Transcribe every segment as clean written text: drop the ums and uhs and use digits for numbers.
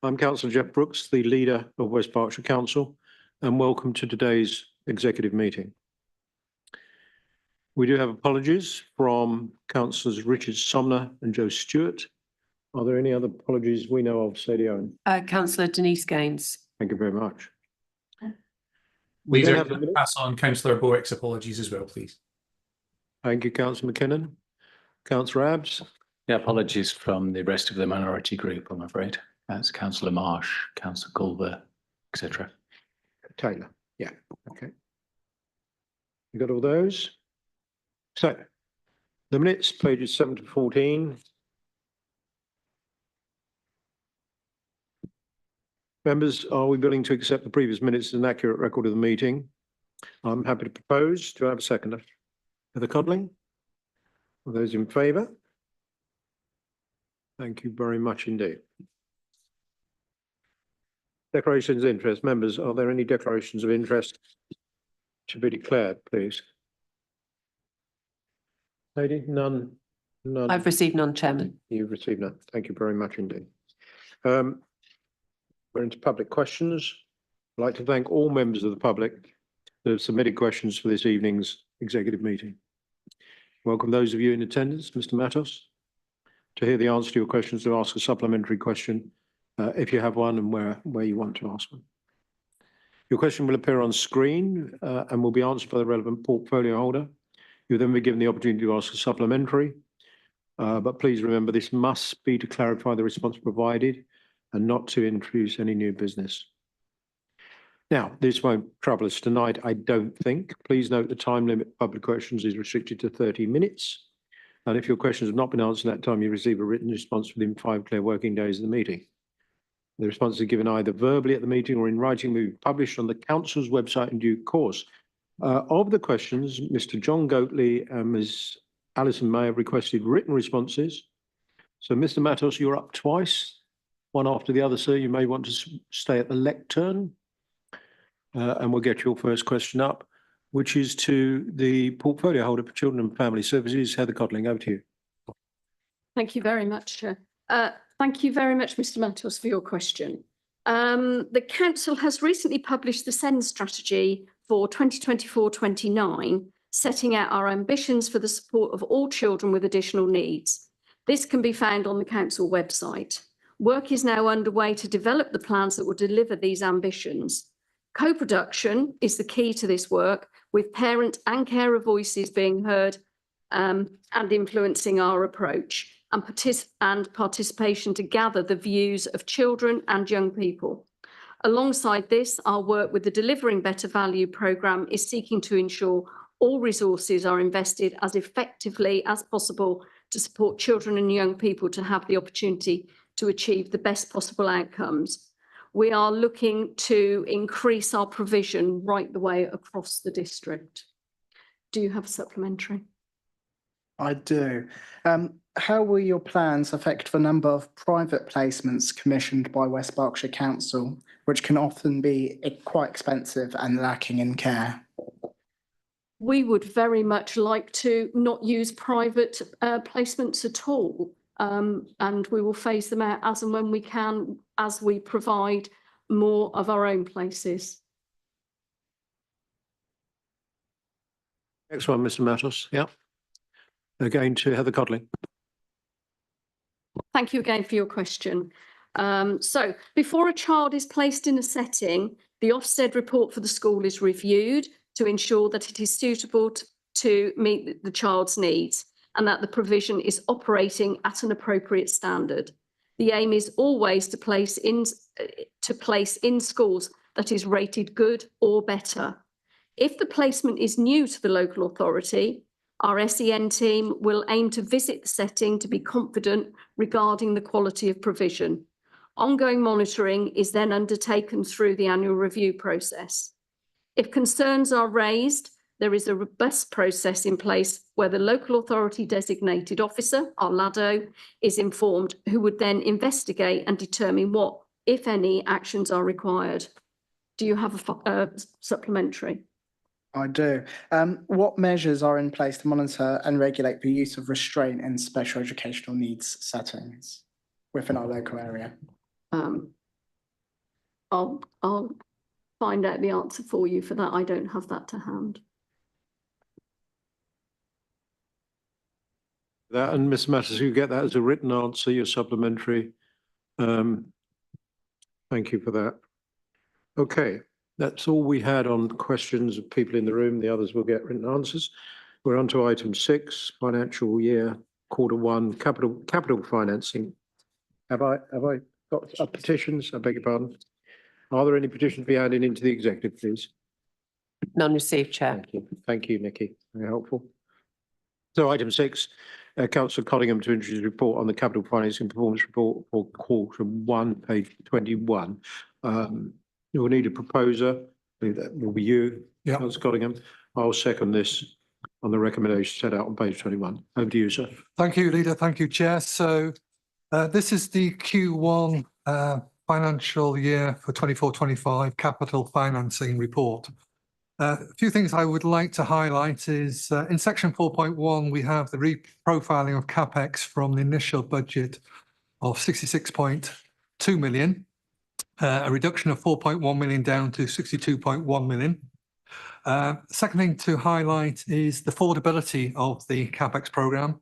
I'm Councillor Jeff Brooks, the leader of West Berkshire Council, and welcome to today's executive meeting. We do have apologies from Councillors Richard Somner and Joe Stewart. Are there any other apologies we know of, Sadie Owen? Councillor Denise Gaines. Thank you very much. Leader, pass on Councillor Borwick's apologies as well, please. Thank you, Councillor McKinnon. Councillor Abbs. Yeah, apologies from the rest of the minority group, I'm afraid. That's Councillor Marsh, Councillor Culver, etc. Taylor. Yeah, okay. You got all those? So, the minutes, pages 7 to 14. Members, are we willing to accept the previous minutes as an accurate record of the meeting? I'm happy to propose. Do I have a seconder? Heather Codling? Are those in favour? Thank you very much indeed. Declarations of interest. Members, are there any declarations of interest to be declared, please? Lady, none. None. I've received none, Chairman. You've received none. Thank you very much indeed. We're into public questions. I'd like to thank all members of the public that have submitted questions for this evening's executive meeting. Welcome those of you in attendance. Mr. Matos, to hear the answer to your questions, to ask a supplementary question if you have one and where you want to ask one. Your question will appear on screen and will be answered by the relevant portfolio holder. You'll then be given the opportunity to ask a supplementary, but please remember this must be to clarify the response provided and not to introduce any new business. Now, this won't trouble us tonight, I don't think. Please note the time limit for public questions is restricted to 30 minutes. And if your questions have not been answered in that time, you receive a written response within 5 clear working days of the meeting. The responses are given either verbally at the meeting or in writing, will be published on the Council's website in due course. Of the questions, Mr. John Goatley and Ms. Alison May have requested written responses. So, Mr. Matos, you're up twice, one after the other, sir. You may want to stay at the lectern, and we'll get your first question up, which is to the portfolio holder for Children and Family Services, Heather Codling. Over to you. Thank you very much, Chair. Thank you very much, Mr. Matos, for your question. The Council has recently published the SEND strategy for 2024-29, setting out our ambitions for the support of all children with additional needs. This can be found on the Council website. Work is now underway to develop the plans that will deliver these ambitions. Co-production is the key to this work, with parent and carer voices being heard and influencing our approach, and participation to gather the views of children and young people. Alongside this, our work with the Delivering Better Value programme is seeking to ensure all resources are invested as effectively as possible to support children and young people to have the opportunity to achieve the best possible outcomes. We are looking to increase our provision right the way across the district. Do you have a supplementary? I do. How will your plans affect the number of private placements commissioned by West Berkshire Council, which can often be quite expensive and lacking in care? We would very much like to not use private placements at all, and we will phase them out as and when we can, as we provide more of our own places. Next one, Mr. Matos. Yeah. Again to Heather Codling. Thank you again for your question. So before a child is placed in a setting, the Ofsted report for the school is reviewed to ensure that it is suitable to meet the child's needs and that the provision is operating at an appropriate standard. The aim is always to place in schools that is rated good or better. If the placement is new to the local authority, our SEN team will aim to visit the setting to be confident regarding the quality of provision. Ongoing monitoring is then undertaken through the annual review process. If concerns are raised, there is a robust process in place where the local authority designated officer, our LADO, is informed, who would then investigate and determine what, if any, actions are required. Do you have a supplementary? I do. What measures are in place to monitor and regulate the use of restraint in special educational needs settings within our local area? I'll find out the answer for you for that. I don't have that to hand. That, and Mr. Matters, you get that as a written answer, your supplementary. Thank you for that. Okay, that's all we had on questions of people in the room. The others will get written answers. We're on to item 6, financial year, Q1, capital financing. Have I got petitions? I beg your pardon. Are there any petitions to be added into the executive, please? None received, Chair. Thank you. Thank you, Nikki. Very helpful. So item 6, Councillor Cottingham to introduce a report on the capital financing performance report for Q1, page 21. You'll need a proposer. That will be you, Yeah. Councillor Cottingham. I'll second this on the recommendation set out on page 21. Over to you, sir. Thank you, Leader. Thank you, Chair. So this is the Q1 financial year for 24-25 capital financing report. A few things I would like to highlight is in section 4.1, we have the reprofiling of CapEx from the initial budget of 66.2 million, a reduction of 4.1 million down to 62.1 million. Second thing to highlight is the affordability of the CapEx programme.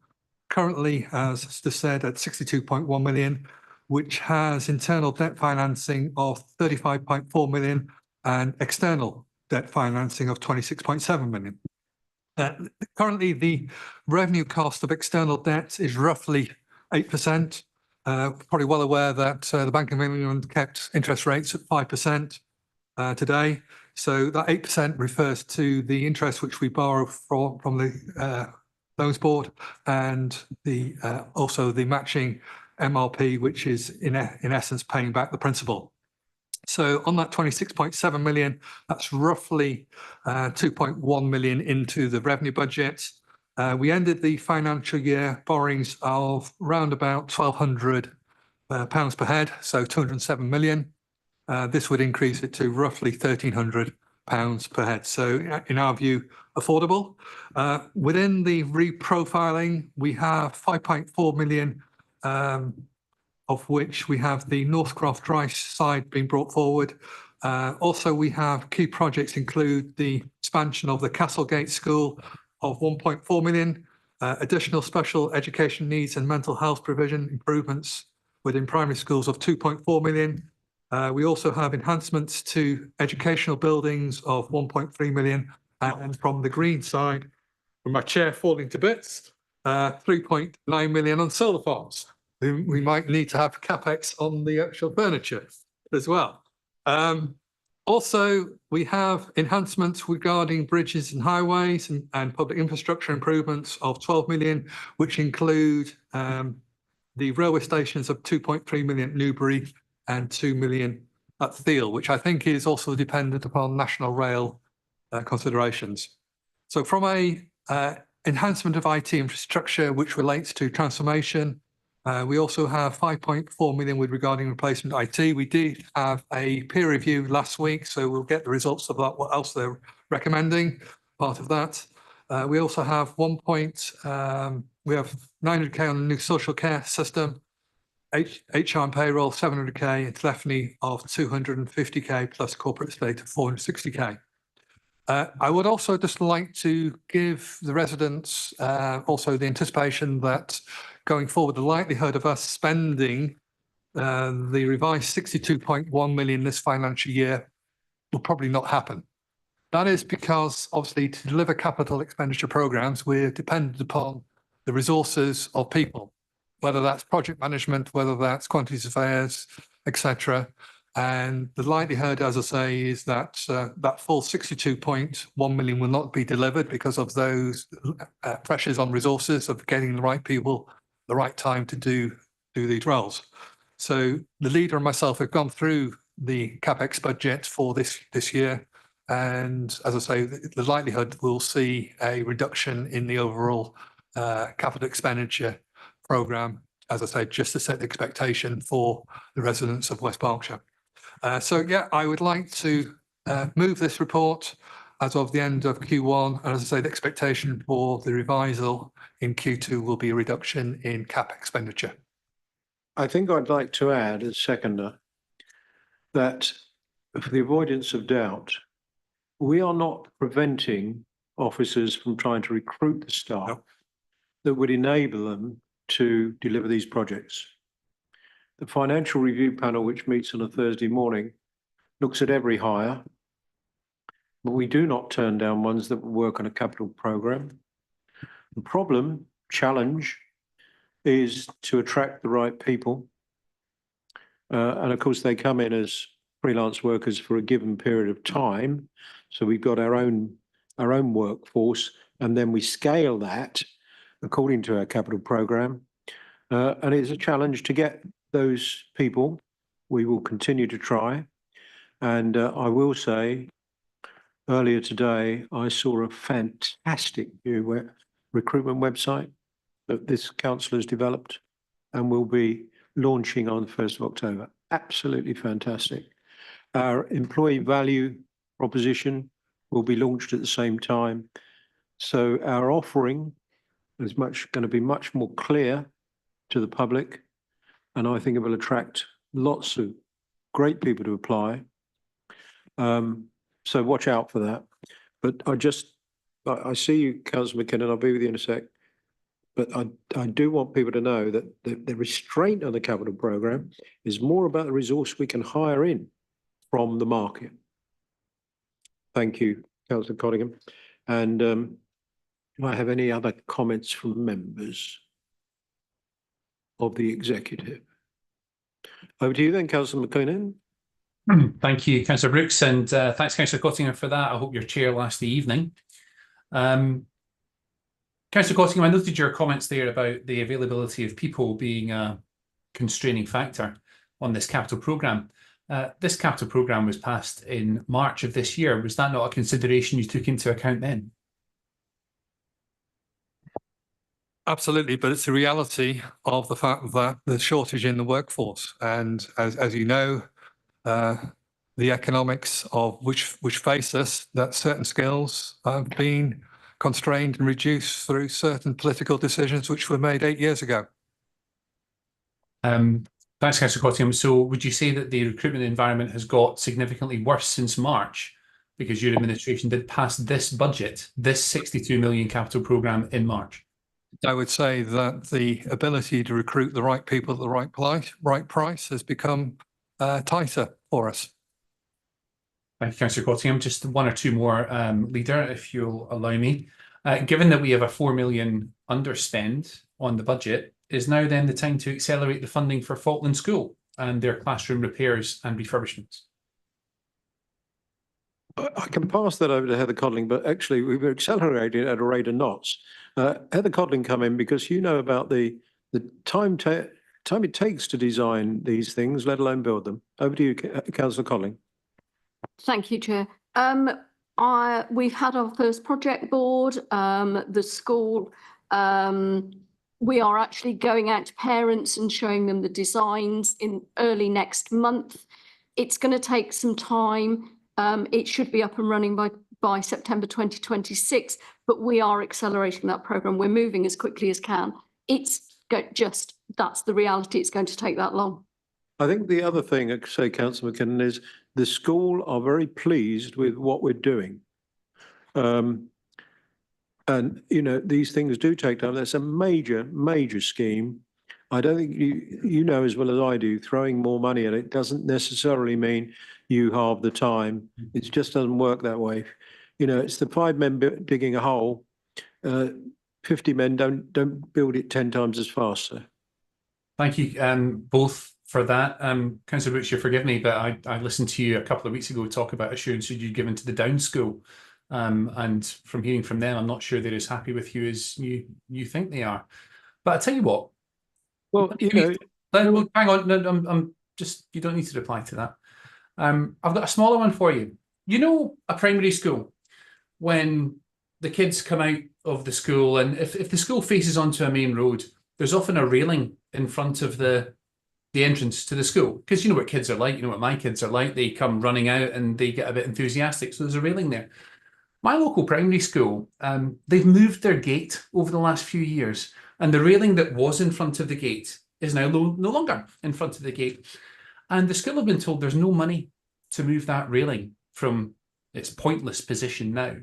Currently, as just said, at 62.1 million, which has internal debt financing of 35.4 million and external debt financing of 26.7 million. Currently, the revenue cost of external debt is roughly 8%. Probably well aware that the Bank of England kept interest rates at 5% today. So that 8% refers to the interest which we borrow from the loans board and the also the matching MRP, which is in essence paying back the principal. So on that 26.7 million, that's roughly 2.1 million into the revenue budget. We ended the financial year borrowings of round about £1,200 per head, so 207 million. This would increase it to roughly £1,300 per head. So in our view, affordable. Within the reprofiling, we have 5.4 million, of which we have the Northcroft Drive side being brought forward. Also, we have key projects include the expansion of the Castlegate School of 1.4 million, additional special education needs and mental health provision improvements within primary schools of 2.4 million. We also have enhancements to educational buildings of 1.3 million. And from the green side, from my chair falling to bits, 3.9 million on solar farms. We might need to have CapEx on the actual furniture as well. Also, we have enhancements regarding bridges and highways and public infrastructure improvements of 12 million, which include the railway stations of 2.3 million at Newbury and 2 million at Theale, which I think is also dependent upon National Rail considerations. So from a enhancement of IT infrastructure, which relates to transformation, we also have 5.4 million with regarding replacement IT. We did have a peer review last week, so we'll get the results of that, what else they're recommending, part of that. We also have we have 900k on the new social care system, HR and payroll 700k, and telephony of 250k plus corporate estate of 460k. I would also just like to give the residents also the anticipation that going forward, the likelihood of us spending the revised 62.1 million this financial year will probably not happen. That is because obviously to deliver capital expenditure programs, we're dependent upon the resources of people, whether that's project management, whether that's quantity surveyors, etc. And the likelihood, as I say, is that that full 62.1 million will not be delivered because of those pressures on resources of getting the right people, the right time to do these roles. So the leader and myself have gone through the CapEx budget for this year. And as I say, the likelihood we'll see a reduction in the overall capital expenditure programme, as I say, just to set the expectation for the residents of West Berkshire. So yeah, I would like to move this report as of the end of Q1. And as I say, the expectation for the revisal in Q2 will be a reduction in cap expenditure. I think I'd like to add as seconder that for the avoidance of doubt, we are not preventing officers from trying to recruit the staff that would enable them to deliver these projects. The financial review panel, which meets on a Thursday morning, looks at every hire, but we do not turn down ones that will work on a capital programme. The challenge is to attract the right people. And of course, they come in as freelance workers for a given period of time. So we've got our own workforce, and then we scale that according to our capital programme. And it's a challenge to get those people. We will continue to try. And I will say, earlier today, I saw a fantastic new recruitment website that this council has developed and will be launching on the 1st of October. Absolutely fantastic. Our employee value proposition will be launched at the same time. So our offering is going to be much more clear to the public. And I think it will attract lots of great people to apply. So watch out for that. But I see you, Councillor McKinnon, I'll be with you in a sec. But I do want people to know that the restraint on the capital programme is more about the resource we can hire in from the market. Thank you, Councillor Cottingham. And do I have any other comments from members of the executive? Over to you then, Councillor McKinnon. Thank you, Councillor Brooks, and thanks, Councillor Cottingham, for that. I hope your chair lasts the evening. Councillor Cottingham, I noted your comments there about the availability of people being a constraining factor on this capital programme. This capital programme was passed in March of this year. Was that not a consideration you took into account then? Absolutely, but it's a reality of the fact that there's shortage in the workforce. And as you know, the economics of which face us, that certain skills have been constrained and reduced through certain political decisions which were made 8 years ago. Thanks, Councillor Cottingham. So would you say that the recruitment environment has got significantly worse since March because your administration did pass this budget, this 62 million capital programme in March? I would say that the ability to recruit the right people at the right price has become tighter for us. Thank you, Councillor Cottingham. Just one or two more, Leader, if you'll allow me. Given that we have a 4 million underspend on the budget, is now then the time to accelerate the funding for Falkland School and their classroom repairs and refurbishments? I can pass that over to Heather Codling, but actually we were accelerating at a rate of knots. Heather Codling come in because you know about the time it takes to design these things, let alone build them. Over to you, Councillor Codling. Thank you, Chair. We've had our first project board, the school. We are actually going out to parents and showing them the designs in early next month. It's going to take some time. It should be up and running by September 2026, but we are accelerating that programme. We're moving as quickly as can. That's the reality. It's going to take that long. I think the other thing, I say, Councillor McKinnon, is the school are very pleased with what we're doing. And, you know, these things do take time. That's a major scheme. I don't think you know as well as I do, throwing more money at it doesn't necessarily mean you halve the time. It just doesn't work that way. You know, it's the 5 men digging a hole. 50 men don't build it 10 times as fast, sir. Thank you both for that. Councillor Brooks, you forgive me, but I listened to you a couple of weeks ago talk about assurances you'd given to the Down School. And from hearing from them, I'm not sure they're as happy with you as you think they are. But I tell you what. Well, you know, hang on. No, I'm just. You don't need to reply to that. I've got a smaller one for you. You know, a primary school, when the kids come out of the school, and if the school faces onto a main road, there's often a railing in front of the entrance to the school, because you know what kids are like. You know what my kids are like. They come running out and they get a bit enthusiastic. So there's a railing there. My local primary school, they've moved their gate over the last few years, and the railing that was in front of the gate is now no longer in front of the gate. And the school have been told there's no money to move that railing from its pointless position now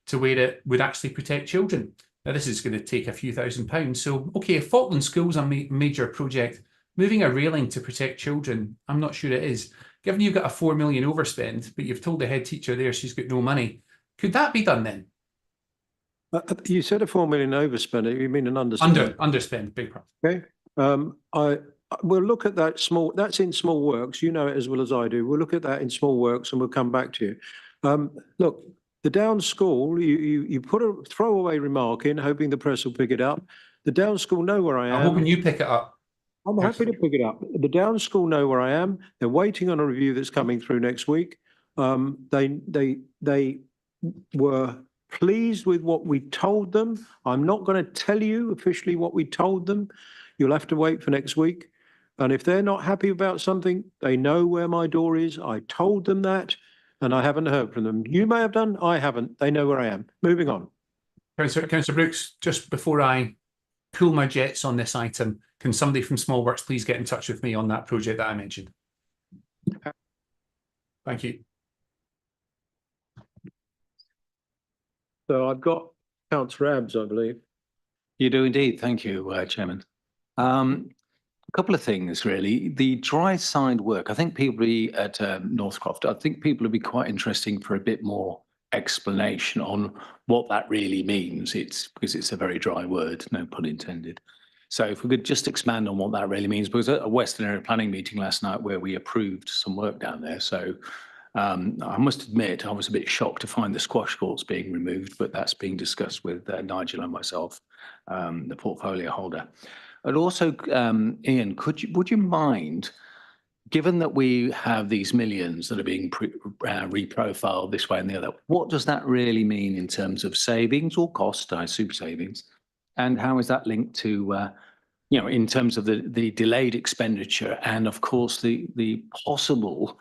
to where it would actually protect children. Now, this is going to take a few £1,000s. So, okay, if Falkland School's a major project, moving a railing to protect children, I'm not sure it is. Given you've got a 4 million overspend, but you've told the head teacher there she's got no money, could that be done then? You said a 4 million overspend. You mean an underspend? Underspend, big problem. Okay. We'll look at that that's in small works. You know it as well as I do. We'll look at that in small works and we'll come back to you. Look, the Down School, you put a throwaway remark in, hoping the press will pick it up. The Down School know where I am. I'm hoping you pick it up. I'm happy to pick it up. The Down School know where I am. They're waiting on a review that's coming through next week. They were pleased with what we told them. I'm not going to tell you officially what we told them. You'll have to wait for next week. And if they're not happy about something, they know where my door is. I told them that, and I haven't heard from them. You may have done. I haven't. They know where I am. Moving on. Councillor Brooks, just before I cool my jets on this item, can somebody from Small Works please get in touch with me on that project that I mentioned? Thank you. So I've got Councillor Abbs, I believe. You do indeed. Thank you, Chairman. A couple of things, really. The dry side work, I think people at Northcroft, I think people would be quite interesting for a bit more explanation on what that really means. It's because it's a very dry word, no pun intended. So if we could just expand on what that really means, because at a Western Area Planning meeting last night where we approved some work down there. So I must admit, I was a bit shocked to find the squash courts being removed, but that's being discussed with Nigel and myself, the portfolio holder. And also, Ian, would you mind, given that we have these millions that are being reprofiled this way and the other, what does that really mean in terms of savings or cost, I assume savings, and how is that linked to, in terms of the delayed expenditure and, of course, the possible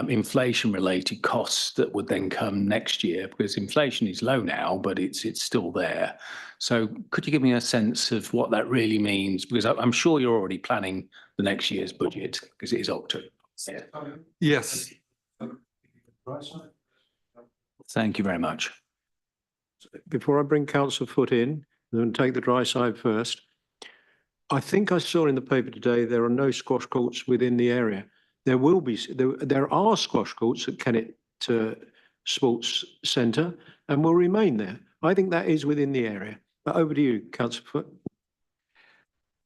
inflation-related costs that would then come next year, because inflation is low now, but it's still there. So could you give me a sense of what that really means? Because I'm sure you're already planning the next year's budget, because it is October. Yes. Thank you very much. Before I bring Councillor Foot in, I'm going to take the dry side first. I think I saw in the paper today there are no squash courts within the area. There are squash courts at Kennet Sports Centre and will remain there. I think that is within the area. But over to you, Councillor Foot.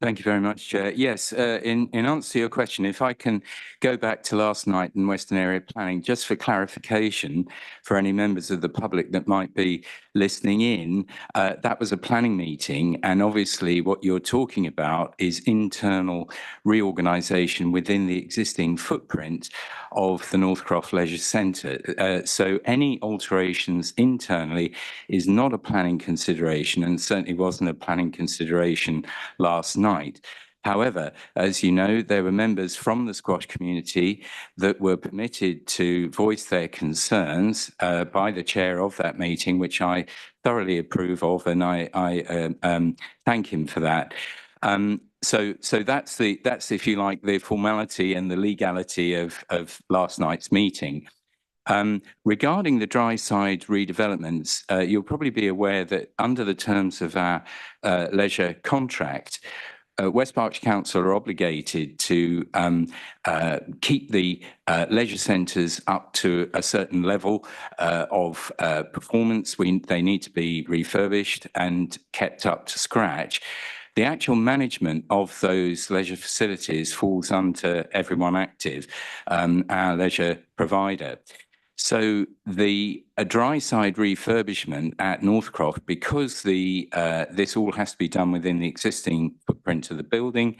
Thank you very much, Chair. Yes, in answer to your question, if I can go back to last night in Western Area Planning, just for clarification for any members of the public that might be listening in, that was a planning meeting, and obviously what you're talking about is internal reorganisation within the existing footprint of the Northcroft Leisure Centre. So any alterations internally is not a planning consideration, and certainly wasn't a planning consideration last night. However, as you know, there were members from the squash community that were permitted to voice their concerns by the chair of that meeting, which I thoroughly approve of, and I thank him for that. So that's if you like the formality and the legality of last night's meeting. Regarding the dry side redevelopments, you'll probably be aware that under the terms of our leisure contract, West Berkshire Council are obligated to keep the leisure centres up to a certain level of performance. They need to be refurbished and kept up to scratch. The actual management of those leisure facilities falls under Everyone Active, our leisure provider. So the dry side refurbishment at Northcroft, because this all has to be done within the existing footprint of the building,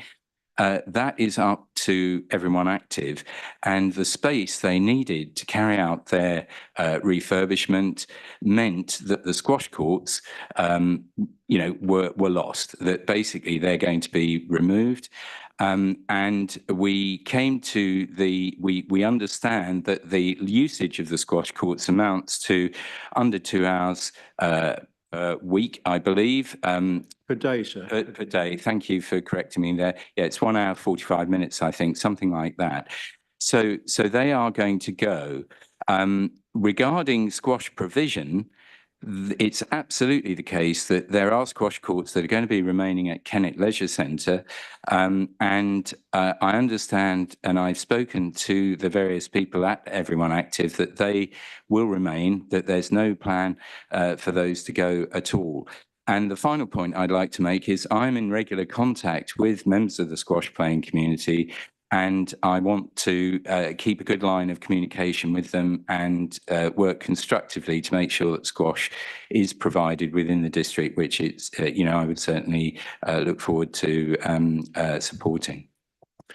that is up to Everyone Active, and the space they needed to carry out their refurbishment meant that the squash courts, were lost. That basically they're going to be removed. And we came to we understand that the usage of the squash courts amounts to under 2 hours a week, I believe. Per day, sir. Per day. Thank you for correcting me there. Yeah, it's 1 hour, 45 minutes, I think, something like that. So they are going to go. Regarding squash provision, it's absolutely the case that there are squash courts that are going to be remaining at Kennet Leisure Centre. And I understand, and I've spoken to the various people at Everyone Active, that they will remain, that there's no plan for those to go at all. And the final point I'd like to make is I'm in regular contact with members of the squash playing community, and I want to keep a good line of communication with them and work constructively to make sure that squash is provided within the district, which it's, I would certainly look forward to supporting.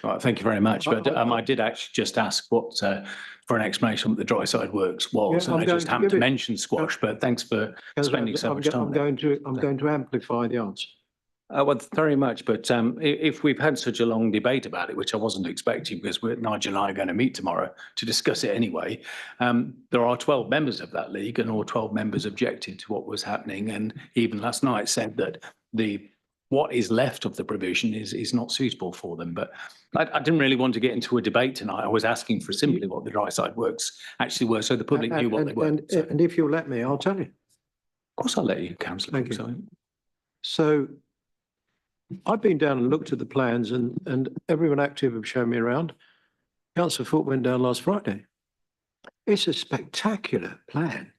Right, thank you very much. But I did actually just ask what for an explanation what the dry side works was, Yeah, and I'm I just going to happened give to it. mention squash. But thanks for spending so much time. I'm going to amplify the answer. Well, very much. But if we've had such a long debate about it, which I wasn't expecting, because Nigel and I are going to meet tomorrow to discuss it anyway, there are 12 members of that league, and all 12 members objected to what was happening, and even last night said that what is left of the provision is not suitable for them. But I didn't really want to get into a debate tonight. I was asking for simply what the dry side works actually were, so the public knew what they were. And if you'll let me, I'll tell you. Of course, I'll let you, Councillor. Thank you. So I've been down and looked at the plans, and Everyone Active have shown me around. Councillor Foote went down last Friday. It's a spectacular plan.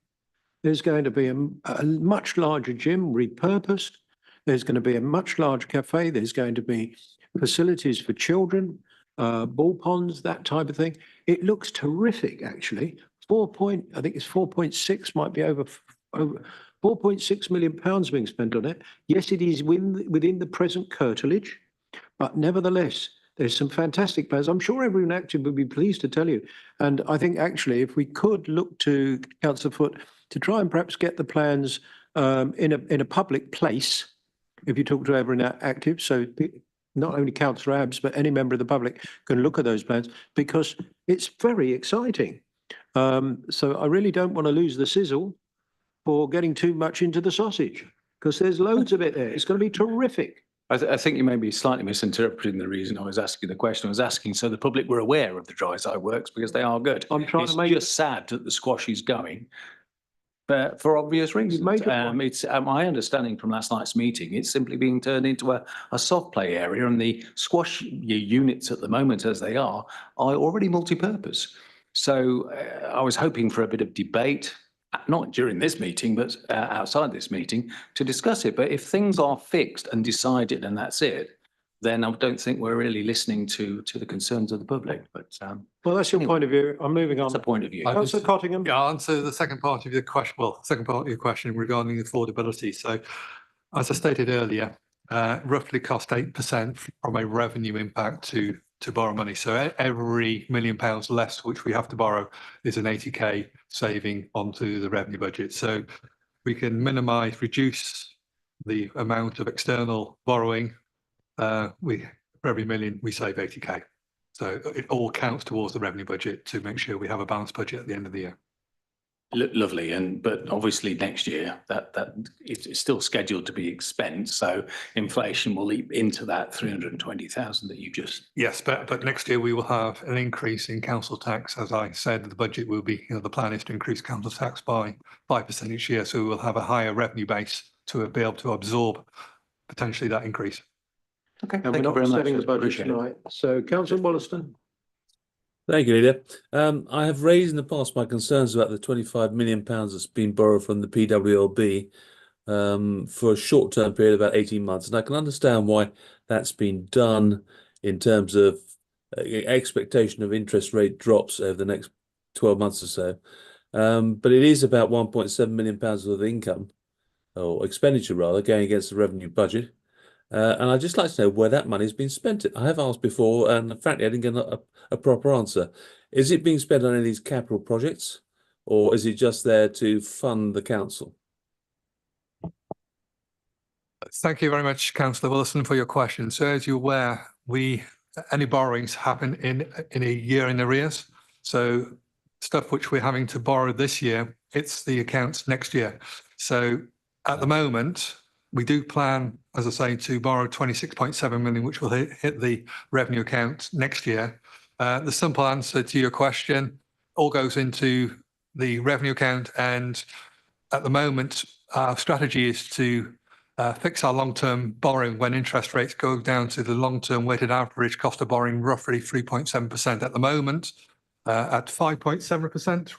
There's going to be a much larger gym repurposed. There's going to be a much larger cafe. There's going to be facilities for children, ball ponds, that type of thing. It looks terrific, actually. I think it's 4.6, might be over 4.6 million pounds being spent on it. Yes, it is within the present curtilage, but nevertheless, there's some fantastic plans. I'm sure Everyone Active would be pleased to tell you. And I think actually, if we could look to Councillor Foote to try and perhaps get the plans in a public place, if you talk to Everyone Active, so not only Councillor Abbs, but any member of the public can look at those plans, because it's very exciting. So I really don't want to lose the sizzle for getting too much into the sausage, because there's loads of it there. It's going to be terrific. I think you may be slightly misinterpreting the reason I was asking the question. I was asking so the public were aware of the dry side works, because they are good. I'm trying it's to make just sad that the squash is going, but for obvious reasons. It's my understanding from last night's meeting, it's simply being turned into a soft play area, and the squash units at the moment, as they are already multi-purpose. So I was hoping for a bit of debate, not during this meeting, but outside this meeting, to discuss it. But if things are fixed and decided and that's it, then I don't think we're really listening to the concerns of the public. But well, that's your point of view. I'm moving on. that's a point of view. Councillor Cottingham. Yeah, I'll answer the second part of your question. Well, second part of your question regarding affordability. So, as I stated earlier, roughly cost 8% from a revenue impact to borrow money. So every £1 million less which we have to borrow is an 80k saving onto the revenue budget. So we can reduce the amount of external borrowing. For every million we save 80k. So it all counts towards the revenue budget to make sure we have a balanced budget at the end of the year. Lovely, but obviously next year that it's still scheduled to be expensed, so inflation will leap into that 320,000 that you just. Yes, but next year we will have an increase in council tax. As I said, the budget will be, the plan is to increase council tax by 5% each year, so we will have a higher revenue base to be able to absorb potentially that increase. Okay, And we're not setting the budget tonight. So, Councillor Wollaston. Thank you, Leader. I have raised in the past my concerns about the £25 million that's been borrowed from the PWB for a short-term period of about 18 months. And I can understand why that's been done in terms of expectation of interest rate drops over the next 12 months or so. But it is about £1.7 million of income, or expenditure rather, going against the revenue budget. And I'd just like to know where that money has been spent. I have asked before, and frankly, I didn't get a proper answer. Is it being spent on any of these capital projects, or is it just there to fund the council? Thank you very much, Councillor Wilson, for your question. So as you're aware, any borrowings happen in a year in arrears. So stuff which we're having to borrow this year, it's the accounts next year. So at the moment, we do plan, as I say, to borrow 26.7 million, which will hit the revenue account next year. The simple answer to your question all goes into the revenue account, and at the moment, our strategy is to fix our long-term borrowing when interest rates go down to the long-term weighted average cost of borrowing, roughly 3.7% at the moment, at 5.7%.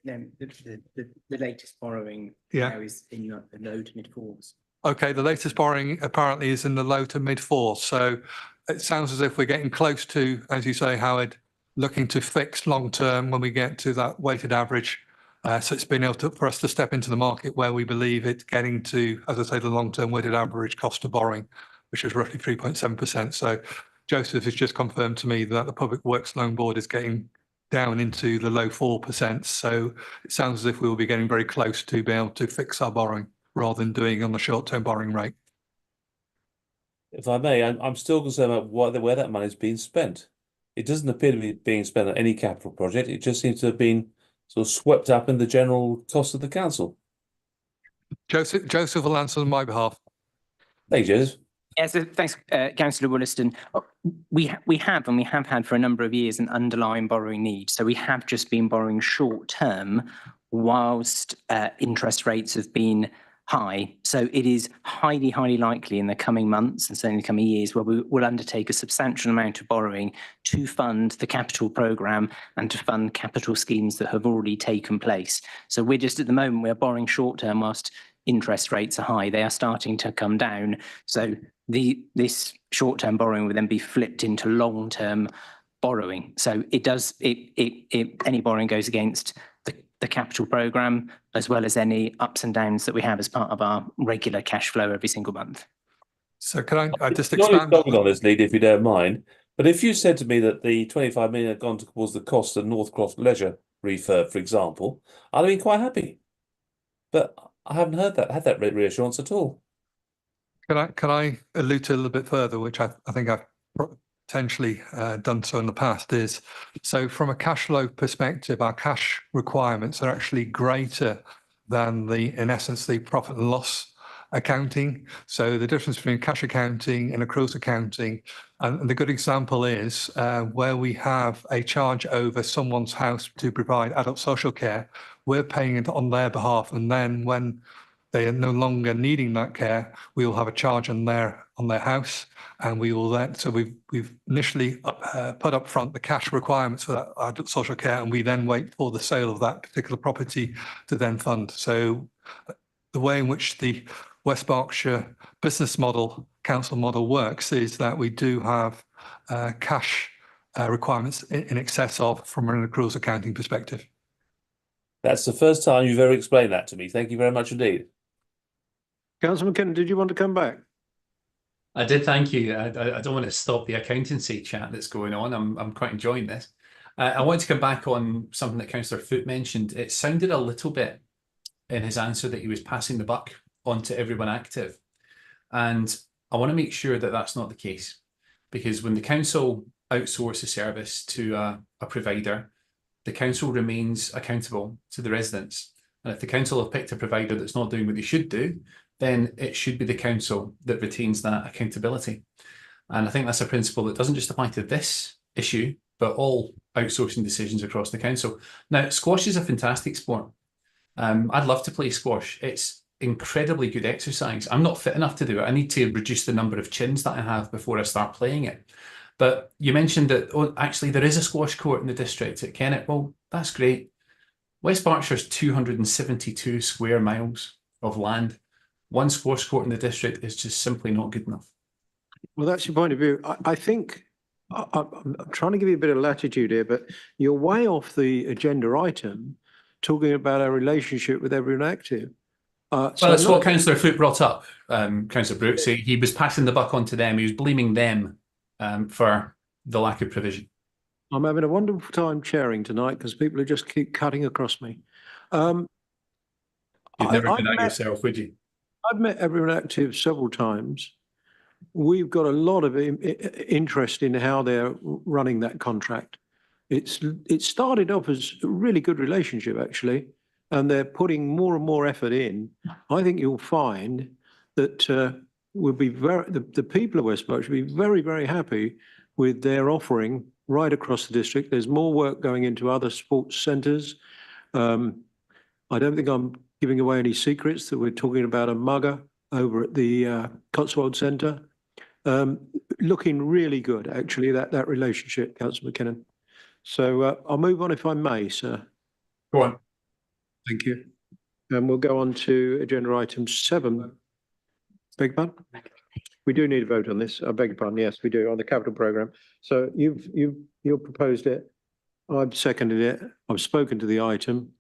The latest borrowing now is in the low to mid fours. Okay, the latest borrowing apparently is in the low to mid fours. So it sounds as if we're getting close to, as you say, Howard, looking to fix long term when we get to that weighted average. So it's been able to, for us to step into the market where we believe it's getting to, as I say, the long term weighted average cost of borrowing, which is roughly 3.7%. So Joseph has just confirmed to me that the Public Works Loan Board is getting down into the low 4%. So it sounds as if we will be getting very close to being able to fix our borrowing rather than doing on the short-term borrowing rate. If I may, I'm still concerned about where that money is being spent. It doesn't appear to be being spent on any capital project. It just seems to have been sort of swept up in the general cost of the council. Joseph will answer on my behalf. Thank you, Joseph. Yeah, so thanks, Councillor Wollaston. We have had for a number of years an underlying borrowing need. So we have just been borrowing short term whilst interest rates have been high. So it is highly, highly likely in the coming months and certainly the coming years where we will undertake a substantial amount of borrowing to fund the capital programme and to fund capital schemes that have already taken place. So we're just at the moment, we're borrowing short term whilst interest rates are high. They are starting to come down. So this short-term borrowing would then be flipped into long-term borrowing. So any borrowing goes against the capital programme as well as any ups and downs that we have as part of our regular cash flow every single month. So can I just Not expand on this, Lead, if you don't mind. But if you said to me that the 25 million had gone towards the cost of Northcroft Leisure refurb, for example, I'd have been quite happy. But I haven't had that reassurance at all. Can I allude to a little bit further, which I think I've potentially done so in the past, is so from a cash flow perspective, our cash requirements are actually greater than in essence, the profit and loss accounting. So the difference between cash accounting and accruals accounting, and the good example is where we have a charge over someone's house to provide adult social care, we're paying it on their behalf, and then when they are no longer needing that care, we will have a charge on their house, and we will then. So we've initially put up front the cash requirements for that adult social care, and we then wait for the sale of that particular property to then fund. So the way in which the West Berkshire business model, council model works is that we do have cash requirements in excess of from an accruals accounting perspective. That's the first time you've ever explained that to me. Thank you very much indeed. Councillor McKinnon, did you want to come back? I did, thank you. I don't want to stop the accountancy chat that's going on. I'm quite enjoying this. I want to come back on something that Councillor Foote mentioned. It sounded a little bit in his answer that he was passing the buck on to everyone active. And I want to make sure that that's not the case. Because when the council outsources a service to a provider, the council remains accountable to the residents. And if the council have picked a provider that's not doing what they should do, then it should be the council that retains that accountability. And I think that's a principle that doesn't just apply to this issue, but all outsourcing decisions across the council. Now, squash is a fantastic sport. I'd love to play squash. It's incredibly good exercise. I'm not fit enough to do it. I need to reduce the number of chins that I have before I start playing it. But you mentioned that, actually, there is a squash court in the district at Kennet. Well, that's great. West Berkshire's 272 square miles of land. One squash court in the district is just simply not good enough. Well, that's your point of view. I think I'm trying to give you a bit of latitude here, but you're way off the agenda item talking about our relationship with Everyone Active. Well, that's what Councillor Foote brought up, Councillor Brooks. He was passing the buck on to them. He was blaming them for the lack of provision. I'm having a wonderful time chairing tonight because people are just keep cutting across me. You'd never do that yourself, would you? I've met Everyone Active several times. We've got a lot of interest in how they're running that contract. It started off as a really good relationship, actually, and they're putting more and more effort in. I think you'll find that we'll be the people of West Berkshire will be very, very happy with their offering right across the district. There's more work going into other sports centres. I don't think I'm giving away any secrets that we're talking about a mugger over at the Cotswold Centre. Looking really good, actually, that relationship, Councillor McKinnon. So I'll move on if I may, sir. Go on. Thank you. And we'll go on to agenda item 7. Beg your pardon? We do need a vote on this. I beg your pardon. Yes, we do, on the capital programme. So you've proposed it. I've seconded it. I've spoken to the item.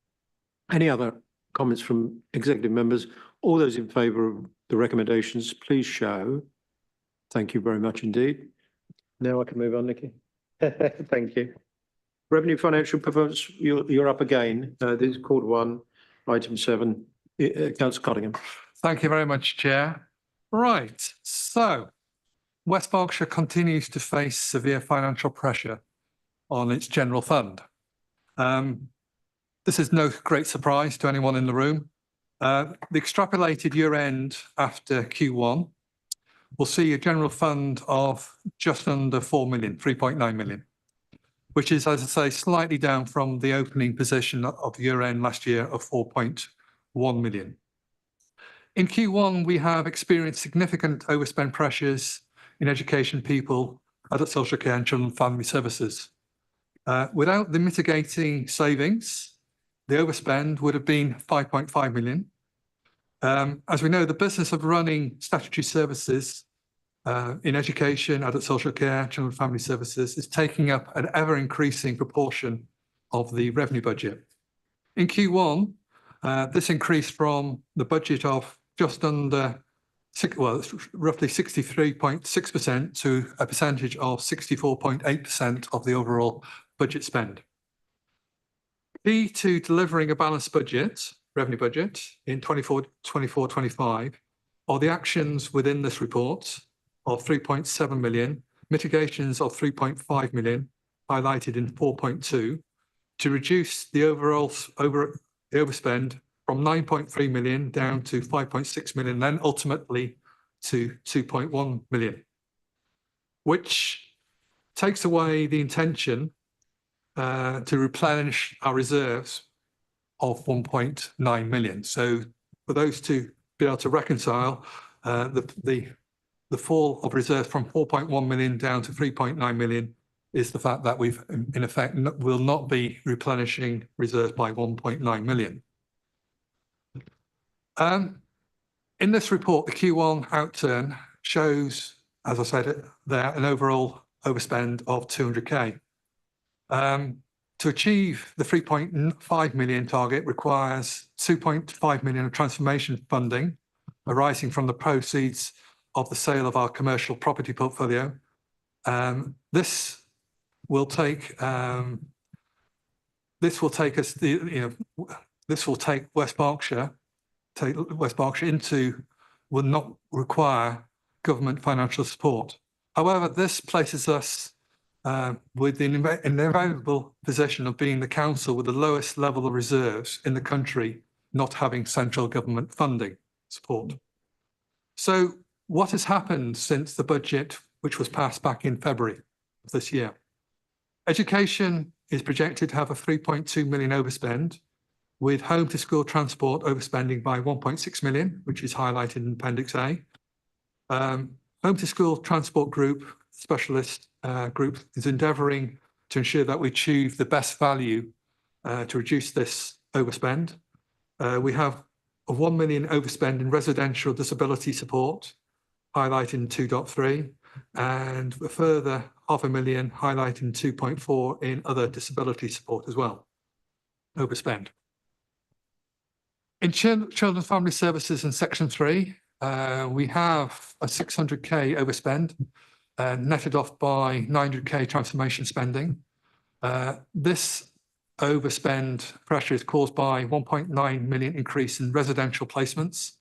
Any other comments from executive members? All those in favour of the recommendations, please show. Thank you very much indeed. Now I can move on, Nikki. Thank you. Revenue financial performance, you're up again. This is called 1, item 7. Councillor Cottingham. Thank you very much, Chair. Right, so West Berkshire continues to face severe financial pressure on its general fund. This is no great surprise to anyone in the room. The extrapolated year end after Q1 will see a general fund of just under 4 million, 3.9 million, which is, as I say, slightly down from the opening position of year end last year of 4.1 million. In Q1, we have experienced significant overspend pressures in education, people, adult social care and children and family services. Without the mitigating savings, the overspend would have been 5.5 million. As we know, the business of running statutory services in education, adult social care, children and family services is taking up an ever-increasing proportion of the revenue budget. In Q1, this increased from the budget of just under, roughly 63.6% to a percentage of 64.8% of the overall budget spend. Key to delivering a balanced budget, revenue budget, in 24-25 are the actions within this report of 3.7 million, mitigations of 3.5 million, highlighted in 4.2, to reduce the overall overspend from 9.3 million down to 5.6 million, then ultimately to 2.1 million, which takes away the intention to replenish our reserves of 1.9 million. So for those to be able to reconcile the fall of reserves from 4.1 million down to 3.9 million is the fact that we've in effect will not be replenishing reserves by 1.9 million. In this report, the Q1 outturn shows, as I said there, an overall overspend of 200k. To achieve the 3.5 million target requires 2.5 million of transformation funding arising from the proceeds of the sale of our commercial property portfolio. This will take West Berkshire into, will not require government financial support. However, this places us with the inevitable position of being the council with the lowest level of reserves in the country, not having central government funding support. So what has happened since the budget, which was passed back in February of this year? Education is projected to have a 3.2 million overspend, with home to school transport overspending by 1.6 million, which is highlighted in Appendix A. Home to school transport group, specialist group, is endeavouring to ensure that we achieve the best value to reduce this overspend. We have a 1 million overspend in residential disability support, highlighted in 2.3, and a further 500,000 highlighted in 2.4 in other disability support as well, overspend. In Children and Family Services in Section 3, we have a 600k overspend, netted off by 900k transformation spending. This overspend pressure is caused by 1.9 million increase in residential placements.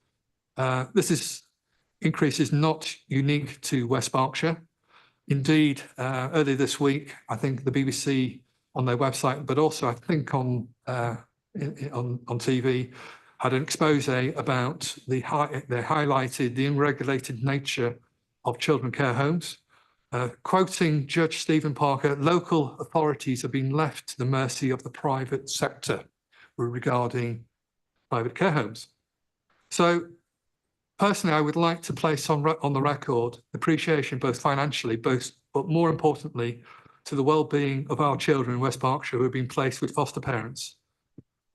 This increase is not unique to West Berkshire. Indeed, earlier this week, I think the BBC on their website, but also I think on TV, had an expose about they highlighted the unregulated nature of children care homes. Quoting Judge Stephen Parker, local authorities have been left to the mercy of the private sector regarding private care homes. So personally, I would like to place on the record appreciation both financially, but more importantly, to the well-being of our children in West Berkshire who have been placed with foster parents.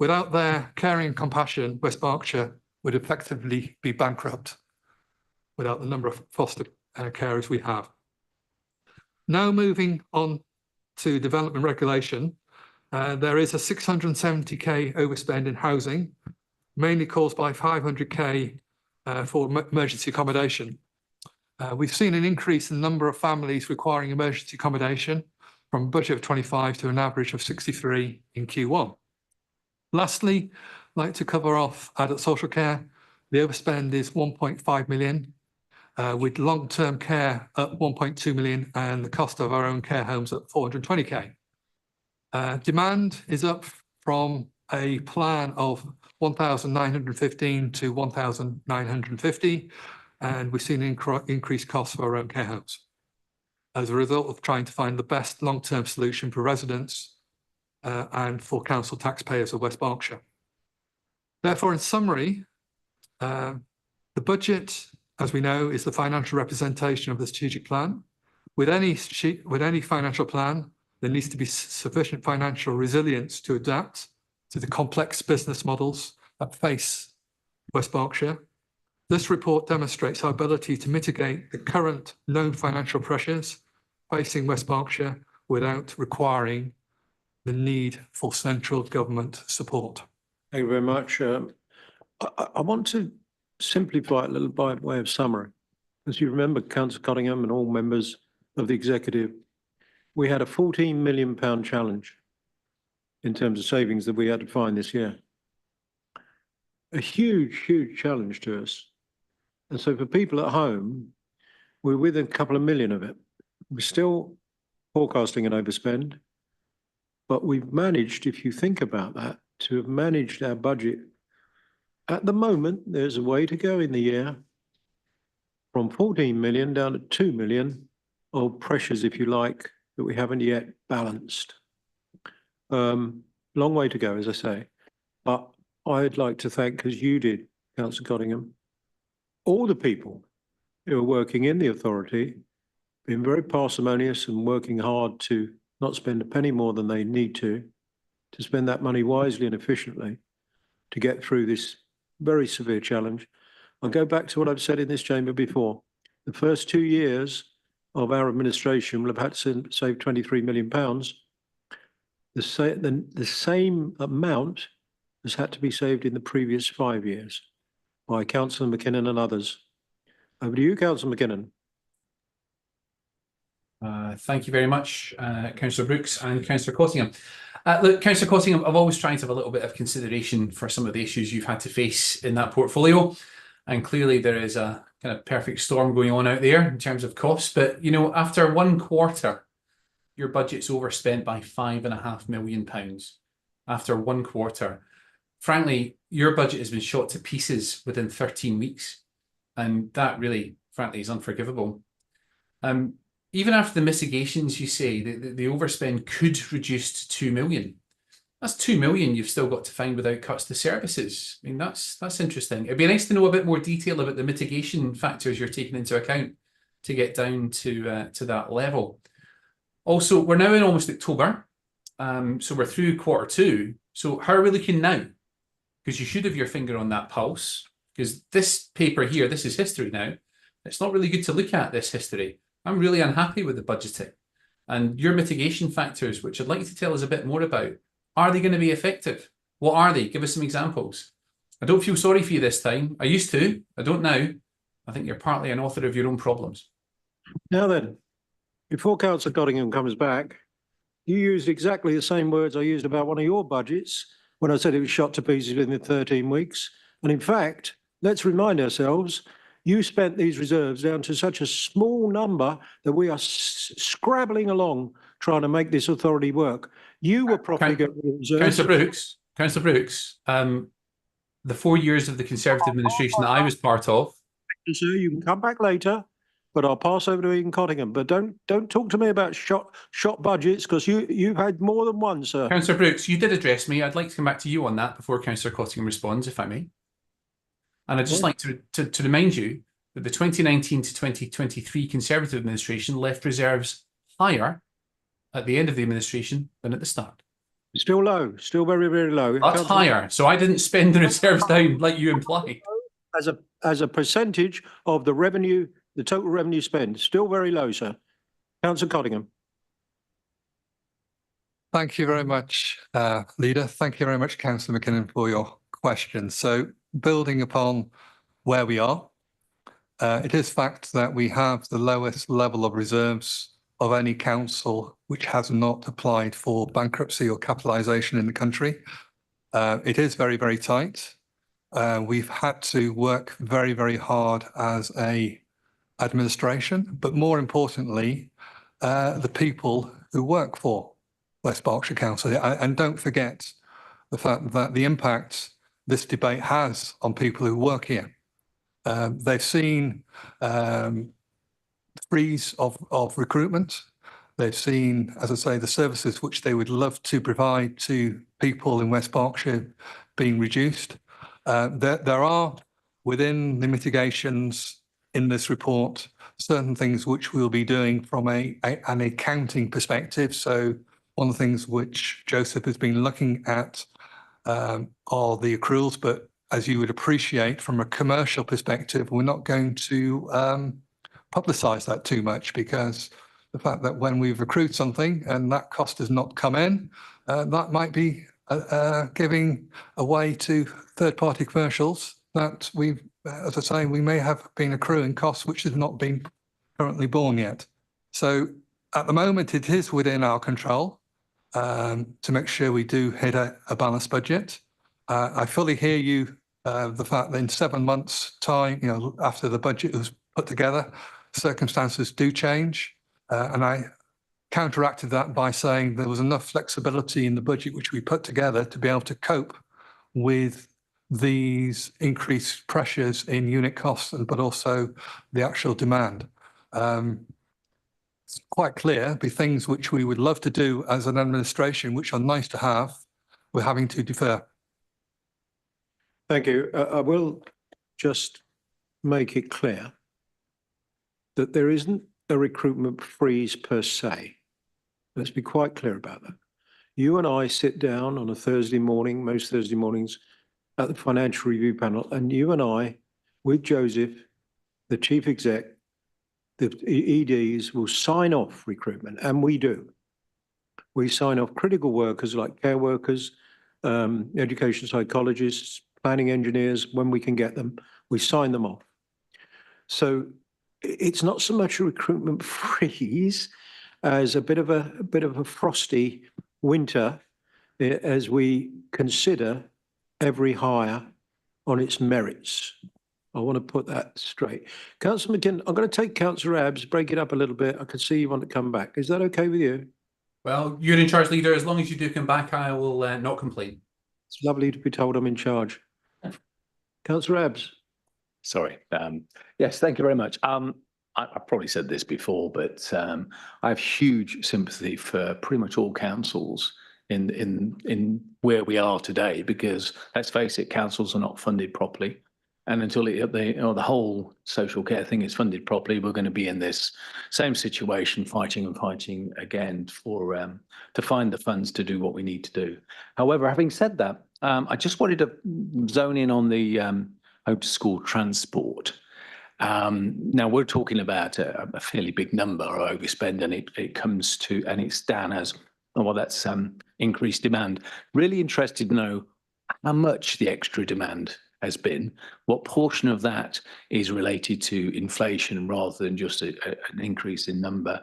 Without their caring and compassion, West Berkshire would effectively be bankrupt without the number of foster carers we have. Now moving on to development regulation, there is a 670k overspend in housing, mainly caused by 500k for emergency accommodation. We've seen an increase in the number of families requiring emergency accommodation from a budget of 25 to an average of 63 in Q1. Lastly, I'd like to cover off adult social care. The overspend is 1.5 million. With long-term care at 1.2 million and the cost of our own care homes at 420k. Demand is up from a plan of 1,915 to 1,950, and we've seen increased costs for our own care homes as a result of trying to find the best long-term solution for residents and for council taxpayers of West Berkshire. Therefore, in summary, the budget, as we know, is the financial representation of the strategic plan. With any financial plan, there needs to be sufficient financial resilience to adapt to the complex business models that face West Berkshire. This report demonstrates our ability to mitigate the current known financial pressures facing West Berkshire without requiring the need for central government support. Thank you very much. I want to simplify it a little by way of summary. As you remember, Councillor Cottingham and all members of the executive, we had a £14 million challenge in terms of savings that we had to find this year. A huge, huge challenge to us. And so for people at home, we're within a couple of million of it. We're still forecasting an overspend, but we've managed, if you think about that, to have managed our budget. At the moment, there's a way to go in the year from 14 million down to 2 million of pressures, if you like, that we haven't yet balanced. Long way to go, as I say. But I'd like to thank, as you did, Councillor Cottingham, all the people who are working in the authority, being very parsimonious and working hard to not spend a penny more than they need to spend that money wisely and efficiently to get through this very severe challenge. I'll go back to what I've said in this chamber before. The first 2 years of our administration will have had to save £23 million. The same amount has had to be saved in the previous 5 years by Councillor McKinnon and others. Over to you, Councillor McKinnon. Thank you very much, Councillor Brooks and Councillor Cottingham. Look, Councillor Cottingham, I've always tried to have a little bit of consideration for some of the issues you've had to face in that portfolio. And clearly there is a kind of perfect storm going on out there in terms of costs. But, you know, after 1 quarter, your budget's overspent by £5.5 million. After 1 quarter. Frankly, your budget has been shot to pieces within 13 weeks. And that really, frankly, is unforgivable. Even after the mitigations, you say the overspend could reduce to 2 million. That's 2 million you've still got to find without cuts to services. I mean, that's interesting. It'd be nice to know a bit more detail about the mitigation factors you're taking into account to get down to that level. Also, we're now in almost October, so we're through Q2. So how are we looking now? Because you should have your finger on that pulse. Because this paper here, this is history now. It's not really good to look at this history. I'm really unhappy with the budgeting. And your mitigation factors, which I'd like you to tell us a bit more about, are they going to be effective? What are they? Give us some examples. I don't feel sorry for you this time. I used to. I don't now. I think you're partly an author of your own problems. Now then, before Councillor Cottingham comes back, you used exactly the same words I used about one of your budgets when I said it was shot to pieces within 13 weeks. And in fact, let's remind ourselves, you spent these reserves down to such a small number that we are scrabbling along trying to make this authority work. You were probably getting reserves. Councillor Brooks, the 4 years of the Conservative administration that I was part of. Sir, you can come back later, but I'll pass over to Ian Cottingham. But don't talk to me about shot budgets, because you've had more than one, sir. Councillor Brooks, you did address me. I'd like to come back to you on that before Councillor Cottingham responds, if I may. And I'd just like to remind you that the 2019 to 2023 Conservative administration left reserves higher at the end of the administration than at the start. Still low, still very, very low. That's higher. So I didn't spend the reserves down like you implied. As a percentage of the revenue, the total revenue spend, still very low, sir. Councillor Cottingham. Thank you very much, Leader. Thank you very much, Councillor McKinnon, for your question. So building upon where we are, it is fact that we have the lowest level of reserves of any council which has not applied for bankruptcy or capitalisation in the country. It is very, very tight. We've had to work very, very hard as a administration, but more importantly, the people who work for West Berkshire Council. And don't forget the fact that the impact this debate has on people who work here. They've seen freeze of recruitment. They've seen, as I say, the services which they would love to provide to people in West Berkshire being reduced. There are, within the mitigations in this report, certain things which we'll be doing from an accounting perspective. So one of the things which Joseph has been looking at are the accruals, but as you would appreciate from a commercial perspective, we're not going to publicise that too much, because the fact that when we've accrued something and that cost has not come in, that might be giving away to third-party commercials that we've, as I say, we may have been accruing costs which have not been currently borne yet. So at the moment, it is within our control to make sure we do hit a balanced budget. I fully hear you, the fact that in 7 months' time, you know, after the budget was put together, circumstances do change. And I counteracted that by saying there was enough flexibility in the budget which we put together to be able to cope with these increased pressures in unit costs, but also the actual demand. It's quite clear, be things which we would love to do as an administration, which are nice to have, we're having to defer. Thank you. I will just make it clear that there isn't a recruitment freeze per se. Let's be quite clear about that. You and I sit down on a Thursday morning, most Thursday mornings, at the financial review panel, and you and I, with Joseph, the chief exec, the EDs, will sign off recruitment, and we do. We sign off critical workers like care workers, education psychologists, planning engineers, when we can get them, we sign them off. So it's not so much a recruitment freeze as a bit of a frosty winter as we consider every hire on its merits. I want to put that straight. Councillor McKinnon, I'm going to take Councillor Abbs, break it up a little bit. I can see you want to come back. Is that okay with you? Well, you're in charge, Leader. As long as you do come back, I will not complain. It's lovely to be told I'm in charge. Councillor Abbs. Sorry. Yes, thank you very much. I've probably said this before, but I have huge sympathy for pretty much all councils in where we are today, because let's face it, councils are not funded properly. And until the whole social care thing is funded properly, we're going to be in this same situation, fighting and fighting again for to find the funds to do what we need to do. However, having said that, I just wanted to zone in on the home to school transport. Now we're talking about a fairly big number of overspend, and it comes to, and it's down as, oh, well, that's increased demand. Really interested to know how much the extra demand has been, what portion of that is related to inflation rather than just an increase in number.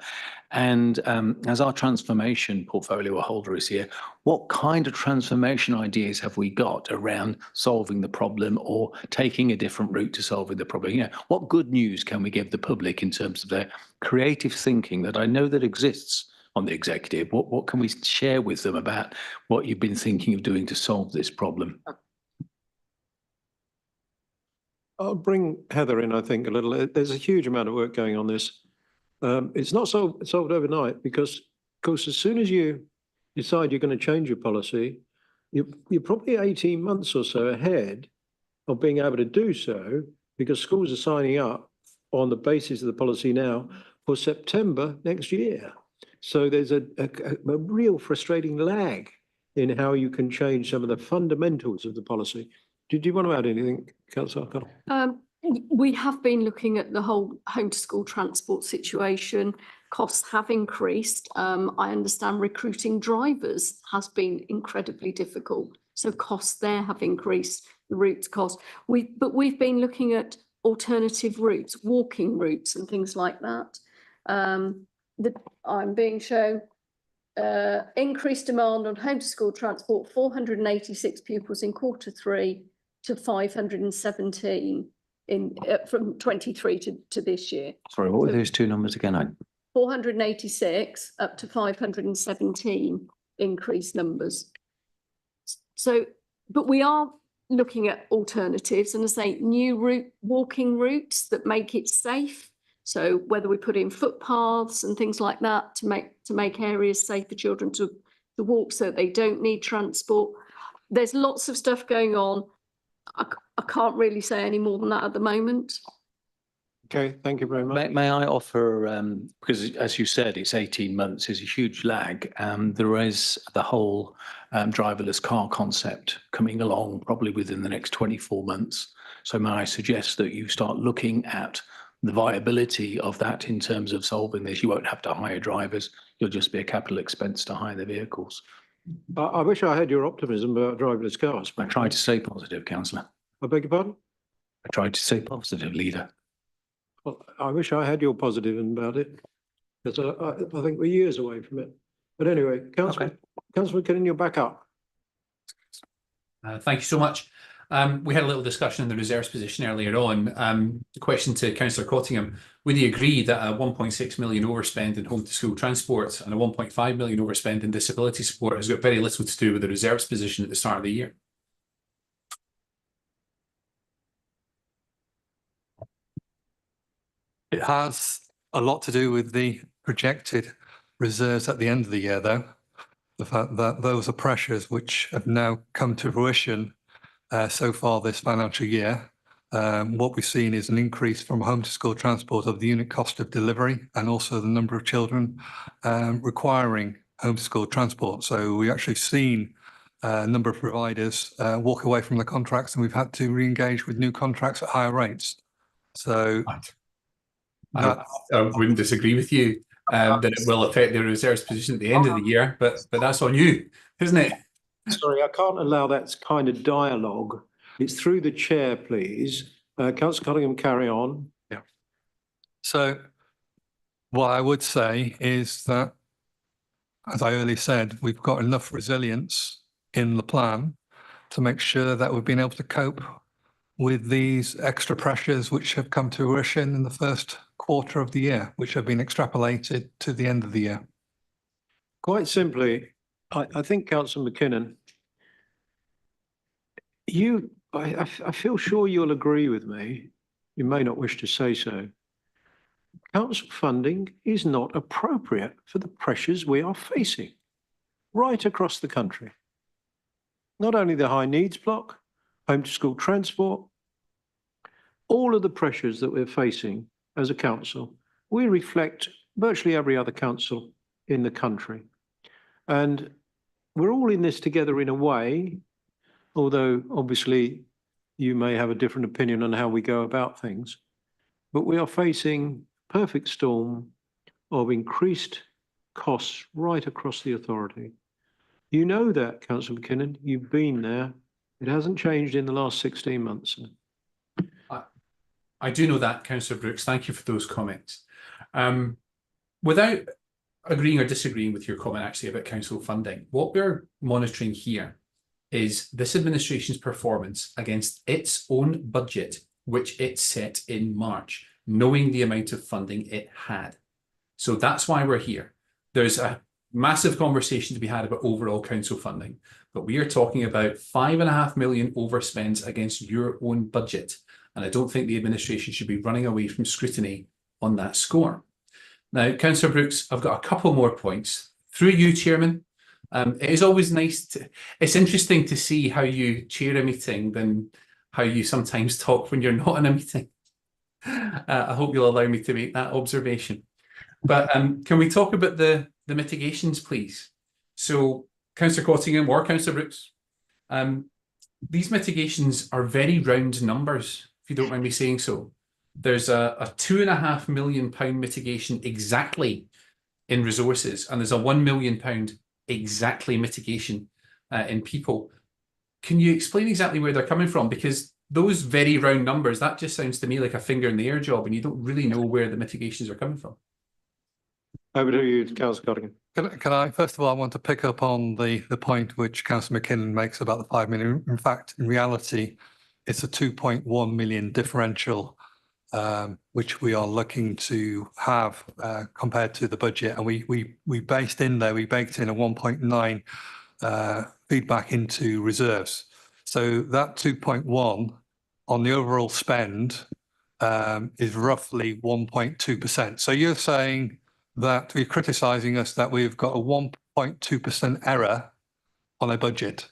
And as our transformation portfolio holder is here, what kind of transformation ideas have we got around solving the problem or taking a different route to solving the problem? You know, what good news can we give the public in terms of their creative thinking that I know that exists on the executive? What can we share with them about what you've been thinking of doing to solve this problem? I'll bring Heather in, I think, a little. There's a huge amount of work going on this. It's not solved overnight because, of course, as soon as you decide you're going to change your policy, you're probably 18 months or so ahead of being able to do so because schools are signing up on the basis of the policy now for September next year. So there's a real frustrating lag in how you can change some of the fundamentals of the policy. Did you want to add anything, Councillor McKinnon? We have been looking at the whole home to school transport situation. Costs have increased. I understand recruiting drivers has been incredibly difficult. So costs there have increased, the route cost. But we've been looking at alternative routes, walking routes and things like that. I'm being shown increased demand on home to school transport, 486 pupils in Q3 to 517 in from 23 to this year. Sorry, what were those two numbers again? 486 up to 517 increased numbers. So, but we are looking at alternatives and I say new walking routes that make it safe. So whether we put in footpaths and things like that to make areas safe for children to walk so they don't need transport. There's lots of stuff going on. I can't really say any more than that at the moment. Okay, thank you very much. May I offer, because as you said, it's 18 months, is a huge lag. There is the whole driverless car concept coming along probably within the next 24 months. So may I suggest that you start looking at the viability of that in terms of solving this? You won't have to hire drivers. You'll just be a capital expense to hire the vehicles. I wish I had your optimism about driverless cars. I tried to stay positive, Councillor. I beg your pardon? I tried to stay positive, Leader. Well, I wish I had your positive about it, because I think we're years away from it. But anyway, Councillor McKinnon, you're back up. Thank you so much. We had a little discussion in the reserves position earlier on. The question to Councillor Cottingham, would you agree that a 1.6 million overspend in home to school transport and a 1.5 million overspend in disability support has got very little to do with the reserves position at the start of the year? It has a lot to do with the projected reserves at the end of the year, though. The fact that those are pressures which have now come to fruition so far this financial year. What we've seen is an increase from home to school transport of the unit cost of delivery and also the number of children requiring home to school transport. So we actually seen a number of providers walk away from the contracts and we've had to re-engage with new contracts at higher rates. So I wouldn't disagree with you that it will affect the reserves position at the end of the year, but that's on you, isn't it? Sorry, I can't allow that kind of dialogue. It's through the chair, please. Councillor Cottingham, carry on. Yeah. So what I would say is that, as I earlier said, we've got enough resilience in the plan to make sure that we've been able to cope with these extra pressures which have come to fruition in the first quarter of the year, which have been extrapolated to the end of the year. Quite simply, I think Councillor McKinnon, I feel sure you'll agree with me. You may not wish to say so. Council funding is not appropriate for the pressures we are facing right across the country. Not only the high needs block, home to school transport, all of the pressures that we're facing as a council, we reflect virtually every other council in the country. And we're all in this together in a way, although obviously you may have a different opinion on how we go about things, but we are facing a perfect storm of increased costs right across the authority. You know that, Councillor McKinnon, you've been there. It hasn't changed in the last 16 months. I do know that, Councillor Brooks. Thank you for those comments. Without agreeing or disagreeing with your comment actually about council funding, what we're monitoring here is this administration's performance against its own budget, which it set in March, knowing the amount of funding it had. So that's why we're here. There's a massive conversation to be had about overall council funding, but we are talking about 5.5 million overspends against your own budget. And I don't think the administration should be running away from scrutiny on that score. Now, Councillor Brooks, I've got a couple more points. Through you, Chairman, it is always nice to, it's interesting to see how you chair a meeting than how you sometimes talk when you're not in a meeting. I hope you'll allow me to make that observation. But can we talk about the mitigations, please? So, Councillor Cottingham or Councillor Brooks, these mitigations are very round numbers, if you don't mind me saying so. There's a £2.5 million mitigation exactly in resources, and there's a £1 million exactly mitigation in people. Can you explain exactly where they're coming from? Because those very round numbers, that just sounds to me like a finger in the air job, and you don't really know where the mitigations are coming from. Over to you, Councillor Cottingham. Can I, first of all, I want to pick up on the point which Councillor McKinnon makes about the 5 million. In fact, in reality, it's a 2.1 million differential, which we are looking to have compared to the budget. And we baked in a 1.9 feedback into reserves. So that 2.1 on the overall spend is roughly 1.2%. So you're saying that you're criticising us that we've got a 1.2% error on a budget.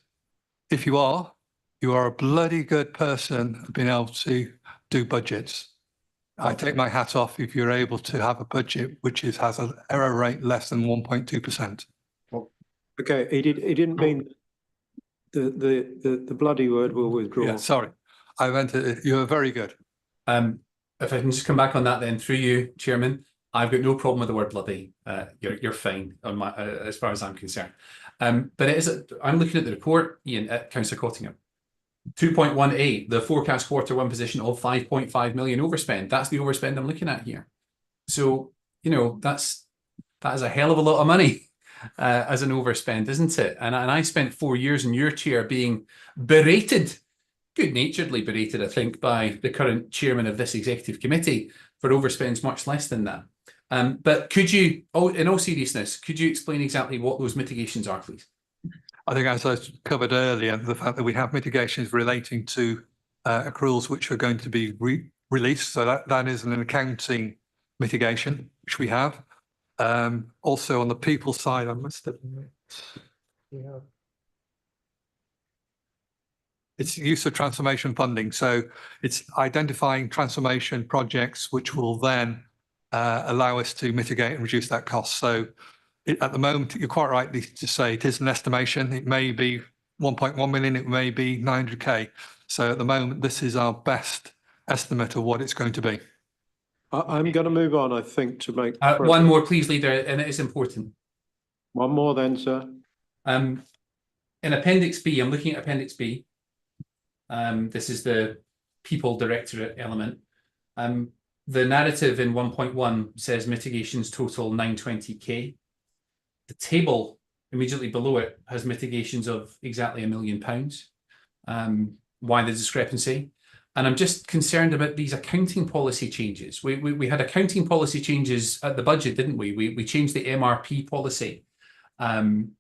If you are a bloody good person being able to do budgets. I take my hat off if you're able to have a budget which has an error rate less than 1.2%. Okay, he didn't mean the bloody word. Will withdraw. Yeah, sorry, I meant it. You were very good. If I can just come back on that then, through you, Chairman, I've got no problem with the word bloody. You're fine on my as far as I'm concerned. But it is. I'm looking at the report, Ian, at Councillor Cottingham. 2.18, the forecast quarter one position of 5.5 million overspend. That's the overspend I'm looking at here. So, you know, that is a hell of a lot of money as an overspend, isn't it? And I spent 4 years in your chair being berated, good-naturedly berated, I think, by the current chairman of this executive committee for overspends much less than that. But could you, in all seriousness, could you explain exactly what those mitigations are, please? I think, as I covered earlier, the fact that we have mitigations relating to accruals which are going to be released. So that is an accounting mitigation, which we have. Also on the people side, I must admit, it's use of transformation funding. So it's identifying transformation projects which will then allow us to mitigate and reduce that cost. So at the moment, you're quite right to say it is an estimation. It may be 1.1 million, it may be 900k. So at the moment, this is our best estimate of what it's going to be. I'm going to move on, I think, to make... One more, please, Leader, and it is important. One more then, sir. In Appendix B, I'm looking at Appendix B. This is the People Directorate element. The narrative in 1.1 says mitigations total 920k. The table immediately below it has mitigations of exactly £1 million. Why the discrepancy? And I'm just concerned about these accounting policy changes. We had accounting policy changes at the budget, didn't we? We changed the MRP policy,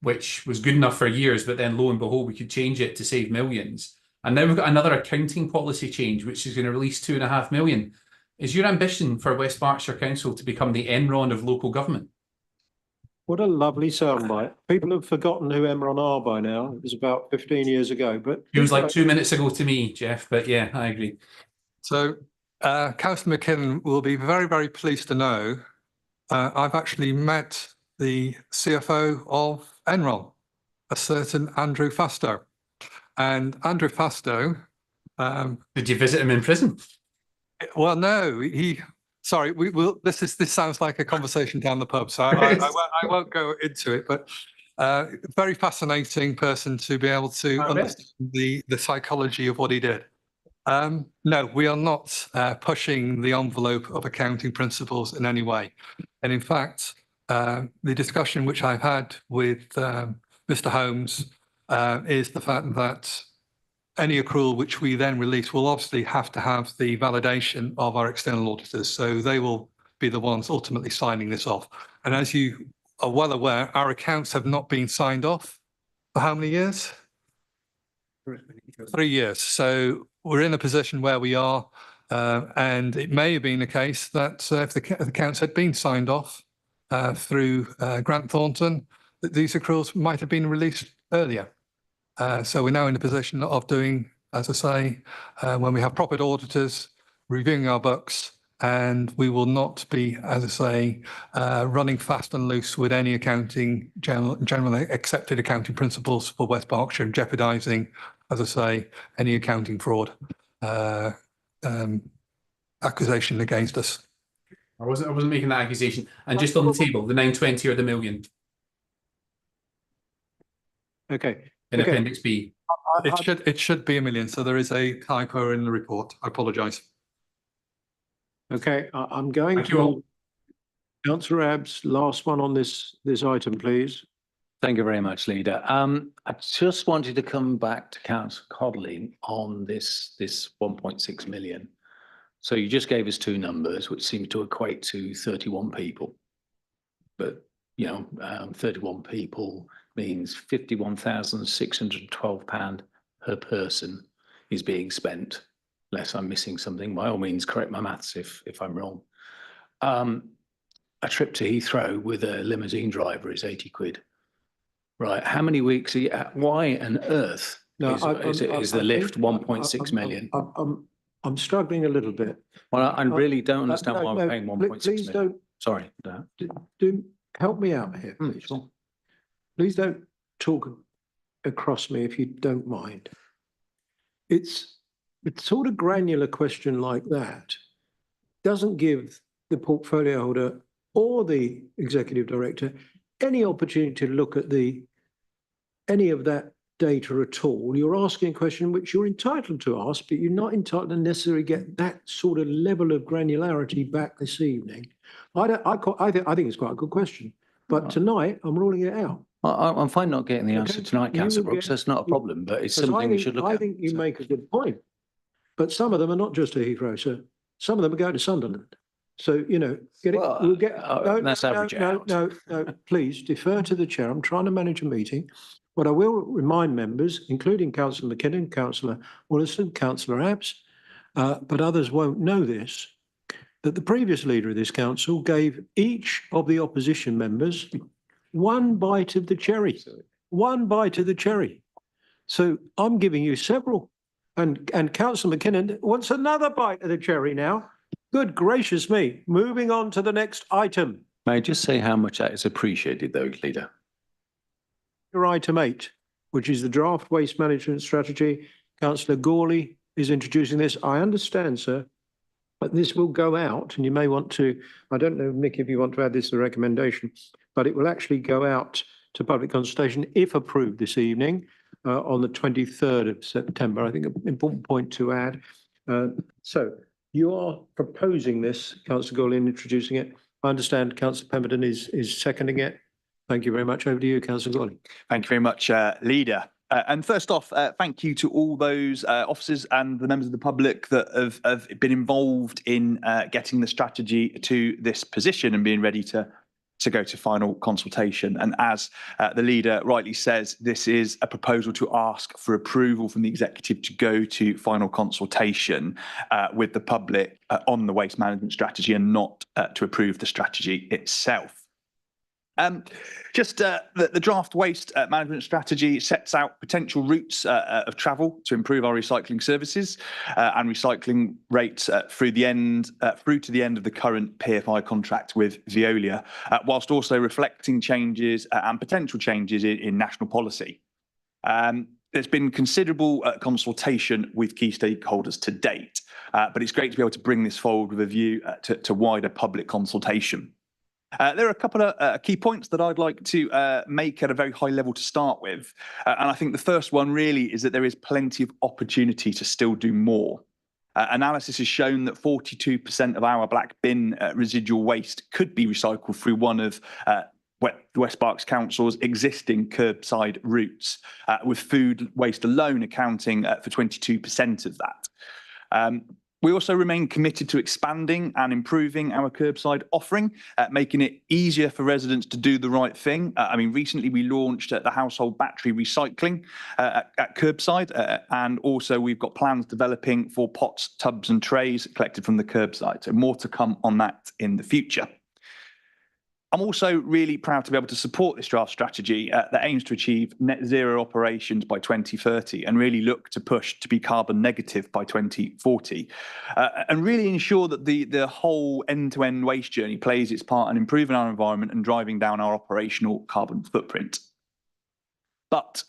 which was good enough for years, but then lo and behold, we could change it to save millions. And now we've got another accounting policy change, which is going to release £2.5 million. Is your ambition for West Berkshire Council to become the Enron of local government? What a lovely soundbite. People have forgotten who Enron are by now. It was about 15 years ago, but... It was like 2 minutes ago to me, Jeff, but yeah, I agree. So Councillor McKinnon will be very, very pleased to know I've actually met the CFO of Enron, a certain Andrew Fasto. And Andrew Fasto... Did you visit him in prison? Well, no, sorry, we will. This sounds like a conversation down the pub, so I won't go into it. But very fascinating person to be able to understand the psychology of what he did. No, we are not pushing the envelope of accounting principles in any way. And in fact, the discussion which I've had with Mr. Holmes is the fact that any accrual which we then release will obviously have to have the validation of our external auditors. So they will be the ones ultimately signing this off. And as you are well aware, our accounts have not been signed off for how many years? 3 years. So we're in a position where we are. And it may have been the case that if the accounts had been signed off through Grant Thornton, that these accruals might have been released earlier. So we're now in a position of doing, as I say, when we have proper auditors reviewing our books, and we will not be, as I say, running fast and loose with any generally accepted accounting principles for West Berkshire, and jeopardising, as I say, any accounting fraud accusation against us. I wasn't making that accusation. And just on the table, the 920 or the million Okay. in Appendix B. It should be 1 million. So there is a typo in the report. I apologise. Okay, I'm going Thank you all. to Councillor Abbs, last one on this item, please. Thank you very much, Leader. I just wanted to come back to Councillor Codling on this 1.6 million. So you just gave us two numbers, which seem to equate to 31 people. But, 31 people means £51,612 per person is being spent. Unless I'm missing something, by all means, correct my maths if I'm wrong. A trip to Heathrow with a limousine driver is 80 quid. Right, how many weeks? Why on earth is the lift 1.6 million? I'm struggling a little bit. Well, I really don't understand why we're no, paying 1.6 please million. don't. Sorry. No. Do help me out here, please. Sure. Please don't talk across me if you don't mind. It's sort of granular question like that doesn't give the portfolio holder or the executive director any opportunity to look at any of that data at all. You're asking a question which you're entitled to ask, but you're not entitled to necessarily get that sort of level of granularity back this evening. I think it's quite a good question, but tonight I'm ruling it out. I'm fine not getting the answer tonight, Councillor Brooks. That's not a problem, but it's something we should look at. I think you make a good point, but some of them are not just to Heathrow, sir. Some of them are going to Sunderland. So, get it. Well, We'll get. that's average out. No. Please defer to the chair. I'm trying to manage a meeting. What I will remind members, including Councillor McKinnon, Councillor Williston, Councillor Abbs, but others won't know this, that the previous leader of this council gave each of the opposition members one bite of the cherry. One bite of the cherry. So I'm giving you several. And Councillor McKinnon wants another bite of the cherry now. Good gracious me. Moving on to the next item. May I just say how much that is appreciated, though, Leader? Your item 8, which is the draft waste management strategy. Councillor Gawley is introducing this. I understand, sir, but this will go out, and you may want to, I don't know, Nick, if you want to add this to the recommendation, but it will actually go out to public consultation if approved this evening on the 23rd of September. I think an important point to add. So you are proposing this, Councillor Gawley, in introducing it. I understand Councillor Pemberton is seconding it. Thank you very much. Over to you, Councillor Gawley. Thank you very much, Leader. And first off, thank you to all those officers and the members of the public that have been involved in getting the strategy to this position and being ready to go to final consultation. And as the leader rightly says, this is a proposal to ask for approval from the executive to go to final consultation with the public on the waste management strategy and not to approve the strategy itself. The draft waste management strategy sets out potential routes of travel to improve our recycling services and recycling rates through to the end of the current PFI contract with Veolia, whilst also reflecting changes and potential changes in national policy. There's been considerable consultation with key stakeholders to date, but it's great to be able to bring this forward with a view to wider public consultation. There are a couple of key points that I'd like to make at a very high level to start with. And I think the first one really is that there is plenty of opportunity to still do more. Analysis has shown that 42% of our black bin residual waste could be recycled through one of West Berks Council's existing curbside routes, with food waste alone accounting for 22% of that. We also remain committed to expanding and improving our curbside offering, making it easier for residents to do the right thing. I mean, recently we launched the household battery recycling at curbside, and also we've got plans developing for pots, tubs and trays collected from the curbside. So more to come on that in the future. I'm also really proud to be able to support this draft strategy that aims to achieve net zero operations by 2030 and really look to push to be carbon negative by 2040 and really ensure that the whole end-to-end waste journey plays its part in improving our environment and driving down our operational carbon footprint. But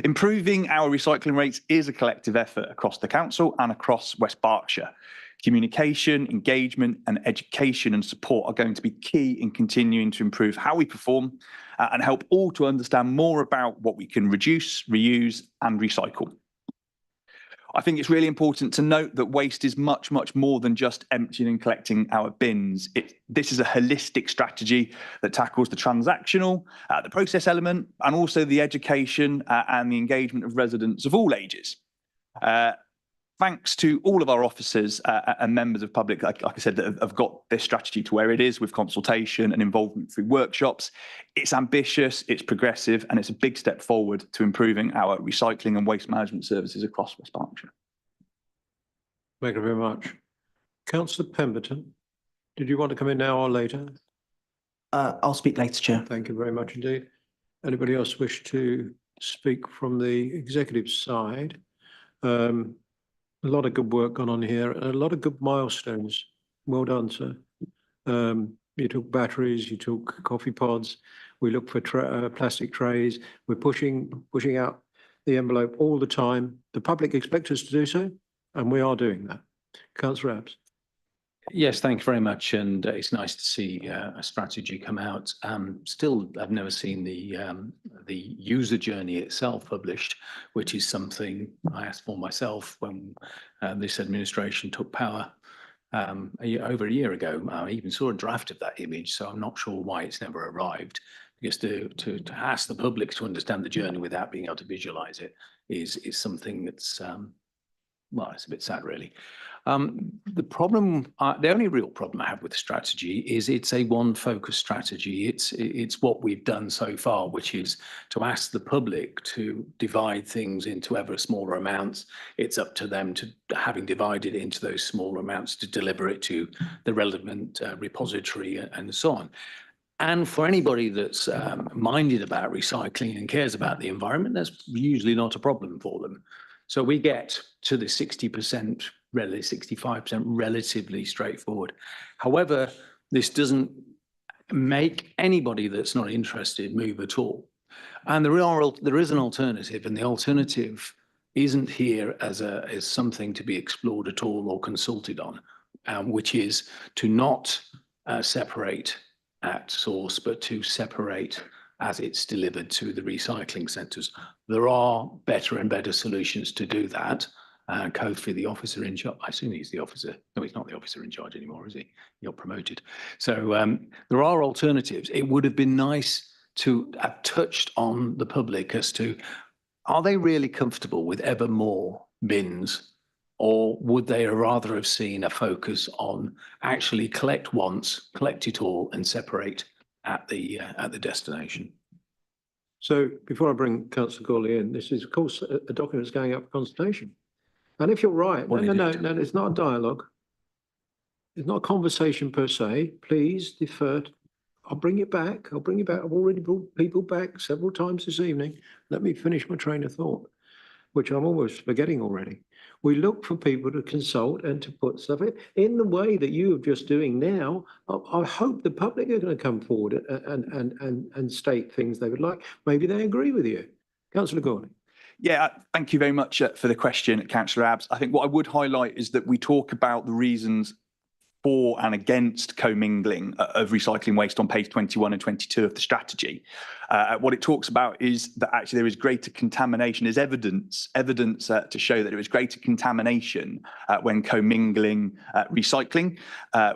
improving our recycling rates is a collective effort across the council and across West Berkshire. Communication, engagement and education and support are going to be key in continuing to improve how we perform and help all to understand more about what we can reduce, reuse and recycle. I think it's really important to note that waste is much, much more than just emptying and collecting our bins. This is a holistic strategy that tackles the transactional, the process element, and also the education and the engagement of residents of all ages. Thanks to all of our officers and members of public, like I said, that have got this strategy to where it is with consultation and involvement through workshops. It's ambitious, it's progressive, and it's a big step forward to improving our recycling and waste management services across West Berkshire. Thank you very much. Councillor Pemberton, did you want to come in now or later? I'll speak later, Chair. Thank you very much indeed. Anybody else wish to speak from the executive side? A lot of good work gone on here, and a lot of good milestones. Well done, sir. You took batteries, you took coffee pods. We look for plastic trays. We're pushing out the envelope all the time. The public expect us to do so, and we are doing that. Councillor Abbs. Yes, thank you very much. And it's nice to see a strategy come out. Still, I've never seen the user journey itself published, which is something I asked for myself when this administration took power over a year ago. I even saw a draft of that image, so I'm not sure why it's never arrived. Because to ask the public to understand the journey without being able to visualize it is something that's well, it's a bit sad, really. The problem, the only real problem I have with the strategy is it's a one focus strategy. It's what we've done so far, which is to ask the public to divide things into ever smaller amounts. It's up to them to, having divided it into those smaller amounts, to deliver it to the relevant repository and so on. And for anybody that's minded about recycling and cares about the environment, that's usually not a problem for them. So we get to the 60%, really 65% relatively straightforward. However, this doesn't make anybody that's not interested move at all. And there is an alternative, and the alternative isn't here as something to be explored at all or consulted on, which is to not separate at source, but to separate as it's delivered to the recycling centres. There are better and better solutions to do that. Kofi, the officer in charge, I assume he's the officer. No, he's not the officer in charge anymore, is he? He got promoted. So there are alternatives. It would have been nice to have touched on the public as to, are they really comfortable with ever more bins? Or would they rather have seen a focus on actually collect once, collect it all and separate at the destination? So before I bring Councillor Gawley in, this is of course a document that's going up for consultation. And if you're right, no, it's not a dialogue. It's not a conversation per se. Please defer. I'll bring it back. I've already brought people back several times this evening. Let me finish my train of thought, which I'm almost forgetting already. We look for people to consult and to put stuff in the way that you are just doing now. I hope the public are going to come forward and state things they would like. Maybe they agree with you. Councillor Gawley. Yeah, thank you very much for the question, Councillor Abbs. I think what I would highlight is that we talk about the reasons for and against commingling of recycling waste on page 21 and 22 of the strategy. What it talks about is that actually there is greater contamination, there's evidence to show that there is greater contamination when commingling recycling,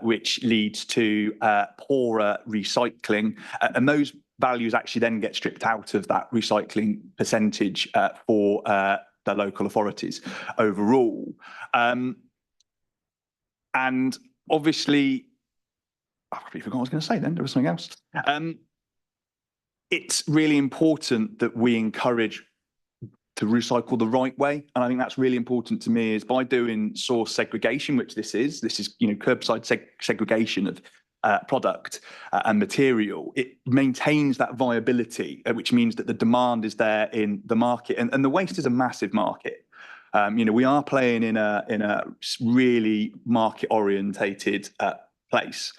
which leads to poorer recycling, and those values actually then get stripped out of that recycling percentage for the local authorities overall. And obviously, I've already forgotten what I was going to say then. There was something else. It's really important that we encourage to recycle the right way. And I think that's really important to me is by doing source segregation, which this is, curbside segregation of product and material, it maintains that viability, which means that the demand is there in the market. And the waste is a massive market. We are playing in a really market orientated place.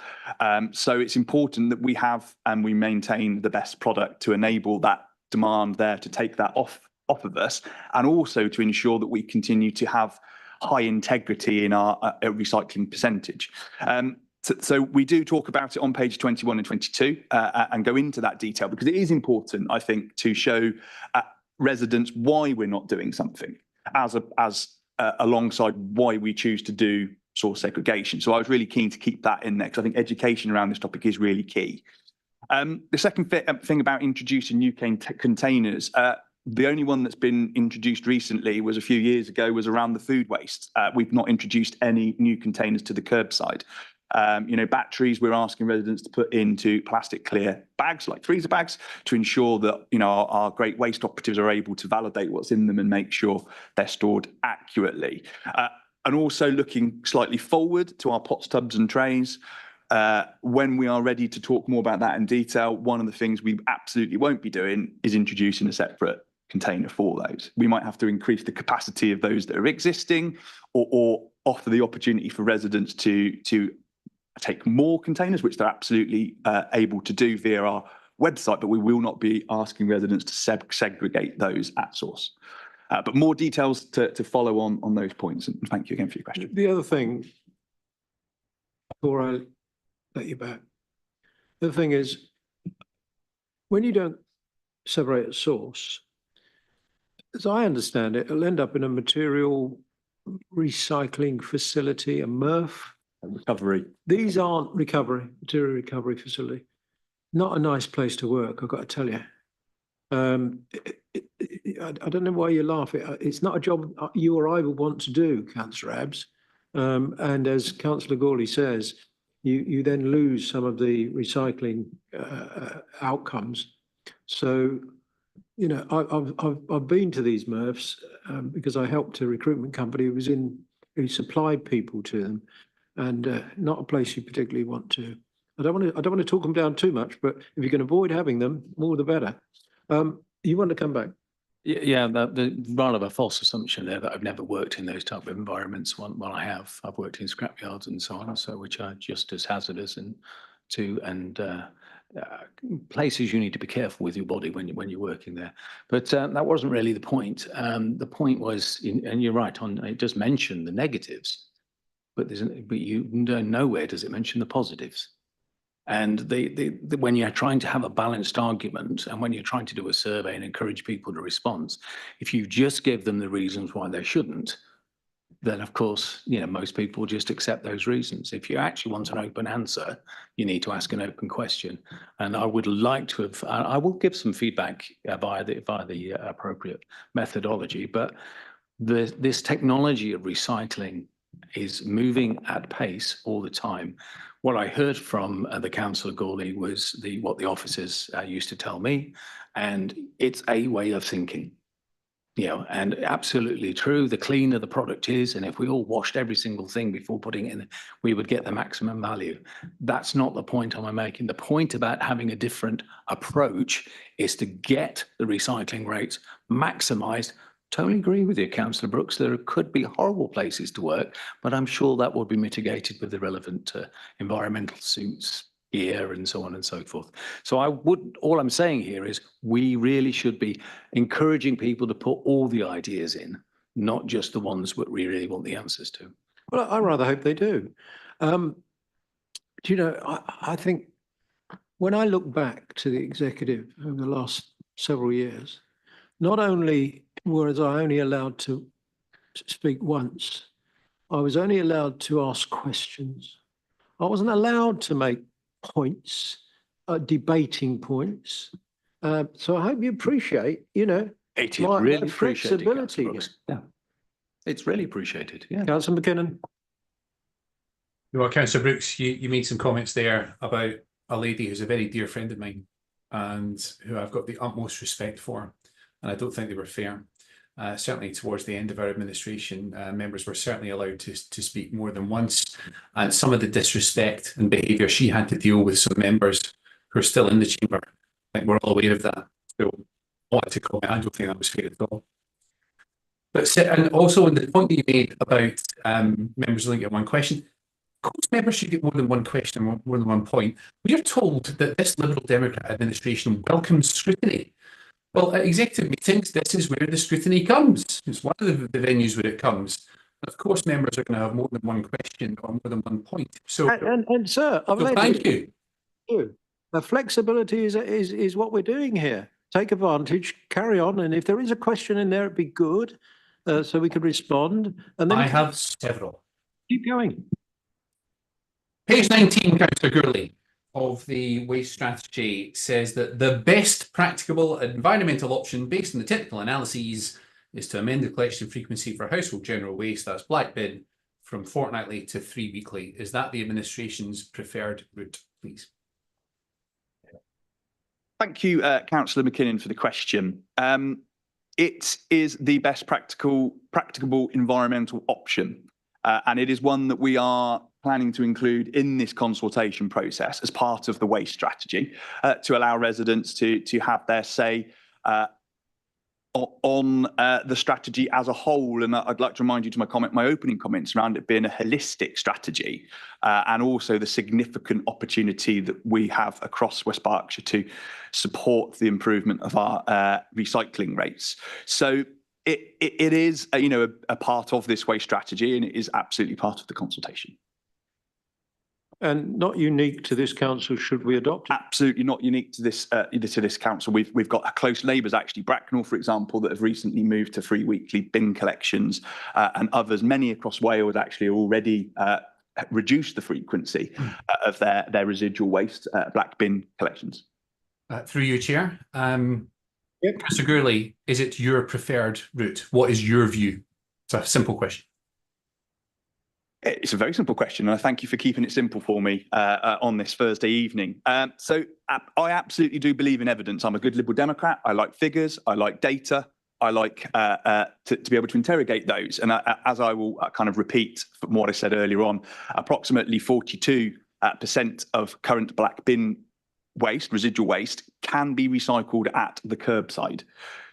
So it's important that we have and we maintain the best product to enable that demand there to take that off of us, and also to ensure that we continue to have high integrity in our recycling percentage. So we do talk about it on page 21 and 22 and go into that detail because it is important, I think, to show residents why we're not doing something as alongside why we choose to do source segregation. So I was really keen to keep that in there because I think education around this topic is really key. The second thing about introducing new containers, the only one that's been introduced recently was a few years ago, was around the food waste. We've not introduced any new containers to the curbside. Batteries, we're asking residents to put into plastic clear bags, like freezer bags, to ensure that, our great waste operatives are able to validate what's in them and make sure they're stored accurately. And also looking slightly forward to our pots, tubs and trays. When we are ready to talk more about that in detail, one of the things we absolutely won't be doing is introducing a separate container for those. We might have to increase the capacity of those that are existing or offer the opportunity for residents to take more containers, which they're absolutely able to do via our website, but we will not be asking residents to segregate those at source. But more details to follow on those points. And thank you again for your question. The other thing, before I let you back, the thing is, when you don't separate at source, as I understand it, it'll end up in a material recycling facility, a MRF. Recovery. These aren't material recovery facility. Not a nice place to work, I've got to tell you. I don't know why you laugh. It's not a job you or I would want to do, Councillor Abbs. And as Councillor Gawley says, you then lose some of the recycling outcomes. So, I've been to these MRFs because I helped a recruitment company who supplied people to them, and not a place you particularly want to. I don't want to talk them down too much, but if you can avoid having them, more the better. You want to come back? Yeah, the rather of a false assumption there that I've never worked in those type of environments. Well, I have. I've worked in scrapyards and so on, so which are just as hazardous and places you need to be careful with your body when you're working there. But that wasn't really the point. The point was, and you're right on. It does mention the negatives, but nowhere does it mention the positives. And when you're trying to have a balanced argument and when you're trying to do a survey and encourage people to respond, if you just give them the reasons why they shouldn't, then of course, most people just accept those reasons. If you actually want an open answer, you need to ask an open question. And I would like to have, I will give some feedback via the appropriate methodology, but this technology of recycling is moving at pace all the time. What I heard from the Councillor Gawley was what the officers used to tell me, and it's a way of thinking, and absolutely true. The cleaner the product is, and if we all washed every single thing before putting it in, we would get the maximum value. That's not the point I'm making. The point about having a different approach is to get the recycling rates maximised. Totally agree with you, Councillor Brooks. There could be horrible places to work, but I'm sure that will be mitigated with the relevant environmental suits, gear, and so on and so forth. So all I'm saying here is we really should be encouraging people to put all the ideas in, not just the ones that we really want the answers to. Well, I rather hope they do. I think when I look back to the executive over the last several years, not only was I only allowed to speak once, I was only allowed to ask questions. I wasn't allowed to make points, debating points. So I hope you appreciate, It is really appreciated, flexibility. Councillor Brooks. Yeah, it's really appreciated. Yeah. Councillor McKinnon. Well, Councillor Brooks, you made some comments there about a lady who's a very dear friend of mine and who I've got the utmost respect for, and I don't think they were fair. Certainly towards the end of our administration, members were certainly allowed to speak more than once, and some of the disrespect and behaviour she had to deal with some members who are still in the chamber, I think we're all aware of that. So I wanted to comment, I don't think that was fair at all. But and also on the point that you made about members only get one question, of course members should get more than one question and more than one point. We are told that this Liberal Democrat administration welcomes scrutiny. Well, at executive meetings, this is where the scrutiny comes. It's one of the venues where it comes. And of course, members are going to have more than one question or more than one point. So, and sir, I've so thank you. The flexibility is what we're doing here. Take advantage, carry on, and if there is a question in there, it'd be good, so we could respond. And then I have several. Keep going. Page 19, Councillor Gurley, of the waste strategy says that the best practicable environmental option based on the technical analyses is to amend the collection frequency for household general waste, that's black bin, from fortnightly to 3 weekly. Is that the administration's preferred route, please? Thank you, Councillor McKinnon, for the question. It is the best practicable environmental option, and it is one that we are planning to include in this consultation process as part of the waste strategy to allow residents to have their say on the strategy as a whole. And I'd like to remind you to my opening comments around it being a holistic strategy and also the significant opportunity that we have across West Berkshire to support the improvement of our recycling rates. So it is a part of this waste strategy, and it is absolutely part of the consultation. And not unique to this council, should we adopt it? Absolutely not unique to this council. We've got close neighbours, actually, Bracknell, for example, that have recently moved to 3 weekly bin collections, and others, many across Wales, actually already reduced the frequency of their residual waste black bin collections. Through you, Chair. Councillor Gurley, is it your preferred route? What is your view? It's a simple question. It's a very simple question, and I thank you for keeping it simple for me on this Thursday evening. So I absolutely do believe in evidence. I'm a good Liberal Democrat. I like figures. I like data. I like to be able to interrogate those. And as I will kind of repeat from what I said earlier on, approximately 42% of current black bin waste, residual waste, can be recycled at the curbside.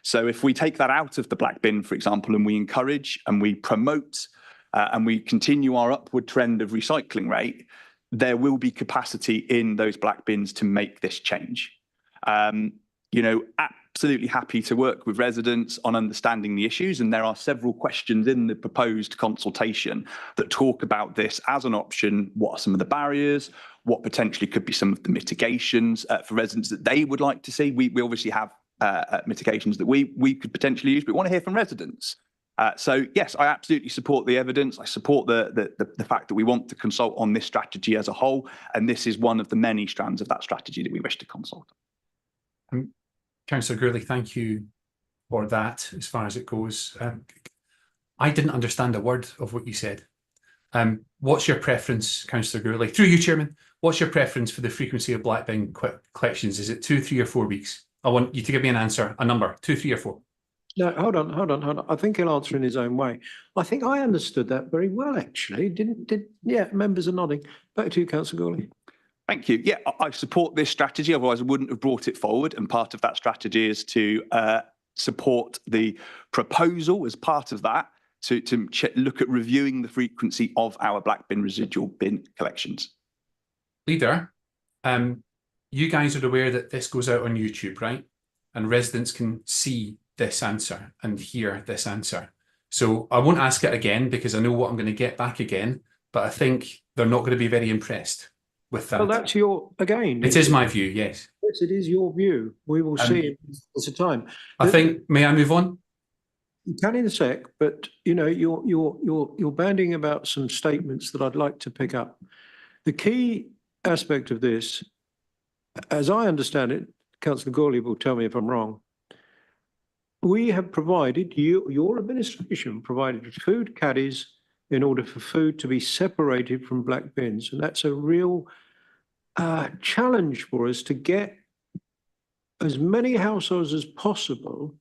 So if we take that out of the black bin, for example, and we encourage and we promote and we continue our upward trend of recycling rate, there will be capacity in those black bins to make this change. Absolutely happy to work with residents on understanding the issues, and there are several questions in the proposed consultation that talk about this as an option. What are some of the barriers? What potentially could be some of the mitigations for residents that they would like to see? We obviously have mitigations that we could potentially use, but we want to hear from residents. So yes, I absolutely support the evidence. I support the fact that we want to consult on this strategy as a whole, and this is one of the many strands of that strategy that we wish to consult. Councillor Gurley, thank you for that as far as it goes. I didn't understand a word of what you said. What's your preference, Councillor Gurley? Through you, Chairman, what's your preference for the frequency of black bin collections? Is it 2, 3 or 4 weeks? I want you to give me an answer, a number, 2, 3 or 4. No, hold on. I think he'll answer in his own way. I think I understood that very well, actually. Yeah, members are nodding. Back to you, Councillor Gurley. Thank you. Yeah, I support this strategy, otherwise I wouldn't have brought it forward. And part of that strategy is to support the proposal as part of that to look at reviewing the frequency of our black bin residual bin collections. Leader, you guys are aware that this goes out on YouTube, right? And residents can see this answer and hear this answer. So I won't ask it again because I know what I'm going to get back again, but I think they're not going to be very impressed with that. Well, that's again. It is my view, yes. Yes, it is your view. We will see in the time. I think, may I move on? You can in a sec, but you're banding about some statements that I'd like to pick up. The key aspect of this, as I understand it, Councillor Gurley will tell me if I'm wrong, we have provided, your administration provided food caddies in order for food to be separated from black bins. And that's a real challenge for us to get as many households as possible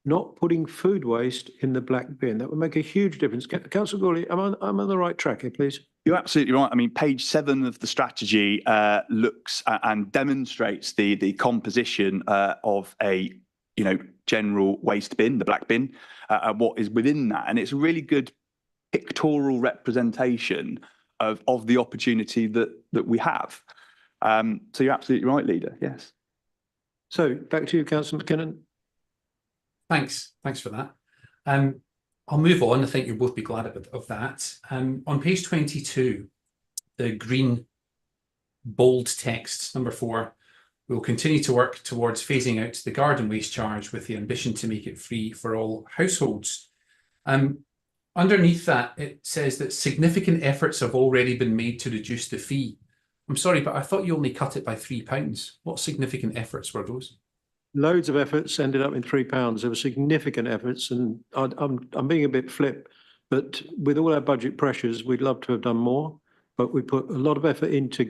not putting food waste in the black bin. That would make a huge difference. Councillor Gawley, I'm on the right track here, please. You're absolutely right. I mean, page 7 of the strategy looks and demonstrates the composition of a general waste bin, the black bin, what is within that, and it's a really good pictorial representation of the opportunity that we have. So you're absolutely right, Leader. Yes. So back to you, Councillor McKinnon. Thanks for that. I'll move on. I think you'll both be glad of that. On page 22, the green bold text, number 4, we'll continue to work towards phasing out the garden waste charge with the ambition to make it free for all households. Underneath that, it says that significant efforts have already been made to reduce the fee. I'm sorry, but I thought you only cut it by £3. What significant efforts were those? Loads of efforts ended up in £3. There were significant efforts, and I'm being a bit flip, but with all our budget pressures, we'd love to have done more. But we put a lot of effort into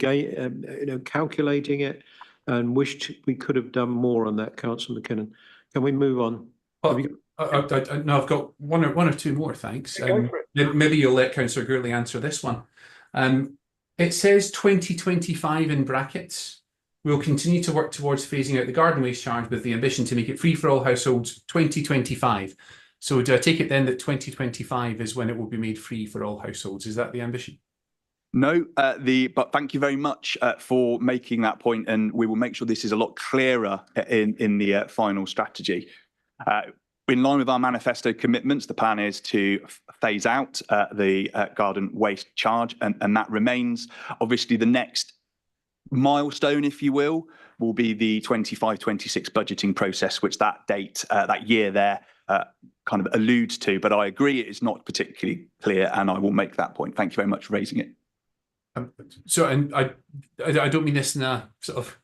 calculating it, and wished we could have done more on that, Councillor McKinnon. Can we move on? No, I've got one or two more. Thanks. Maybe you'll let Councillor Gourley answer this one. It says 2025 in brackets. We'll continue to work towards phasing out the garden waste charge with the ambition to make it free for all households 2025. So do I take it then that 2025 is when it will be made free for all households? Is that the ambition? No, but thank you very much for making that point, and we will make sure this is a lot clearer in the final strategy. In line with our manifesto commitments, the plan is to phase out the garden waste charge, and that remains. Obviously, the next milestone, if you will be the 25-26 budgeting process, which that date, that year there kind of alludes to. But I agree it is not particularly clear, and I will make that point. Thank you very much for raising it. And I don't mean this in a sort of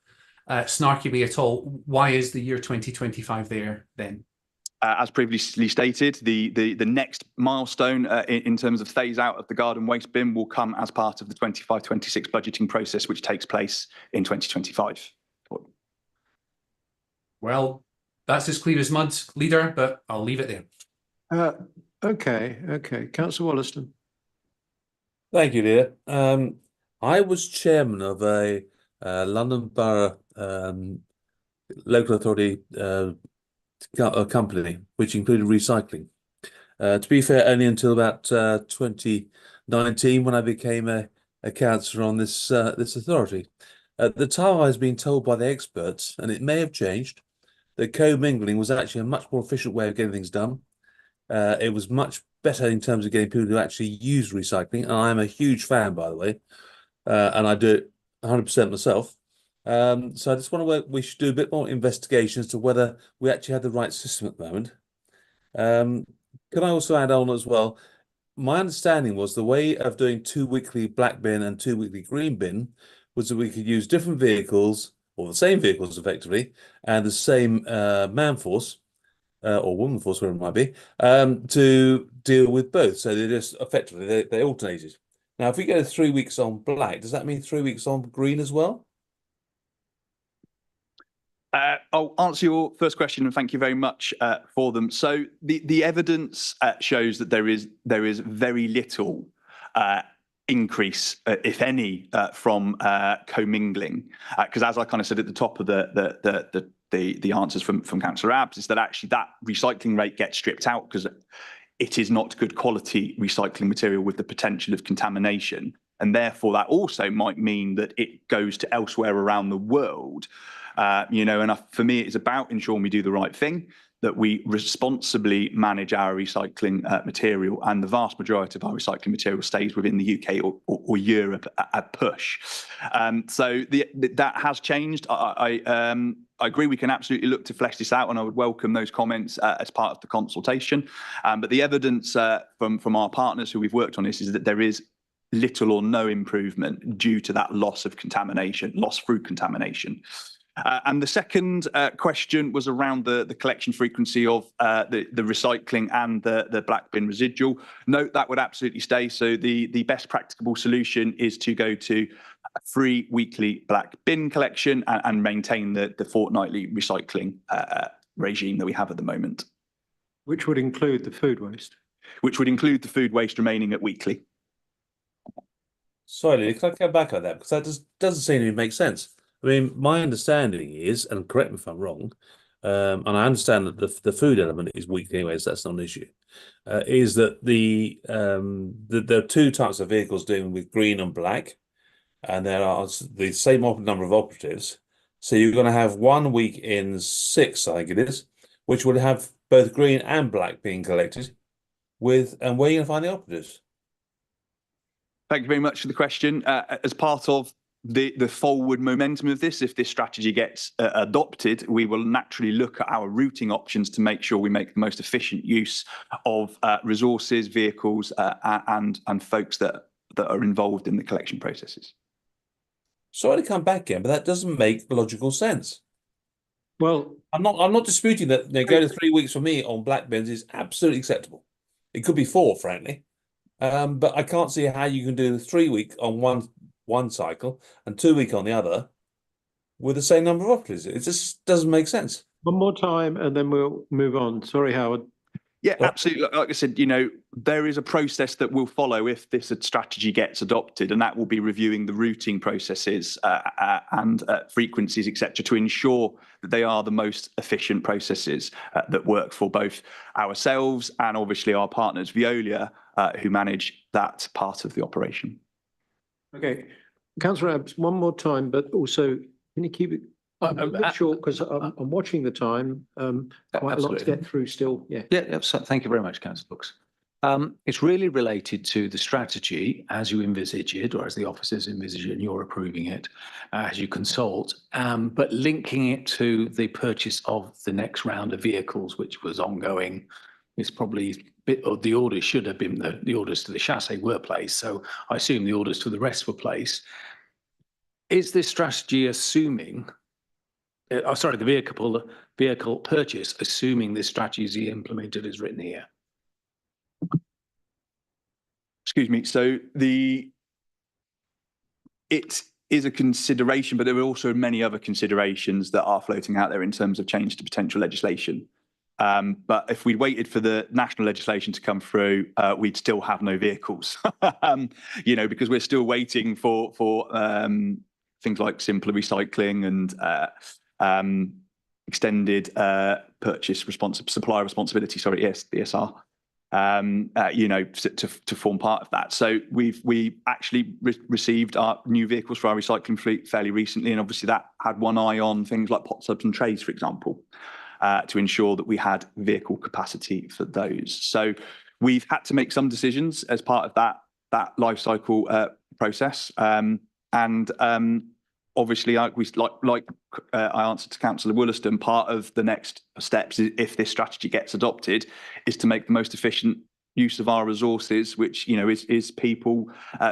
snarky way at all. Why is the year 2025 there then? As previously stated, the next milestone in terms of phase out of the garden waste bin will come as part of the 25-26 budgeting process, which takes place in 2025. Well, that's as clear as mud, Leader, but I'll leave it there. Okay. Councillor Wollaston. Thank you, Leader. I was chairman of a London Borough local authority company, which included recycling. To be fair, only until about 2019, when I became a councillor on this authority. At the time, I was being told by the experts, and it may have changed, that co-mingling was actually a much more efficient way of getting things done. It was much better in terms of getting people to actually use recycling, and I am a huge fan, by the way, and I do it 100% myself. So I just want to we should do a bit more investigation as to whether we actually have the right system at the moment. Can I also add on as well? My understanding was the way of doing 2 weekly black bin and 2 weekly green bin was that we could use different vehicles, or the same vehicles effectively, and the same man force or woman force, whatever it might be, to deal with both. So they just effectively they alternated. Now, if we go 3 weeks on black, does that mean 3 weeks on green as well? I'll answer your first question, and thank you very much for them. So the evidence shows that there is very little increase, if any, from commingling, because as I kind of said at the top of the answers from Councillor Abbs, is that actually that recycling rate gets stripped out because it is not good quality recycling material with the potential of contamination, and therefore that also might mean that it goes to elsewhere around the world. And for me, it's about ensuring we do the right thing, that we responsibly manage our recycling material, and the vast majority of our recycling material stays within the UK or Europe at push. So that has changed. I agree we can absolutely look to flesh this out, and I would welcome those comments as part of the consultation. But the evidence from our partners who we've worked on this is that there is little or no improvement due to that loss through contamination. And the second question was around the collection frequency of the recycling and the black bin residual. Note that would absolutely stay. So the best practicable solution is to go to a free weekly black bin collection and maintain the fortnightly recycling regime that we have at the moment. Which would include the food waste. Which would include the food waste remaining at weekly. Sorry, Lily, can I come back on that? Because that doesn't seem to make sense. I mean, my understanding is, and correct me if I'm wrong, and I understand that the food element is weekly anyway, so that's not an issue, is that there are two types of vehicles dealing with green and black, and there are the same number of operatives. So you're going to have 1 week in 6, I think it is, which would have both green and black being collected. And where are you going to find the operatives? Thank you very much for the question. As part of the forward momentum of this, if this strategy gets adopted, we will naturally look at our routing options to make sure we make the most efficient use of resources, vehicles, and folks that are involved in the collection processes. Sorry to come back again, but that doesn't make logical sense. Well, I'm not disputing that go to 3 weeks for me on black bins is absolutely acceptable. It could be 4, frankly. But I can't see how you can do 3 week on one cycle and 2 week on the other with the same number of operatives. It just doesn't make sense. one more time and then we'll move on. Sorry, Howard. Yeah, absolutely. Like I said, there is a process that will follow if this strategy gets adopted, and that will be reviewing the routing processes and frequencies, etc., to ensure that they are the most efficient processes that work for both ourselves and obviously our partners, Veolia, who manage that part of the operation. Okay, Councillor Abbs, one more time, but also can you keep it a bit short, because I'm watching the time. Quite a lot to get through still. Yeah. Yeah, so thank you very much, Councillor Brooks. It's really related to the strategy as you envisage it, or as the officers envisage it and you're approving it, as you consult, but linking it to the purchase of the next round of vehicles, which was ongoing. It's probably or the orders should have been the orders to the chassis were placed. So I assume the orders to the rest were placed. Is this strategy assuming? The vehicle purchase, assuming this strategy implemented as written here. Excuse me. So it is a consideration, but there are also many other considerations that are floating out there in terms of change to potential legislation. But if we'd waited for the national legislation to come through, we'd still have no vehicles, because we're still waiting for things like simpler recycling and extended supplier responsibility. Sorry, yes, ESR. To form part of that. So we actually received our new vehicles for our recycling fleet fairly recently, and obviously that had one eye on things like pot subs and trays, for example, to ensure that we had vehicle capacity for those. So we've had to make some decisions as part of that life cycle process, obviously, I answered to Councillor Wollaston, part of the next steps, if this strategy gets adopted, is to make the most efficient use of our resources, which is people,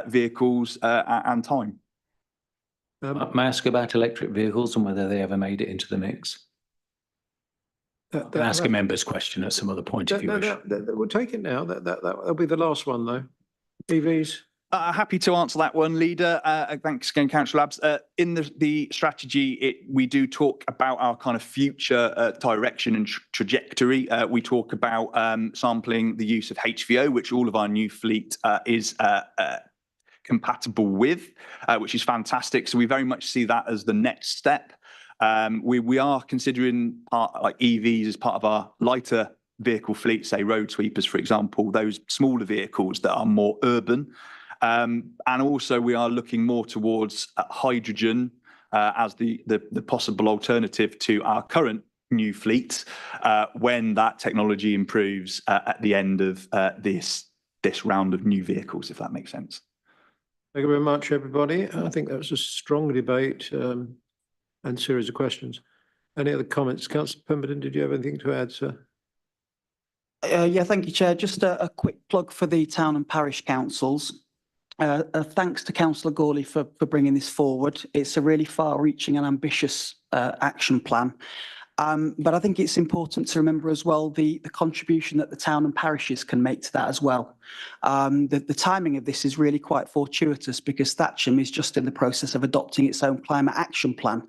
vehicles, and time. May I ask about electric vehicles and whether they ever made it into the mix? Ask a member's question at some other point if you wish. We'll take it now. That'll be the last one, though. EVs. Happy to answer that one, Leader. Thanks again, Councillor Abbs. In the strategy, we do talk about our kind of future direction and trajectory. We talk about sampling the use of HVO, which all of our new fleet is compatible with, which is fantastic. So we very much see that as the next step. We are considering like EVs as part of our lighter vehicle fleet, say road sweepers, for example, those smaller vehicles that are more urban. And also we are looking more towards hydrogen as the possible alternative to our current new fleet when that technology improves at the end of this round of new vehicles, if that makes sense. Thank you very much, everybody. I think that was a strong debate and series of questions. Any other comments? Councillor Pemberton, did you have anything to add, sir? Yeah, thank you, Chair. Just a quick plug for the town and parish councils. Thanks to Councillor Gawley for bringing this forward. It's a really far-reaching and ambitious action plan. But I think it's important to remember as well the contribution that the town and parishes can make to that as well. The timing of this is really quite fortuitous because Thatcham is just in the process of adopting its own climate action plan.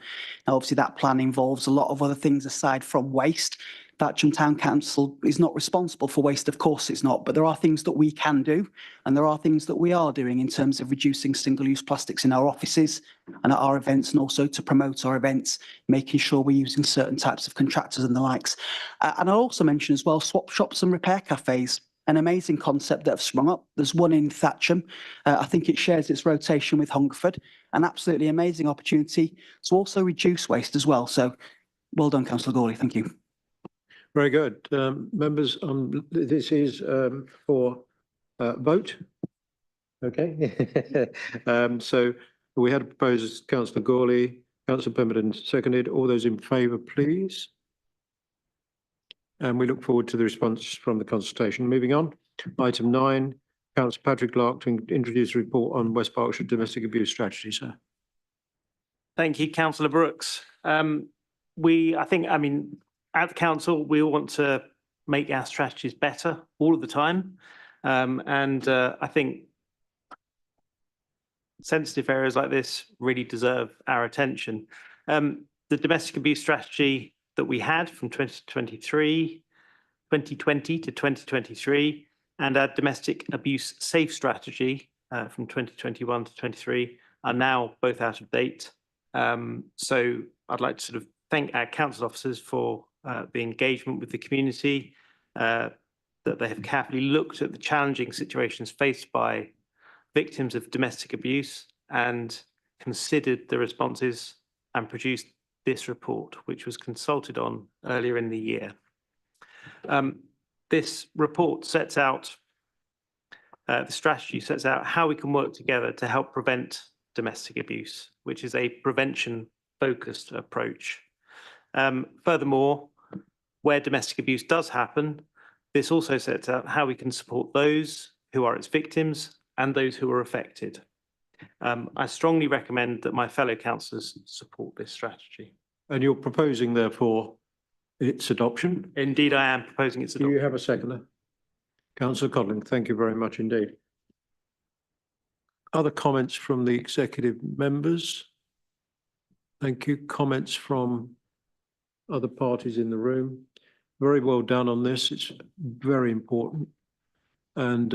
Now, obviously, that plan involves a lot of other things aside from waste. Thatcham Town Council is not responsible for waste, of course it's not, but there are things that we can do and there are things that we are doing in terms of reducing single-use plastics in our offices and at our events, and also to promote our events, making sure we're using certain types of contractors and the likes. And I'll also mention as well swap shops and repair cafes, an amazing concept that have sprung up. There's one in Thatcham. I think it shares its rotation with Hungerford, an absolutely amazing opportunity to also reduce waste as well. So well done, Councillor Gawley, thank you. Very good. Members, this is for vote. Okay. So we had a proposal, Councillor Gawley, Councillor Pemberton seconded. All those in favour, please. And we look forward to the response from the consultation. Moving on, item 9, Councillor Patrick Clark to introduce a report on West Berkshire domestic abuse strategy, sir. Thank you, Councillor Brooks. At the council, we all want to make our strategies better all of the time. I think sensitive areas like this really deserve our attention. The domestic abuse strategy that we had from 2020 to 2023, and our domestic abuse safe strategy from 2021 to 23 are now both out of date. So I'd like to sort of thank our council officers for the engagement with the community, that they have carefully looked at the challenging situations faced by victims of domestic abuse and considered the responses and produced this report, which was consulted on earlier in the year. This report sets out, the strategy sets out how we can work together to help prevent domestic abuse, which is a prevention-focused approach. Furthermore, where domestic abuse does happen, this also sets out how we can support those who are its victims and those who are affected. I strongly recommend that my fellow councillors support this strategy. And you're proposing, therefore, its adoption? Indeed, I am proposing its adoption. Do you have a seconder? Councillor Codling, thank you very much indeed. Other comments from the executive members? Thank you. Comments from other parties in the room? Very well done on this. It's very important. And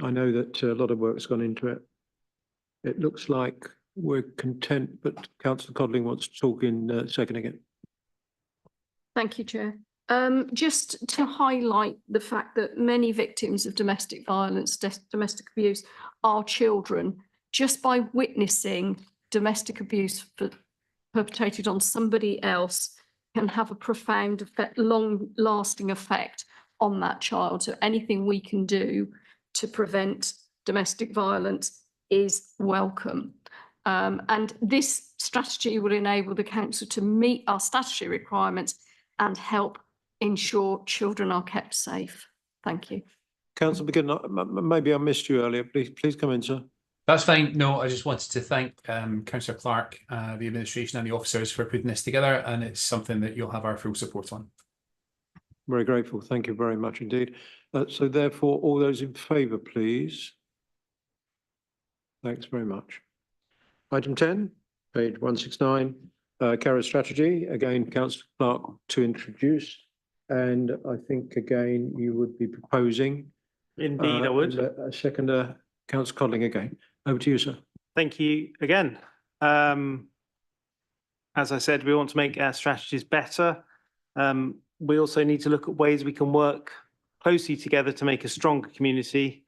I know that a lot of work's gone into it. It looks like we're content, but Councillor Codling wants to talk in second again. Thank you, Chair. Just to highlight the fact that many victims of domestic violence, domestic abuse are children, just by witnessing domestic abuse perpetrated on somebody else can have a profound effect, long-lasting effect on that child. So anything we can do to prevent domestic violence is welcome. And this strategy will enable the council to meet our statutory requirements and help ensure children are kept safe. Thank you. Councillor McKinnon, maybe I missed you earlier. Please come in, sir. That's fine. No, I just wanted to thank Councillor Clark, the administration and the officers for putting this together, and it's something that you'll have our full support on. Very grateful. Thank you very much indeed. So therefore, all those in favour, please. Thanks very much. Item 10, page 169, Carers strategy. Again, Councillor Clark to introduce. And I think, again, you would be proposing. Indeed, I would. A seconder, Councillor Codling again. Over to you, sir. Thank you again. As I said, we want to make our strategies better. We also need to look at ways we can work closely together to make a stronger community.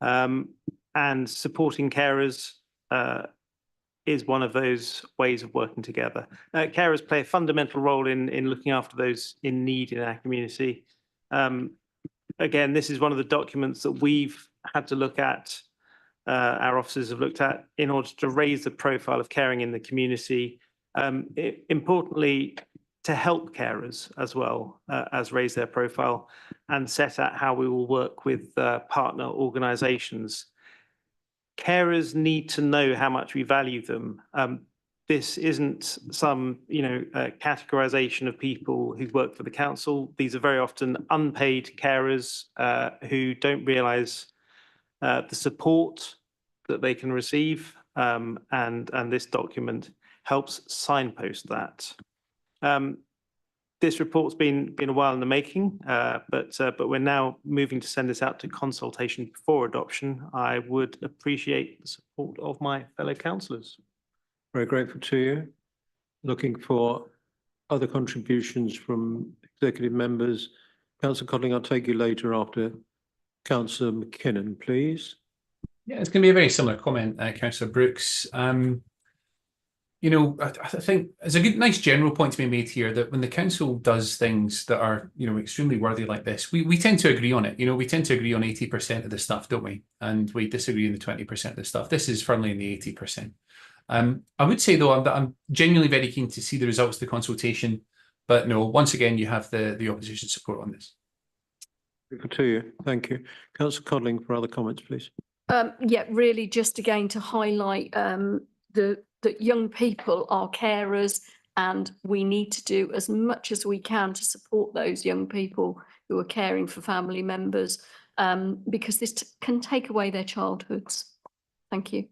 And supporting carers is one of those ways of working together. Carers play a fundamental role in looking after those in need in our community. Again, this is one of the documents that we've had to look at, our officers have looked at in order to raise the profile of caring in the community. Importantly, to help carers as well as raise their profile and set out how we will work with partner organisations. Carers need to know how much we value them. this isn't some, categorization of people who work for the council. These are very often unpaid carers who don't realise the support that they can receive, and this document helps signpost that. This report's been a while in the making, but we're now moving to send this out to consultation before adoption. I would appreciate the support of my fellow councillors. Very grateful to you. Looking for other contributions from executive members. Councillor Codling, I'll take you later after Councillor McKinnon, please. Yeah, it's going to be a very similar comment, Councillor Brooks. I think it's a nice general point to be made here that when the council does things that are, extremely worthy like this, we tend to agree on it. We tend to agree on 80% of the stuff, don't we? And we disagree on the 20% of the stuff. This is firmly in the 80%. I would say though, I'm genuinely very keen to see the results of the consultation, but no, once again, you have the opposition support on this. Grateful to you. Thank you. Councillor Codling for other comments, please. Yeah, really just again to highlight that young people are carers, and we need to do as much as we can to support those young people who are caring for family members, because this can take away their childhoods. Thank you.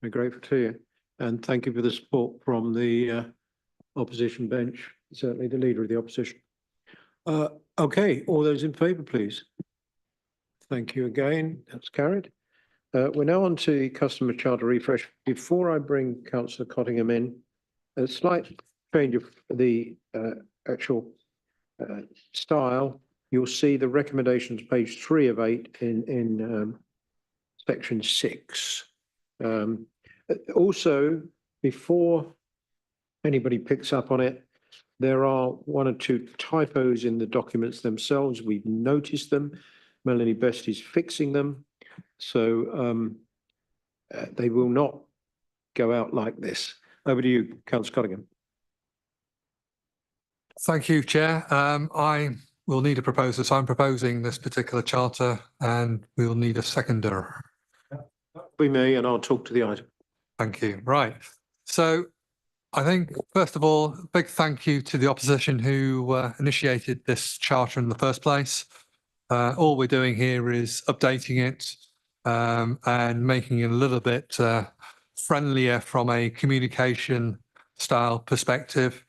We're grateful to you. And thank you for the support from the opposition bench, certainly the leader of the opposition. Okay, all those in favour, please. Thank you again. That's carried. We're now on to the customer charter refresh. Before I bring Councillor Cottingham in, a slight change of the actual style. You'll see the recommendations, page 3 of 8 in section 6. Also, before anybody picks up on it, there are 1 or 2 typos in the documents themselves. We've noticed them. Melanie Best is fixing them. So they will not go out like this. Over to you, Councillor Cottingham. Thank you, Chair. I will need a proposer. So I'm proposing this particular charter and we'll need a seconder. Be me and I'll talk to the item. Thank you. Right. So I think, first of all, a big thank you to the opposition who initiated this charter in the first place. All we're doing here is updating it and making it a little bit friendlier from a communication style perspective.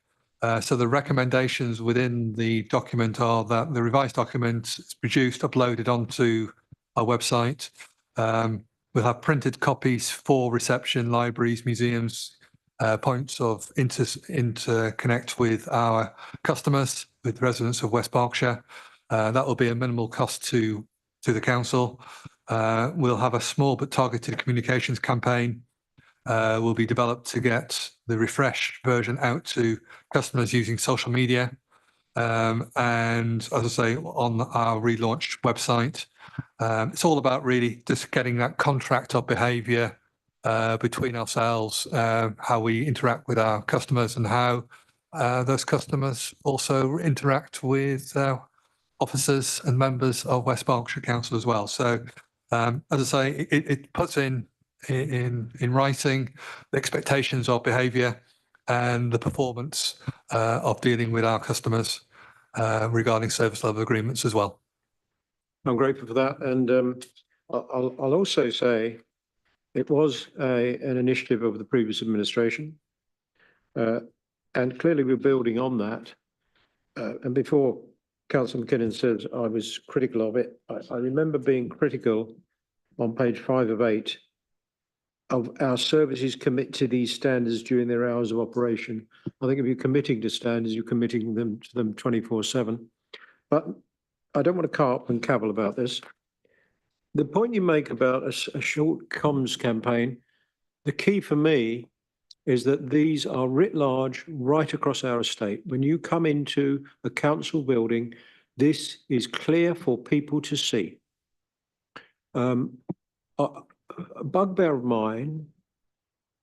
So the recommendations within the document are that the revised document is produced, uploaded onto our website. We'll have printed copies for reception, libraries, museums, points of interconnect with our customers, with residents of West Berkshire. That will be a minimal cost to the council. We'll have a small but targeted communications campaign will be developed to get the refreshed version out to customers using social media. And as I say, on our relaunched website, it's all about really just getting that contract of behaviour between ourselves, how we interact with our customers and how those customers also interact with officers and members of West Berkshire Council as well. So as I say, it puts in writing the expectations of behaviour and the performance of dealing with our customers regarding service level agreements as well. I'm grateful for that. And I'll also say it was an initiative of the previous administration. And clearly we're building on that. And before Councillor McKinnon says I was critical of it, I remember being critical on page 5 of 8 of our services commit to these standards during their hours of operation. I think if you're committing to standards, you're committing them to them 24/7. But I don't want to carp and cavil about this. The point you make about a short comms campaign, the key for me is that these are writ large right across our estate. When you come into a council building, this is clear for people to see. A bugbear of mine,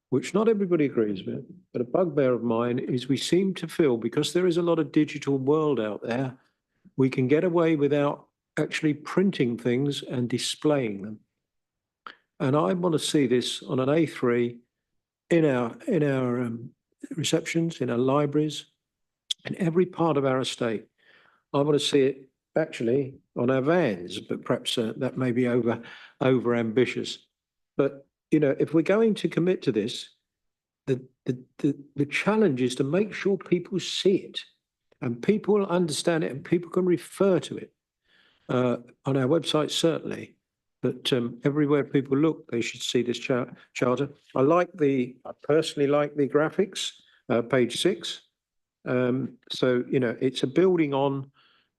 which not everybody agrees with, but a bugbear of mine is we seem to feel, because there is a lot of digital world out there, we can get away without actually printing things and displaying them. And I want to see this on an A3 in our receptions, in our libraries, in every part of our estate. I want to see it actually on our vans, but perhaps that may be over ambitious. But you know, if we're going to commit to this, the challenge is to make sure people see it and people understand it and people can refer to it on our website, certainly. But everywhere people look, they should see this charter. I personally like the graphics, page 6. So, you know, it's a building on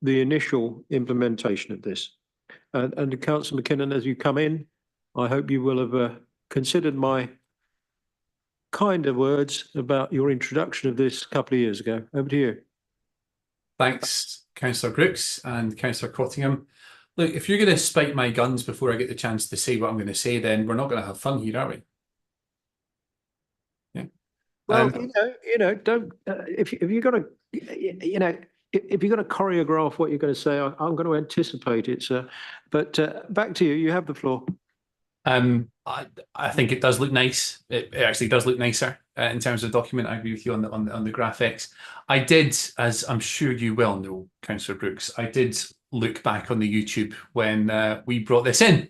the initial implementation of this. And Councillor McKinnon, as you come in, I hope you will have considered my kinder words about your introduction of this a couple of years ago. Over to you. Thanks, Councillor Brooks and Councillor Cottingham. Look, if you're going to spike my guns before I get the chance to say what I'm going to say, then we're not going to have fun here, are we? Yeah. Well, don't if you're going to, if you're going to choreograph what you're going to say, I'm going to anticipate it, sir. But back to you. You have the floor. I think it does look nice. It actually does look nicer in terms of the document. I agree with you on the graphics. I did, as I'm sure you well know, Councillor Brooks, I did look back on the YouTube when we brought this in,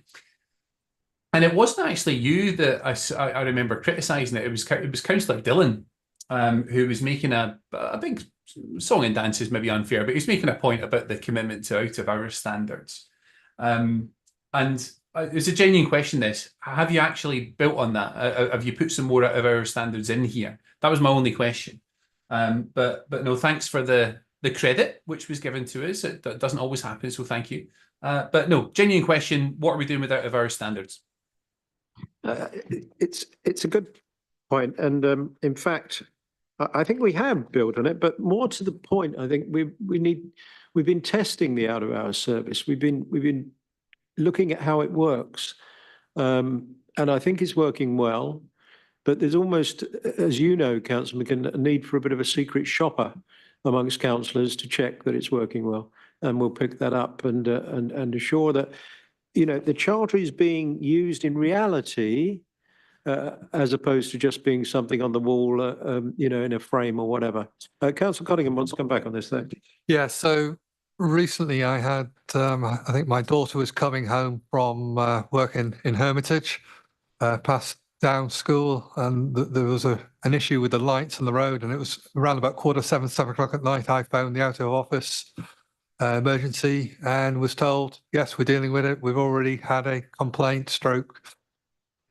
and it wasn't actually you that I remember criticising it. It was Councillor Dillon who was making a big song and dance is maybe unfair, but he's making a point about the commitment to out of hours standards, and it's a genuine question. This, have you actually built on that? Have you put some more out of our standards in here? That was my only question. But no, thanks for the credit which was given to us. That doesn't always happen, so thank you. But no, genuine question. What are we doing with out of our standards? It's a good point, and in fact, I think we have built on it. But more to the point, I think we've been testing the out of hours service. We've been looking at how it works, and I think it's working well. But there's almost, as you know, Councillor McKinnon, a need for a bit of a secret shopper amongst councillors to check that it's working well, and we'll pick that up and assure that, you know, the charter is being used in reality, as opposed to just being something on the wall, you know, in a frame or whatever. Councillor Cottingham wants to come back on this thing. Yeah, so recently I had, I think my daughter was coming home from working in Hermitage, past down school, and there was an issue with the lights on the road, and it was around about 7:15, 7 o'clock at night. I phoned the out of office emergency and was told, yes, we're dealing with it. We've already had a complaint stroke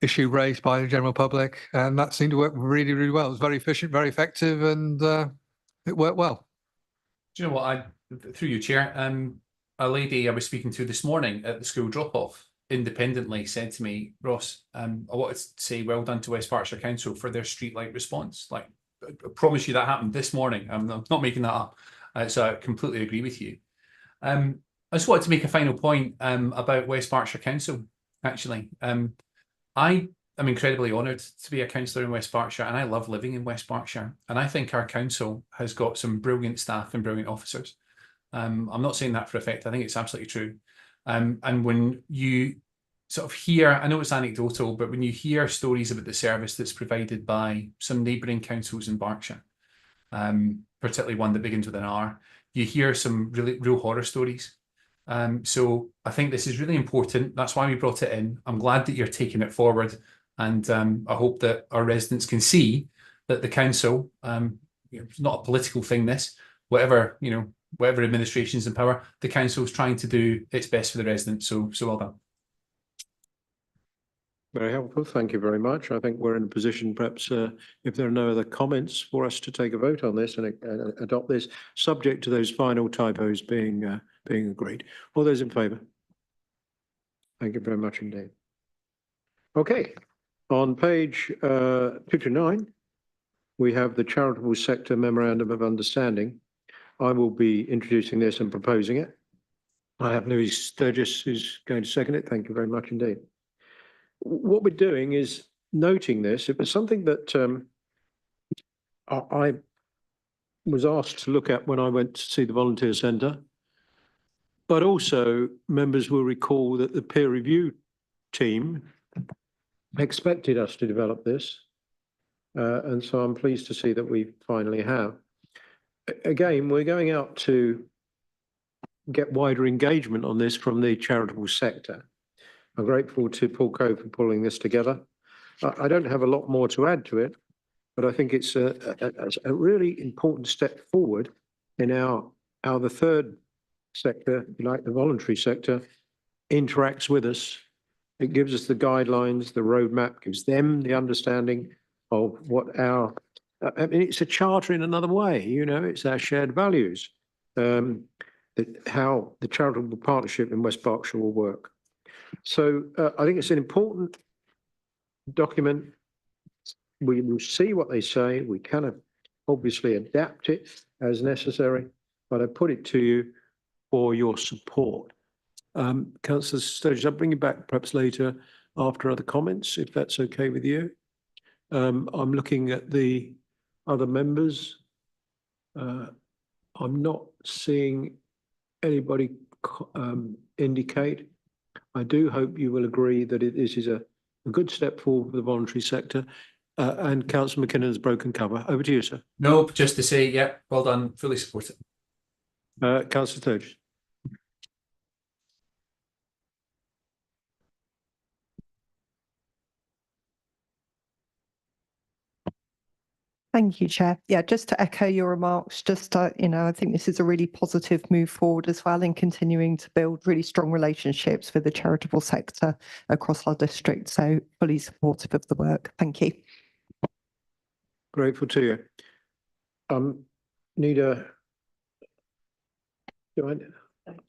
issue raised by the general public, and that seemed to work really, really well. It was very efficient, very effective, and it worked well. Do you know what? Through you, Chair, a lady I was speaking to this morning at the school drop-off independently said to me, Ross, I wanted to say well done to West Berkshire Council for their streetlight response. Like, I promise you that happened this morning. I'm not making that up. So I completely agree with you. I just wanted to make a final point about West Berkshire Council, actually. I am incredibly honoured to be a councillor in West Berkshire, and I love living in West Berkshire. And I think our council has got some brilliant staff and brilliant officers. I'm not saying that for effect. I think it's absolutely true. And when you sort of hear, I know it's anecdotal, but when you hear stories about the service that's provided by some neighbouring councils in Berkshire, particularly one that begins with an R, you hear some real horror stories. So I think this is really important. That's why we brought it in. I'm glad that you're taking it forward, and I hope that our residents can see that the council, it's not a political thing. This, whatever administration's in power, the council is trying to do its best for the residents. So well done. Very helpful. Thank you very much. I think we're in a position, perhaps, if there are no other comments, for us to take a vote on this and adopt this, subject to those final typos being agreed. All those in favour? Thank you very much indeed. Okay, on page 229, we have the Charitable Sector Memorandum of Understanding. I will be introducing this and proposing it. I have Louis Sturgis who's going to second it. Thank you very much indeed. What we're doing is noting this. It was something that I was asked to look at when I went to see the volunteer centre, but also members will recall that the peer review team expected us to develop this, And so I'm pleased to see that we finally have. Again, we're going out to get wider engagement on this from the charitable sector. I'm grateful to Paul Cove for pulling this together. I don't have a lot more to add to it, but I think it's a really important step forward in how the third sector, like the voluntary sector, interacts with us. It gives us the guidelines, the roadmap, gives them the understanding of what our, I mean, it's a charter in another way, you know, it's our shared values, how the charitable partnership in West Berkshire will work. So I think it's an important document. We will see what they say. We can obviously adapt it as necessary, but I put it to you for your support. Councillor Sturgis, I'll bring you back perhaps later after other comments, if that's okay with you. I'm looking at the other members. I'm not seeing anybody indicate. I do hope you will agree that this is a good step forward for the voluntary sector. And Councillor McKinnon has broken cover. Over to you, sir. Nope, just to say, yeah, well done, fully support it. Councillor Sturgis. Thank you, Chair. Yeah, just to echo your remarks, you know, I think this is a really positive move forward as well in continuing to build really strong relationships with the charitable sector across our district. So fully supportive of the work. Thank you. Grateful to you. Need a, do I?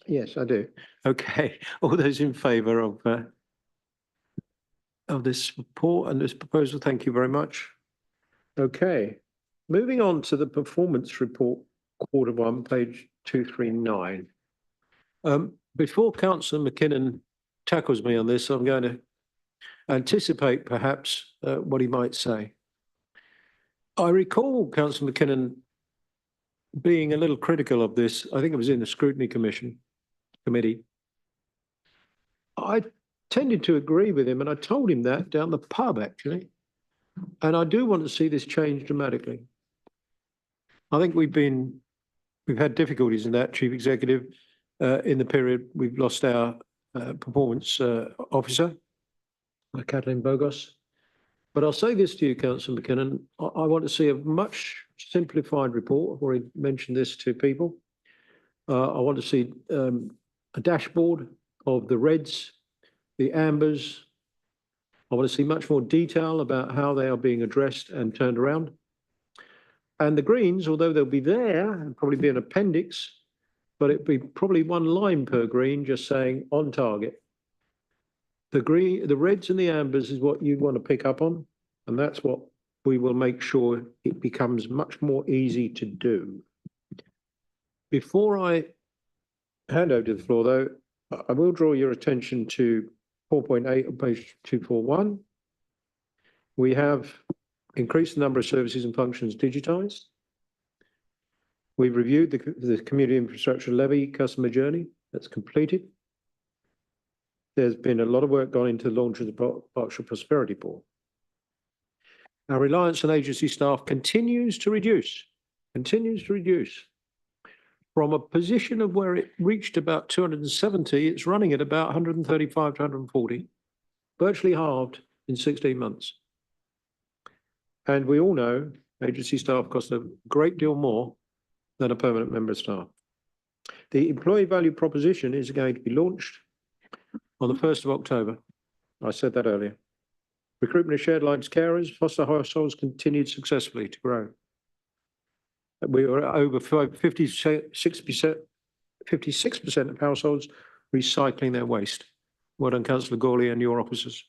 Yes, I do. Okay, all those in favour of this report and this proposal, thank you very much. Okay, moving on to the performance report, Q1, page 239. Before Councillor McKinnon tackles me on this, I'm going to anticipate perhaps what he might say. I recall Councillor McKinnon being a little critical of this. I think it was in the Scrutiny Committee. I tended to agree with him, and I told him that down the pub, actually. And I do want to see this change dramatically. I think we've had difficulties in that, Chief Executive. In the period, we've lost our performance officer, Kathleen Bogos. But I'll say this to you, Councillor McKinnon, I want to see a much simplified report. I've already mentioned this to people. I want to see a dashboard of the reds, the ambers. I want to see much more detail about how they are being addressed and turned around. And the greens, although they'll be there and probably be an appendix, but it'd be probably one line per green just saying on target. The reds and the ambers is what you want to pick up on, and that's what we will make sure it becomes much more easy to do. Before I hand over to the floor, though, I will draw your attention to 4.8 on page 241. We have increased the number of services and functions digitised. We've reviewed the community infrastructure levy customer journey. That's completed. There's been a lot of work gone into the launch of the Berkshire Prosperity Board. Our reliance on agency staff continues to reduce. From a position of where it reached about 270, it's running at about 135 to 140, virtually halved in 16 months. And we all know agency staff cost a great deal more than a permanent member of staff. The employee value proposition is going to be launched on the 1st of October. I said that earlier. Recruitment of shared lives carers, foster households continued successfully to grow. We were over 56% of households recycling their waste. Well done, Councillor Gawley and your officers.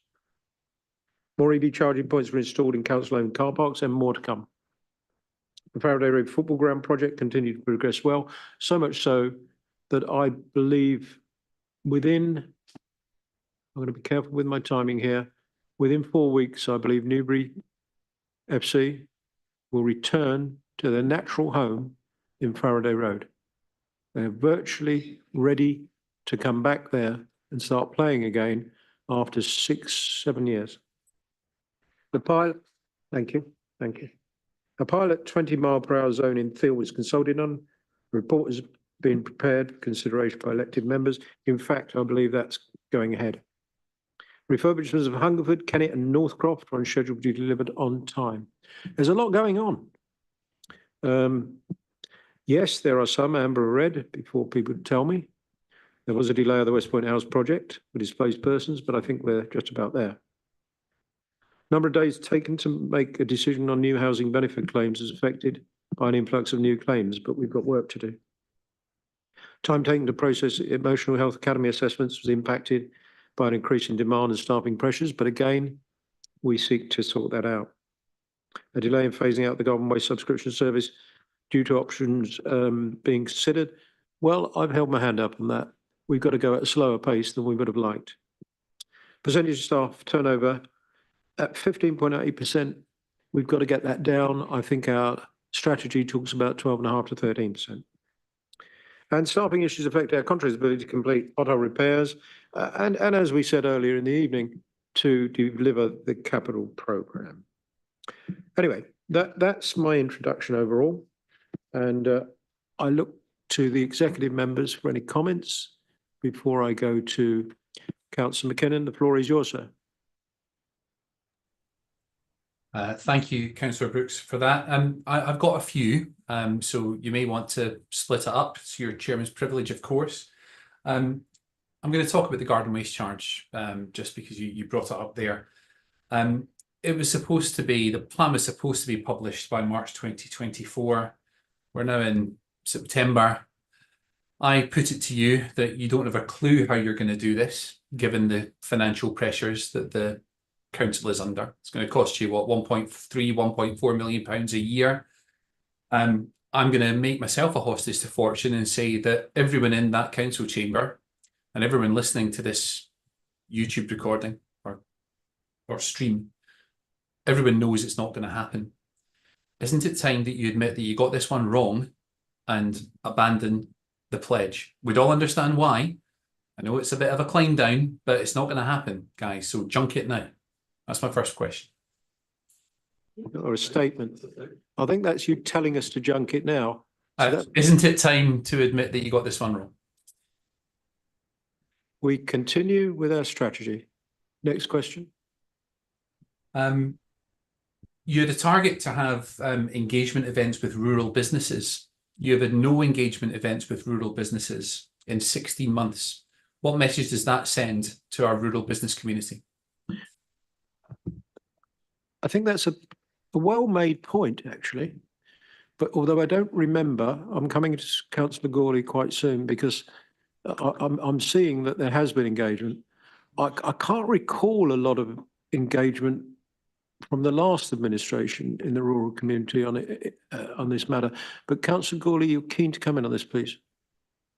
More EV charging points were installed in council-owned car parks and more to come. The Faraday Road football ground project continued to progress well, so much so that I believe within, I'm going to be careful with my timing here, within 4 weeks, I believe Newbury FC will return to their natural home in Faraday Road. They're virtually ready to come back there and start playing again after 6-7 years. The pilot, thank you. Thank you. A pilot 20-mile-per-hour zone in Thiel is consulted on. The report has been prepared for consideration by elected members. In fact, I believe that's going ahead. Refurbishments of Hungerford, Kennet and Northcroft are on schedule to be delivered on time. There's a lot going on. Yes, there are some amber or red before people tell me. There was a delay of the West Point House project for displaced persons, but I think we're just about there. Number of days taken to make a decision on new housing benefit claims is affected by an influx of new claims, but we've got work to do. Time taken to process emotional health academy assessments was impacted by an increase in demand and staffing pressures, but again, we seek to sort that out. A delay in phasing out the garden waste subscription service due to options being considered. Well, I've held my hand up on that. We've got to go at a slower pace than we would have liked. Percentage of staff turnover at 15.8%. We've got to get that down. I think our strategy talks about 12.5 to 13%. And staffing issues affect our contractor's ability to complete pothole repairs. And as we said earlier in the evening, to deliver the capital programme. Anyway, that's my introduction overall. And I look to the executive members for any comments before I go to Councillor McKinnon. The floor is yours, sir. Thank you, Councillor Brooks, for that. I've got a few, so you may want to split it up. It's your chairman's privilege, of course. I'm going to talk about the garden waste charge, just because you brought it up there. It was supposed to be, the plan was supposed to be published by March 2024. We're now in September. I put it to you that you don't have a clue how you're going to do this, given the financial pressures that the council is under. It's going to cost you, what, 1.3, 1.4 million pounds a year. I'm going to make myself a hostage to fortune and say that everyone in that council chamber and everyone listening to this YouTube recording or stream, everyone knows it's not going to happen. Isn't it time that you admit that you got this one wrong and abandon the pledge? We'd all understand why. I know it's a bit of a climb down, but it's not going to happen, guys. So junk it now. That's my first question. Or a statement. I think that's you telling us to junk it now. So isn't it time to admit that you got this one wrong? We continue with our strategy. Next question. You had a target to have engagement events with rural businesses. You have had no engagement events with rural businesses in 16 months. What message does that send to our rural business community? I think that's a well-made point, actually. But although I don't remember, I'm coming to Councillor Gawley quite soon because I'm seeing that there has been engagement. I can't recall a lot of engagement from the last administration in the rural community on this matter. But Councillor Gawley, you're keen to come in on this, please.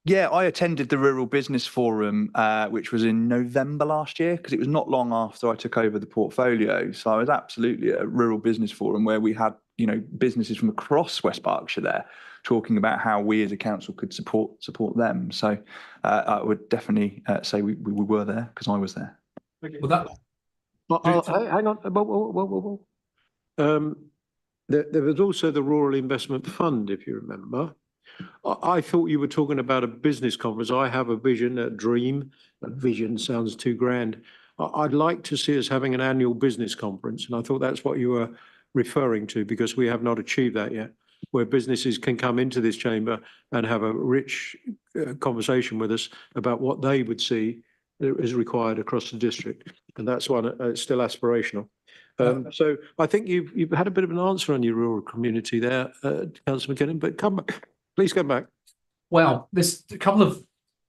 Yeah, I attended the Rural Business Forum, which was in November last year, because it was not long after I took over the portfolio. So I was absolutely at a Rural Business Forum where we had, businesses from across West Berkshire there talking about how we as a council could support them. So I would definitely say we were there because I was there. Well, Hang on. Whoa. There was also the Rural Investment Fund, if you remember. I thought you were talking about a business conference. I have a vision, a dream. A vision sounds too grand. I'd like to see us having an annual business conference, and I thought that's what you were referring to, because we have not achieved that yet, where businesses can come into this chamber and have a rich conversation with us about what they would see is required across the district, and that's one still aspirational. So I think you've had a bit of an answer on your rural community there, Councillor McKinnon, but come back. Please come back. Well, there's a couple of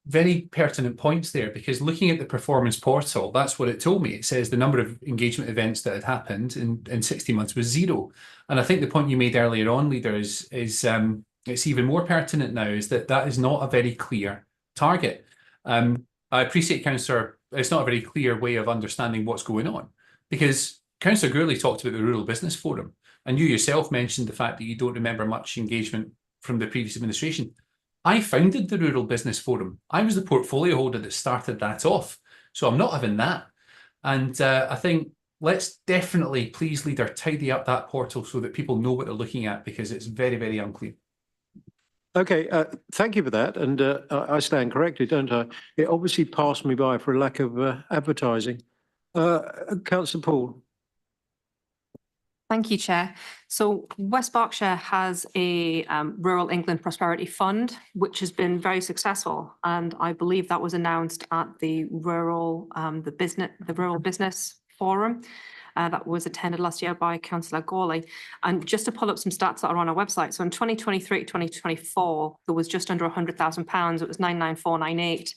very pertinent points there, because looking at the performance portal, that's what it told me. It says the number of engagement events that had happened in 60 months was 0. And I think the point you made earlier on, Leader, is it's even more pertinent now, is that is not a very clear target. I appreciate, Councillor, it's not a very clear way of understanding what's going on, because Councillor Gourley talked about the Rural Business Forum, and you yourself mentioned the fact that you don't remember much engagement from the previous administration. I founded the Rural Business Forum. I was the portfolio holder that started that off. So I'm not having that. And I think let's definitely, please, leader, tidy up that portal so that people know what they're looking at, because it's very, very unclear. Okay, thank you for that. And I stand corrected, don't I? It obviously passed me by for a lack of advertising. Councillor Paul. Thank you, Chair. So West Berkshire has a Rural England Prosperity Fund, which has been very successful. And I believe that was announced at the Rural Business Forum that was attended last year by Councillor Gawley. And just to pull up some stats that are on our website. So in 2023 to 2024, there was just under £100,000. It was 99498.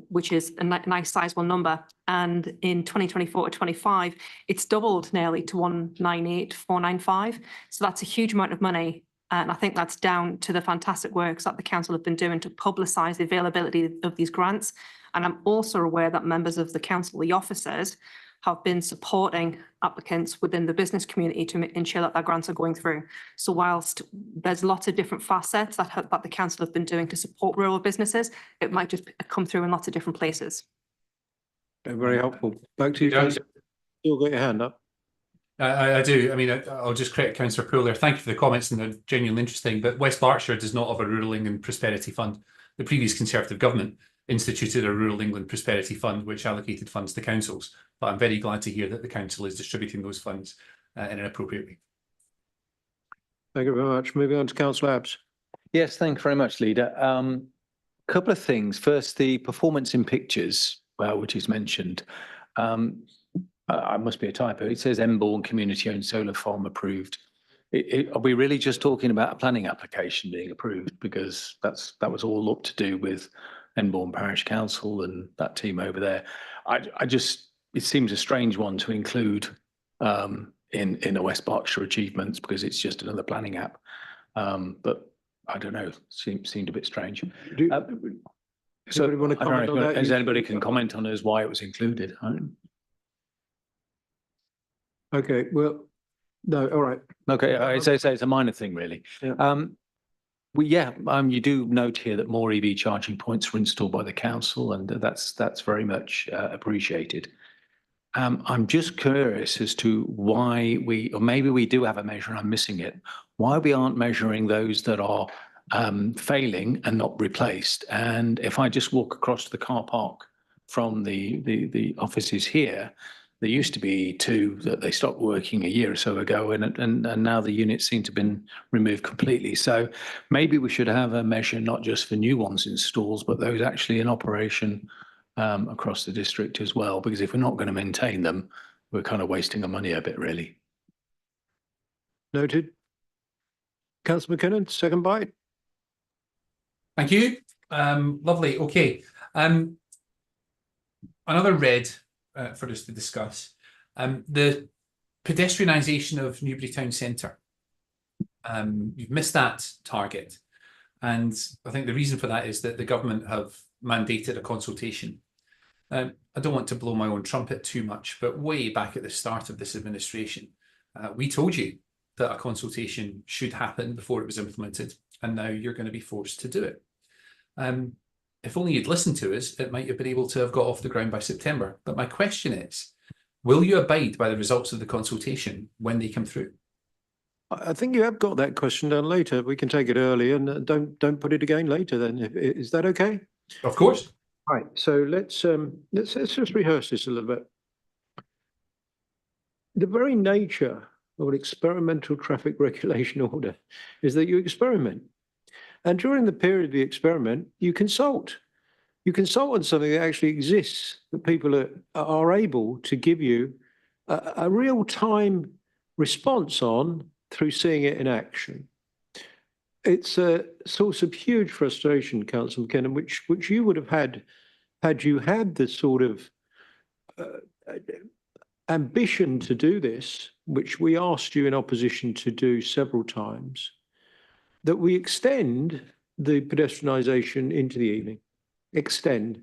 Which is a nice sizable number. And in 2024 to 25, it's doubled nearly to 198,495. So that's a huge amount of money. And I think that's down to the fantastic works that the council have been doing to publicise the availability of these grants. And I'm also aware that members of the council, the officers, have been supporting applicants within the business community to ensure that their grants are going through. So whilst there's lots of different facets that the council have been doing to support rural businesses, it might just come through in lots of different places. Very helpful. Back to you, Councillor. Still got your hand up. I do. I mean, I'll just credit Councillor Poole there. Thank you for the comments, and they're genuinely interesting. But West Berkshire does not have a Rural England Prosperity Fund. The previous Conservative government instituted a Rural England Prosperity Fund, which allocated funds to councils. But I'm very glad to hear that the council is distributing those funds in an appropriate way. Thank you very much. Moving on to Councillor Abbs. Yes, thanks very much, Leader. Couple of things. First, the performance in pictures, which is mentioned. I must be a typo. It says Emborn community-owned solar farm approved. Are we really just talking about a planning application being approved? Because that was all up to do with Emborn Parish Council and that team over there. It seems a strange one to include in a West Berkshire achievements, because it's just another planning app. But I don't know, seemed a bit strange. So want to comment on that? Does anybody can comment on as why it was included? Okay, well, no, all right. Okay, it's a minor thing, really. Yeah. You do note here that more EV charging points were installed by the council, and that's very much appreciated. I'm just curious as to why or maybe we do have a measure and I'm missing it, why we aren't measuring those that are failing and not replaced. And if I just walk across to the car park from the offices here, there used to be 2 that they stopped working a year or so ago, and now the units seem to have been removed completely. So maybe we should have a measure not just for new ones in stalls, but those actually in operation across the district as well. Because if we're not going to maintain them, we're kind of wasting our money a bit, really. Noted. Councillor McKinnon, second bite. Thank you. Lovely. Okay. Another red for us to discuss. The pedestrianisation of Newbury Town Centre. You've missed that target. And I think the reason for that is that the government have mandated a consultation. I don't want to blow my own trumpet too much, but way back at the start of this administration, we told you that a consultation should happen before it was implemented, and now you're going to be forced to do it. If only you'd listened to us, it might have been able to have got off the ground by September. But my question is, will you abide by the results of the consultation when they come through? I think you have got that question done later. We can take it early and don't put it again later then. Is that okay? Of course. Right. So let's just rehearse this a little bit. The very nature of an experimental traffic regulation order is that you experiment. And during the period of the experiment, you consult. You consult on something that actually exists, that people are able to give you a real-time response on through seeing it in action. It's a source of huge frustration, Councillor McKinnon, which you would have had you had the sort of ambition to do this, which we asked you in opposition to do several times, that we extend the pedestrianisation into the evening. Extend.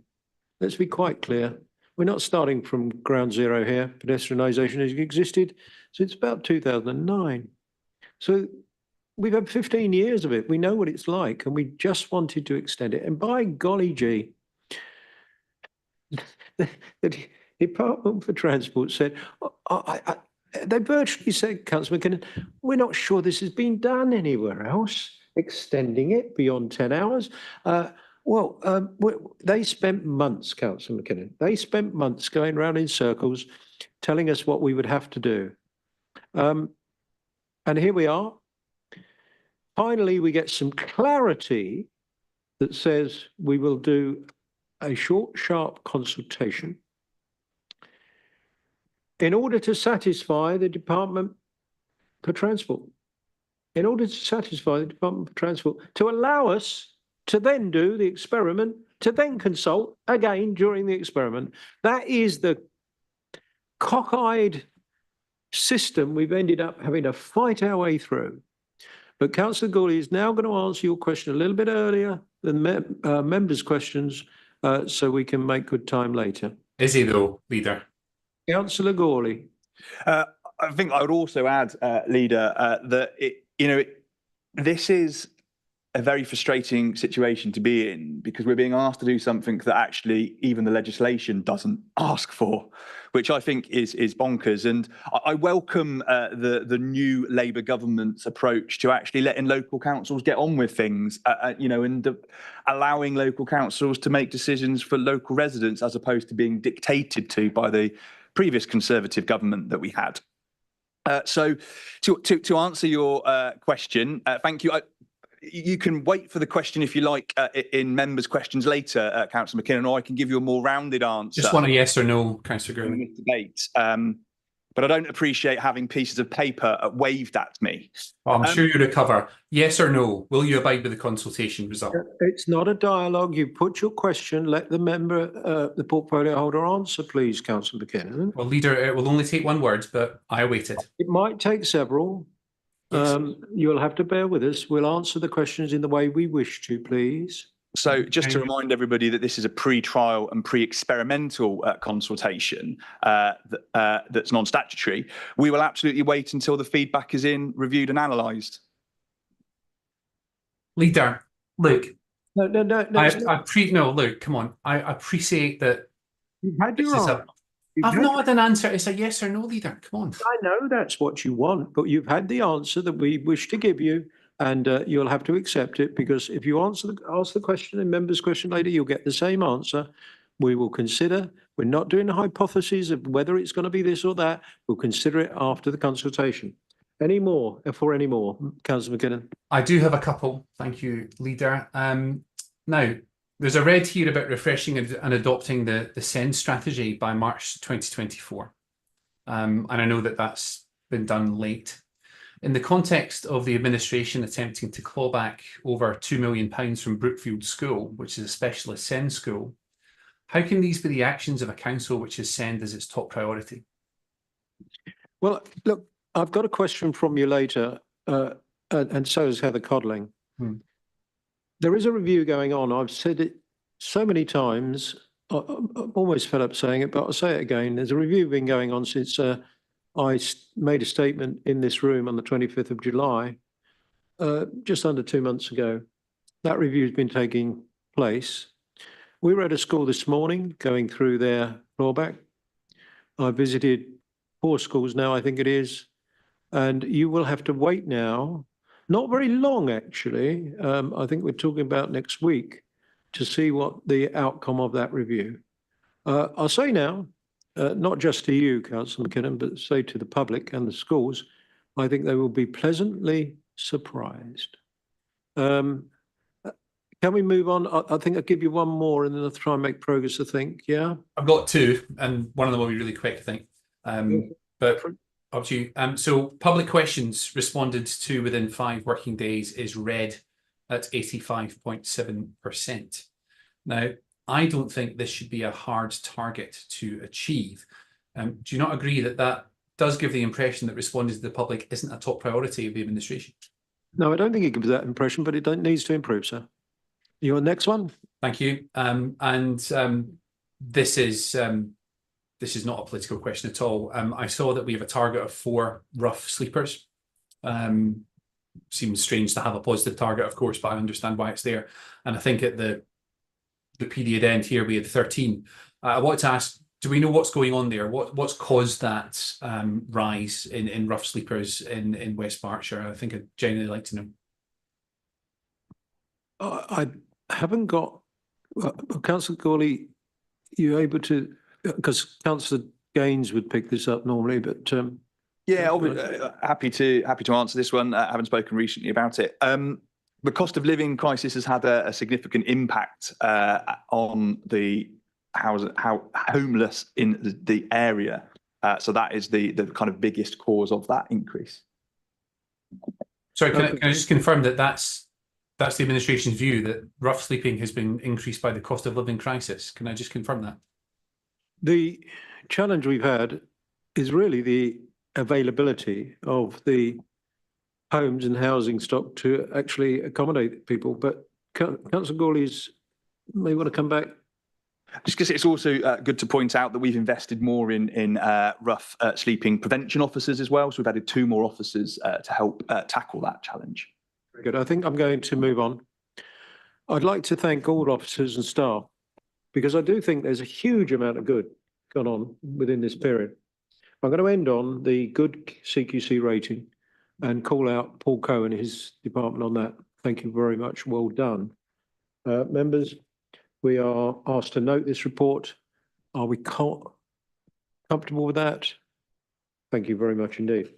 Let's be quite clear. We're not starting from ground zero here. Pedestrianisation has existed since about 2009. So we've had 15 years of it. We know what it's like, and we just wanted to extend it. And by golly gee, Department for Transport said, they virtually said, Councillor McKinnon, we're not sure this has been done anywhere else, extending it beyond 10 hours. They spent months, Councillor McKinnon, they spent months going around in circles telling us what we would have to do. And here we are. Finally, we get some clarity that says we will do a short, sharp consultation in order to satisfy the Department for Transport. In order to satisfy the Department for Transport, to allow us to then do the experiment, to then consult again during the experiment. That is the cockeyed system we've ended up having to fight our way through. But Councillor Gourley is now going to answer your question a little bit earlier than members' questions, so we can make good time later. Is he though, Leader? Councillor Gourley. I think I would also add, Leader, that this is a very frustrating situation to be in, because we're being asked to do something that actually even the legislation doesn't ask for, which I think is bonkers. And I welcome the new Labour government's approach to actually letting local councils get on with things, and allowing local councils to make decisions for local residents as opposed to being dictated to by the previous Conservative government that we had. So to answer your question, thank you. You can wait for the question if you like in members' questions later, Councillor McKinnon, or I can give you a more rounded answer. Just want a yes or no, Councillor Gourley. Debate. But I don't appreciate having pieces of paper waved at me. Oh, I'm sure you recover. Yes or no? Will you abide with the consultation result? It's not a dialogue. You put your question. Let the member, the portfolio holder, answer, please, Councillor McKinnon. Well, Leader, it will only take one word, but I await it. It might take several. Yes. You'll have to bear with us. We'll answer the questions in the way we wish to, please. So just to remind everybody that this is a pre-trial and pre-experimental consultation that's non-statutory, we will absolutely wait until the feedback is in, reviewed and analysed. Leader, look. No. No, look, come on. I appreciate that. You've had your answer. I've not had an answer. It's a yes or no, Leader. Come on. I know that's what you want, but you've had the answer that we wish to give you, and you'll have to accept it, because if you ask the question in members' question later, you'll get the same answer. We will consider. We're not doing a hypothesis of whether it's going to be this or that. We'll consider it after the consultation. Any more? Councillor McKinnon. I do have a couple. Thank you, Leader. Now, there's a red here about refreshing and adopting the SEND strategy by March 2024. And I know that that's been done late. In the context of the administration attempting to claw back over £2 million from Brookfield School, which is a specialist SEND school, how can these be the actions of a council which has SEND as its top priority? Well, look, I've got a question from you later, and so is Heather Codling. There is a review going on. I've said it so many times, I'm almost fed up saying it, but I'll say it again. There's a review been going on since I made a statement in this room on the 25th of July, just under 2 months ago. That review has been taking place. We were at a school this morning going through their clawback. I visited 4 schools now, I think it is, and you will have to wait now. Not very long, actually. I think we're talking about next week to see what the outcome of that review. I'll say now, not just to you, Councillor McKinnon, but say to the public and the schools, I think they will be pleasantly surprised. Can we move on? I think I'll give you one more and then I'll try and make progress, I think, yeah? I've got 2, and one of them will be really quick, I think. But up to you. So public questions responded to within 5 working days is red at 85.7%. Now, I don't think this should be a hard target to achieve. Do you not agree that that does give the impression that responding to the public isn't a top priority of the administration? No, I don't think it gives that impression, but it needs to improve, sir. Your next one? Thank you. This is not a political question at all. I saw that we have a target of 4 rough sleepers. Seems strange to have a positive target, of course, but I understand why it's there. And I think at the period end here, we had 13. I want to ask do we know what's going on there? What's caused that rise in rough sleepers in West Berkshire? I think I'd genuinely like to know. I haven't got, Councillor Gawley, you able to, because Councillor Gaines would pick this up normally, but yeah, happy to answer this one. I haven't spoken recently about it. The cost of living crisis has had a significant impact on the how homeless in the area. So that is the kind of biggest cause of that increase. Sorry, can I just confirm that that's the administration's view, that rough sleeping has been increased by the cost of living crisis? Can I just confirm that? The challenge we've had is really the availability of the homes and housing stock to actually accommodate people. But Councillor Gawley's may want to come back. Just because it's also good to point out that we've invested more in rough sleeping prevention officers as well. So we've added 2 more officers to help tackle that challenge. Very good. I think I'm going to move on. I'd like to thank all officers and staff, because I do think there's a huge amount of good gone on within this period. I'm going to end on the good CQC rating and call out Paul Cohen, his department on that. Thank you very much. Well done. Members, we are asked to note this report. Are we comfortable with that? Thank you very much indeed.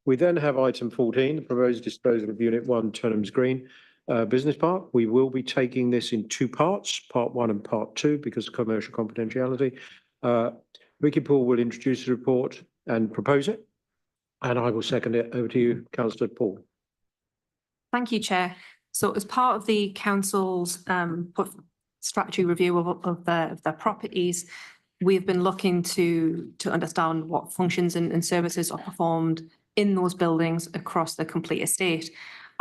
We then have item 14, the proposed disposal of Unit 1, Turnham's Green Business Park. We will be taking this in 2 parts, part 1 and part 2, because of commercial confidentiality. Vicky Paul will introduce the report and propose it, and I will second it. Over to you, Councillor Paul. Thank you, Chair. So as part of the council's strategy review of their properties, we've been looking to understand what functions and services are performed in those buildings across the complete estate.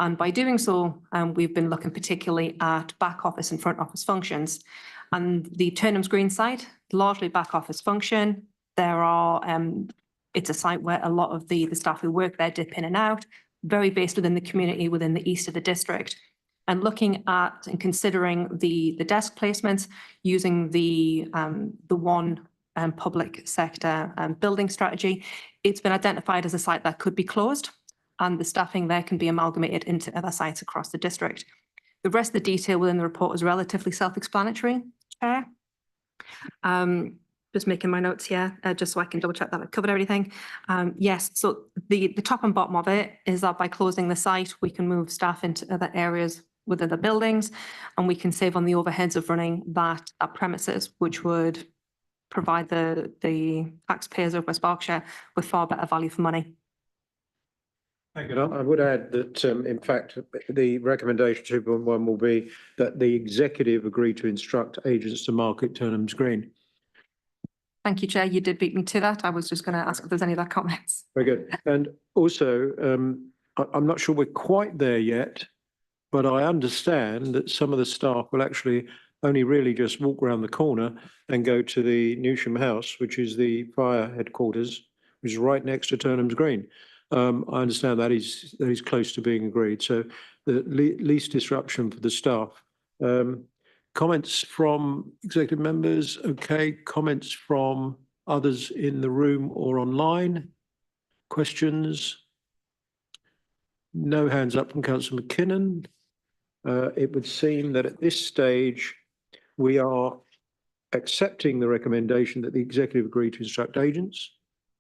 And by doing so, we've been looking particularly at back office and front office functions. And the Turnham's Green site, largely back office function. It's a site where a lot of the staff who work there dip in and out, very based within the community within the east of the district. And looking at and considering the desk placements using the one public sector building strategy, it's been identified as a site that could be closed, and the staffing there can be amalgamated into other sites across the district. The rest of the detail within the report is relatively self-explanatory, Chair. Just making my notes here, just so I can double check that I've covered everything. Yes, so the top and bottom of it is that by closing the site, we can move staff into other areas within the buildings, and we can save on the overheads of running that premises, which would provide the taxpayers of West Berkshire with far better value for money. Thank you. I would add that, in fact, the recommendation 2.1 will be that the executive agree to instruct agents to market Turnham's Green. Thank you, Chair. You did beat me to that. I was just going to ask if there's any other comments. Very good. And also, I'm not sure we're quite there yet, but I understand that some of the staff will actually only really just walk around the corner and go to the Newsham House, which is the fire headquarters, which is right next to Turnham's Green. I understand that is close to being agreed. So the least disruption for the staff. Comments from executive members? Okay. Comments from others in the room or online? Questions? No hands up from Councillor McKinnon. It would seem that at this stage, we are accepting the recommendation that the executive agree to instruct agents.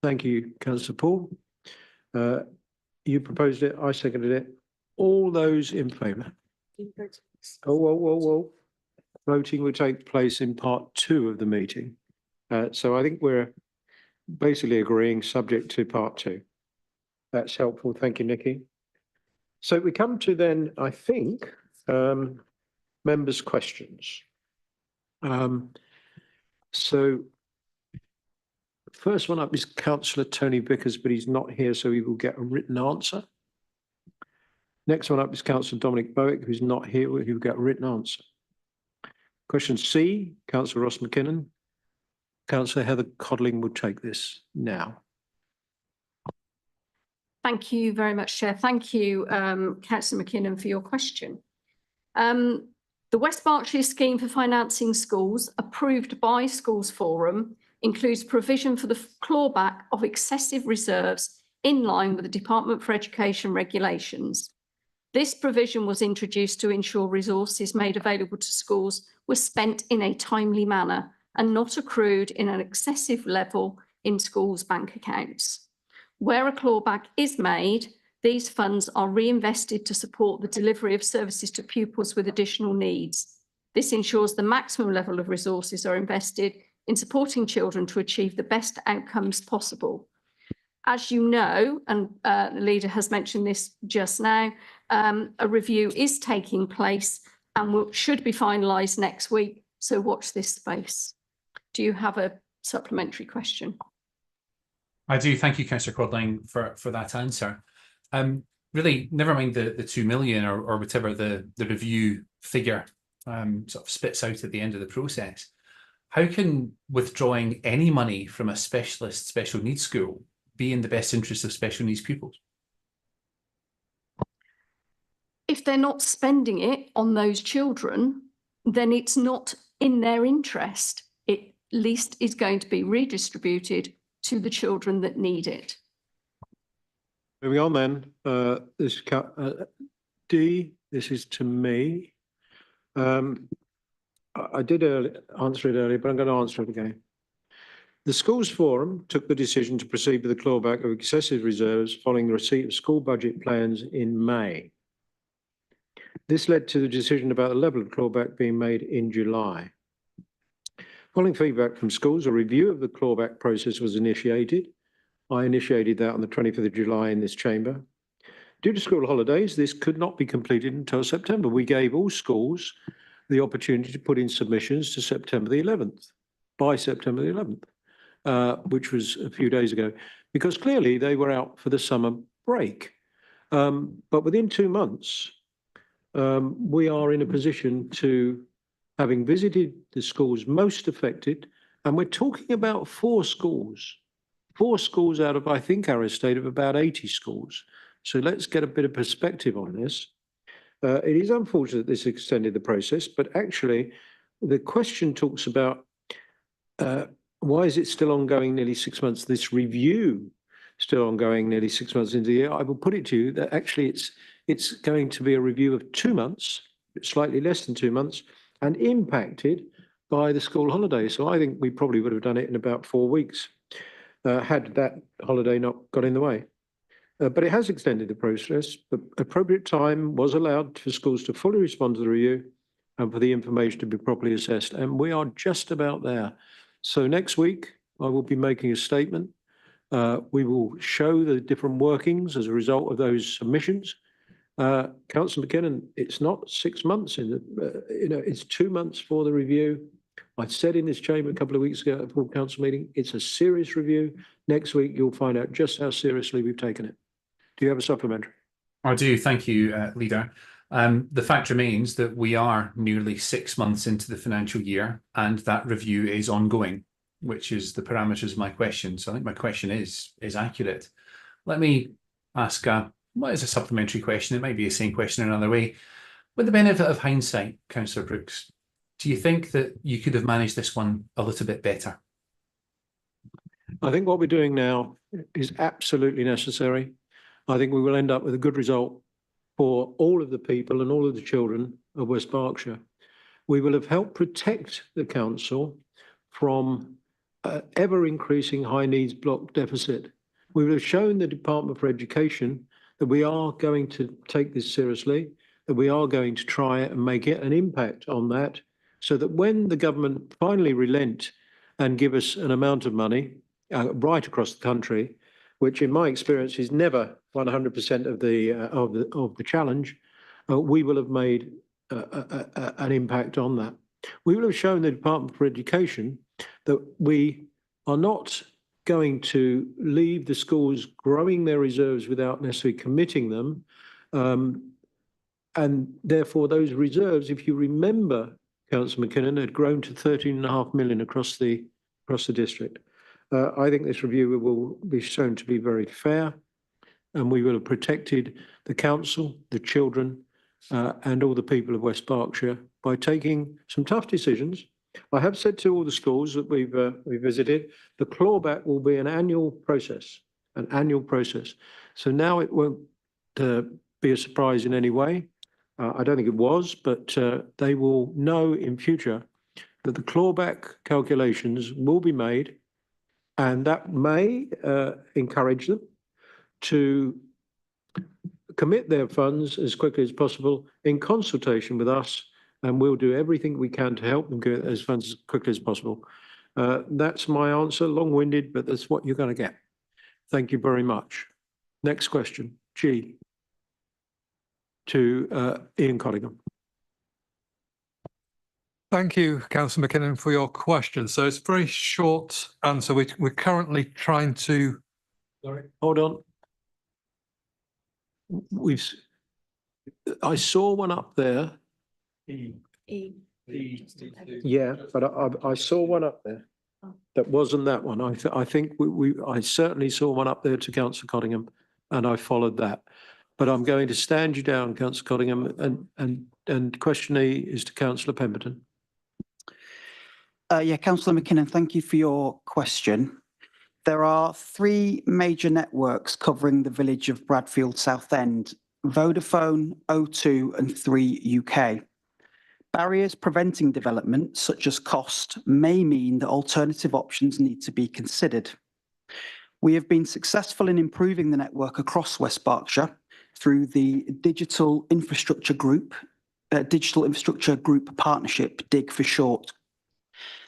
Thank you, Councillor Paul. You proposed it, I seconded it. All those in favour? Oh, whoa. Voting will take place in part 2 of the meeting. So I think we're basically agreeing subject to part 2. That's helpful. Thank you, Nikki. So we come to then, I think, members' questions. So first one up is Councillor Tony Vickers, but he's not here, so he will get a written answer. Next one up is Councillor Dominic Bowick, who's not here, he will get a written answer. Question C, Councillor Ross McKinnon. Councillor Heather Codling will take this now. Thank you very much, Chair. Thank you, Councillor McKinnon, for your question. The West Berkshire Scheme for Financing Schools, approved by Schools Forum, includes provision for the clawback of excessive reserves in line with the Department for Education regulations. This provision was introduced to ensure resources made available to schools were spent in a timely manner and not accrued in an excessive level in schools' bank accounts. Where a clawback is made, these funds are reinvested to support the delivery of services to pupils with additional needs. This ensures the maximum level of resources are invested in supporting children to achieve the best outcomes possible. As you know, and the leader has mentioned this just now, a review is taking place and should be finalised next week. So watch this space. Do you have a supplementary question? I do. Thank you, Councillor Quadling, for that answer. Really, never mind the 2 million or whatever the review figure sort of spits out at the end of the process. How can withdrawing any money from a specialist special needs school be in the best interest of special needs pupils? If they're not spending it on those children, then it's not in their interest. It at least is going to be redistributed to the children that need it. Moving on then, this D, this is to me. I did answer it earlier, but I'm going to answer it again. The Schools Forum took the decision to proceed with the clawback of excessive reserves following the receipt of school budget plans in May. This led to the decision about the level of clawback being made in July. Following feedback from schools, a review of the clawback process was initiated. I initiated that on the 25th of July in this chamber. Due to school holidays, this could not be completed until September. We gave all schools the opportunity to put in submissions to September the 11th, by September the 11th, which was a few days ago, because clearly they were out for the summer break. But within 2 months, we are in a position to, having visited the schools most affected, and we're talking about 4 schools out of, I think, our estate of about 80 schools. So let's get a bit of perspective on this. It is unfortunate this extended the process, but actually the question talks about why is it still ongoing nearly 6 months? This review still ongoing nearly 6 months into the year. I will put it to you that actually it's going to be a review of 2 months, slightly less than 2 months, and impacted by the school holiday. So I think we probably would have done it in about 4 weeks had that holiday not got in the way. But it has extended the process. The appropriate time was allowed for schools to fully respond to the review and for the information to be properly assessed. And we are just about there. So next week, I will be making a statement. We will show the different workings as a result of those submissions. Councillor McKinnon, it's not 6 months, it's 2 months for the review. I said in this chamber a couple of weeks ago at the full council meeting, it's a serious review. Next week, you'll find out just how seriously we've taken it. Do you have a supplementary? I do. Thank you, Leader. The fact remains that we are nearly 6 months into the financial year and that review is ongoing, which is the parameters of my question. So I think my question is accurate. Let me ask what is a supplementary question? It might be the same question in another way. With the benefit of hindsight, Councillor Brooks, do you think that you could have managed this one a little bit better? I think what we're doing now is absolutely necessary. I think we will end up with a good result for all of the people and all of the children of West Berkshire. We will have helped protect the council from ever increasing high needs block deficit. We will have shown the Department for Education that we are going to take this seriously, that we are going to try and make it an impact on that, so that when the government finally relent and give us an amount of money right across the country, which in my experience is never 100% of the challenge, we will have made an impact on that. We will have shown the Department for Education that we are not going to leave the schools growing their reserves without necessarily committing them. And therefore those reserves, if you remember, Councillor McKinnon, had grown to 13.5 million across the district. I think this review will be shown to be very fair, and we will have protected the council, the children, and all the people of West Berkshire by taking some tough decisions, I have said to all the schools that we've visited, the clawback will be an annual process, So now it won't be a surprise in any way. I don't think it was, but they will know in future that the clawback calculations will be made, and that may encourage them to commit their funds as quickly as possible in consultation with us, and we'll do everything we can to help them get those funds as quickly as possible. That's my answer, long-winded, but that's what you're going to get. Thank you very much. Next question, G, to Ian Cottingham. Thank you, Councillor McKinnon, for your question. So it's a very short answer. We're currently trying to. Sorry, hold on. I saw one up there. Yeah, but I saw one up there. That wasn't that one. I think I certainly saw one up there to Councillor Cottingham, and I followed that. But I'm going to stand you down, Councillor Cottingham, and question E is to Councillor Pemberton. Yeah, Councillor McKinnon, thank you for your question. There are 3 major networks covering the village of Bradfield Southend: Vodafone, O2 and 3 UK. Barriers preventing development, such as cost, may mean that alternative options need to be considered. We have been successful in improving the network across West Berkshire through the Digital Infrastructure Group Partnership, DIG for short.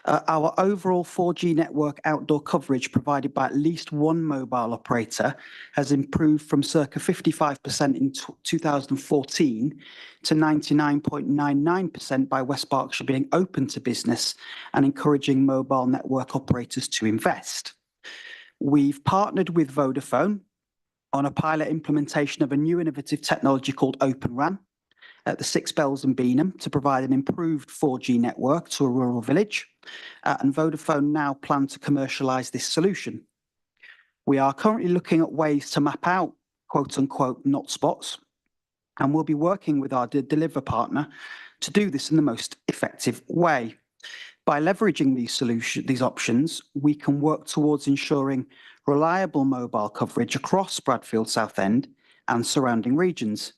Our overall 4G network outdoor coverage provided by at least one mobile operator has improved from circa 55% in 2014 to 99.99% by West Berkshire being open to business and encouraging mobile network operators to invest. We've partnered with Vodafone on a pilot implementation of a new innovative technology called Open RAN at the Six Bells in Beanham to provide an improved 4G network to a rural village, and Vodafone now plan to commercialise this solution. We are currently looking at ways to map out quote-unquote not spots, and we'll be working with our deliver partner to do this in the most effective way. By leveraging these options, we can work towards ensuring reliable mobile coverage across Bradfield Southend and surrounding regions.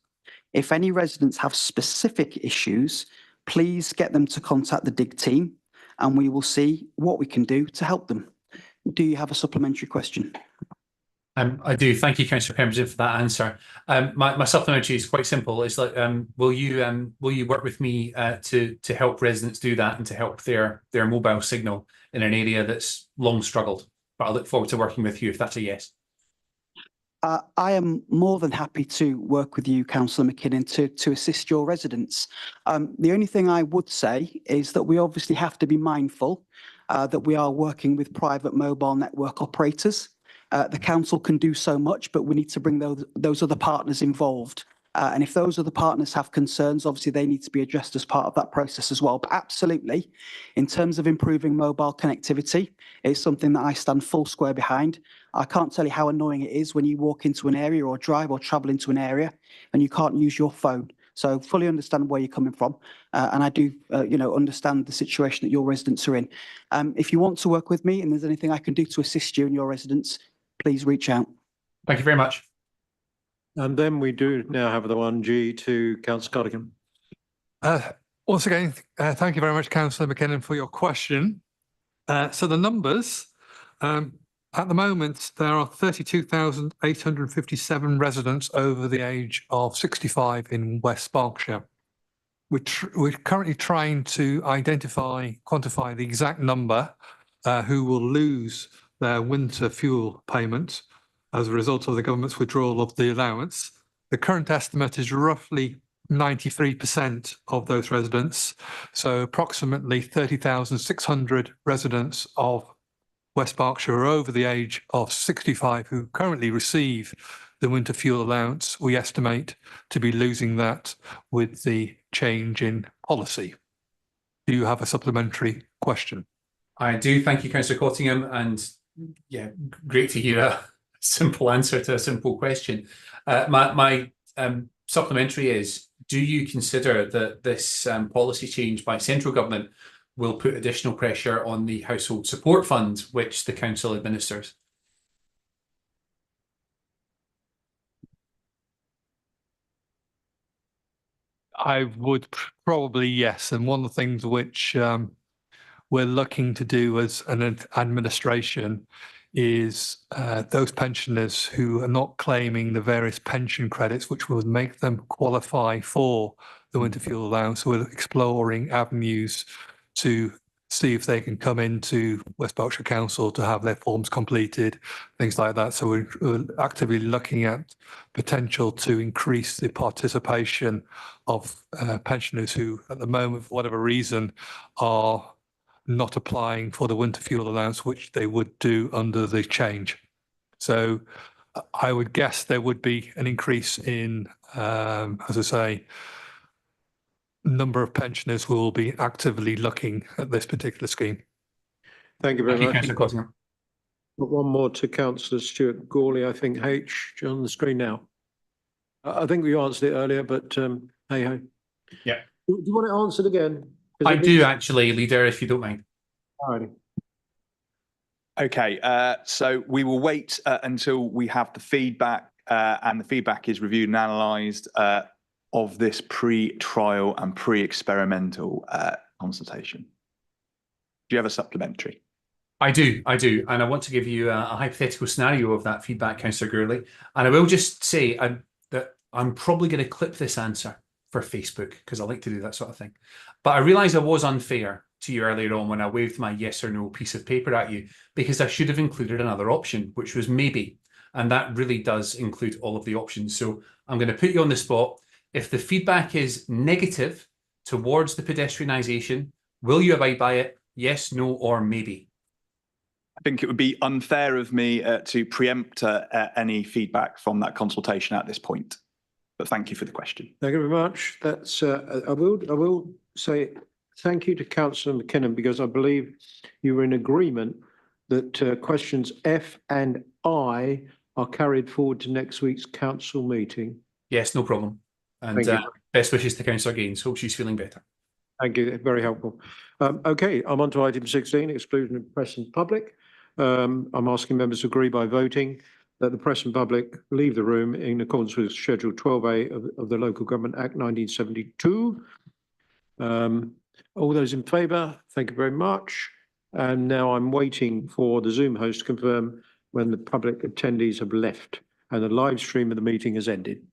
If any residents have specific issues, please get them to contact the DIG team and we will see what we can do to help them. Do you have a supplementary question? I do. Thank you, Councillor Pemberton, for that answer. My supplementary is quite simple. It's like, will you work with me to help residents do that and to help their mobile signal in an area that's long struggled? But I look forward to working with you if that's a yes. I am more than happy to work with you, Councillor McKinnon, to assist your residents. The only thing I would say is that we obviously have to be mindful that we are working with private mobile network operators. The council can do so much, but we need to bring those other partners involved. And if those other partners have concerns, obviously they need to be addressed as part of that process as well. But absolutely, in terms of improving mobile connectivity, it's something that I stand full square behind. I can't tell you how annoying it is when you walk into an area or drive or travel into an area and you can't use your phone. So fully understand where you're coming from. And I do, understand the situation that your residents are in. If you want to work with me and there's anything I can do to assist you and your residents, please reach out. Thank you very much. And then we do now have the 1G to Councillor Cottingham. Once again, thank you very much, Councillor McKinnon, for your question. So the numbers, at the moment, there are 32,857 residents over the age of 65 in West Berkshire. We're currently trying to quantify the exact number who will lose their winter fuel payment as a result of the government's withdrawal of the allowance. The current estimate is roughly 93% of those residents. So approximately 30,600 residents of West Berkshire are over the age of 65 who currently receive the winter fuel allowance. We estimate to be losing that with the change in policy. Do you have a supplementary question? I do. Thank you, Councillor Cottingham. And yeah, great to hear a simple answer to a simple question. My supplementary is, do you consider that this policy change by central government will put additional pressure on the household support fund, which the council administers. I would probably, yes. And one of the things which we're looking to do as an administration is those pensioners who are not claiming the various pension credits, which would make them qualify for the winter fuel allowance. We're exploring avenues to see if they can come into West Berkshire Council to have their forms completed, things like that. So we're actively looking at potential to increase the participation of pensioners who, at the moment, for whatever reason, are not applying for the winter fuel allowance, which they would do under the change. So I would guess there would be an increase in, as I say, number of pensioners who will be actively looking at this particular scheme. Thank you very much. Councillor Cottingham. Got one more to Councillor Stuart Gawley, I think, H, on the screen now. I think we answered it earlier, but hey ho. Yeah. Do you want it answered again? I do actually, Leader, if you don't mind. All righty. Okay, so we will wait until we have the feedback and the feedback is reviewed and analysed of this pre-trial and pre-experimental consultation. Do you have a supplementary? I do. And I want to give you a hypothetical scenario of that feedback, Councillor Gurley. And I will just say that I'm probably going to clip this answer for Facebook because I like to do that sort of thing. But I realise I was unfair to you earlier on when I waved my yes or no piece of paper at you because I should have included another option, which was maybe. And that really does include all of the options. So I'm going to put you on the spot. If the feedback is negative towards the pedestrianisation, will you abide by it? Yes, no, or maybe? I think it would be unfair of me to preempt any feedback from that consultation at this point. But thank you for the question. Thank you very much. That's I will say thank you to Councillor McKinnon because I believe you were in agreement that questions F and I are carried forward to next week's council meeting. Yes, no problem. And best wishes to Councillor Gaines. Hope she's feeling better. Thank you. Very helpful. Okay, I'm on to item 16, exclusion of press and public. I'm asking members to agree by voting that the press and public leave the room in accordance with Schedule 12A of the Local Government Act 1972. All those in favour, thank you very much. And now I'm waiting for the Zoom host to confirm when the public attendees have left and the live stream of the meeting has ended.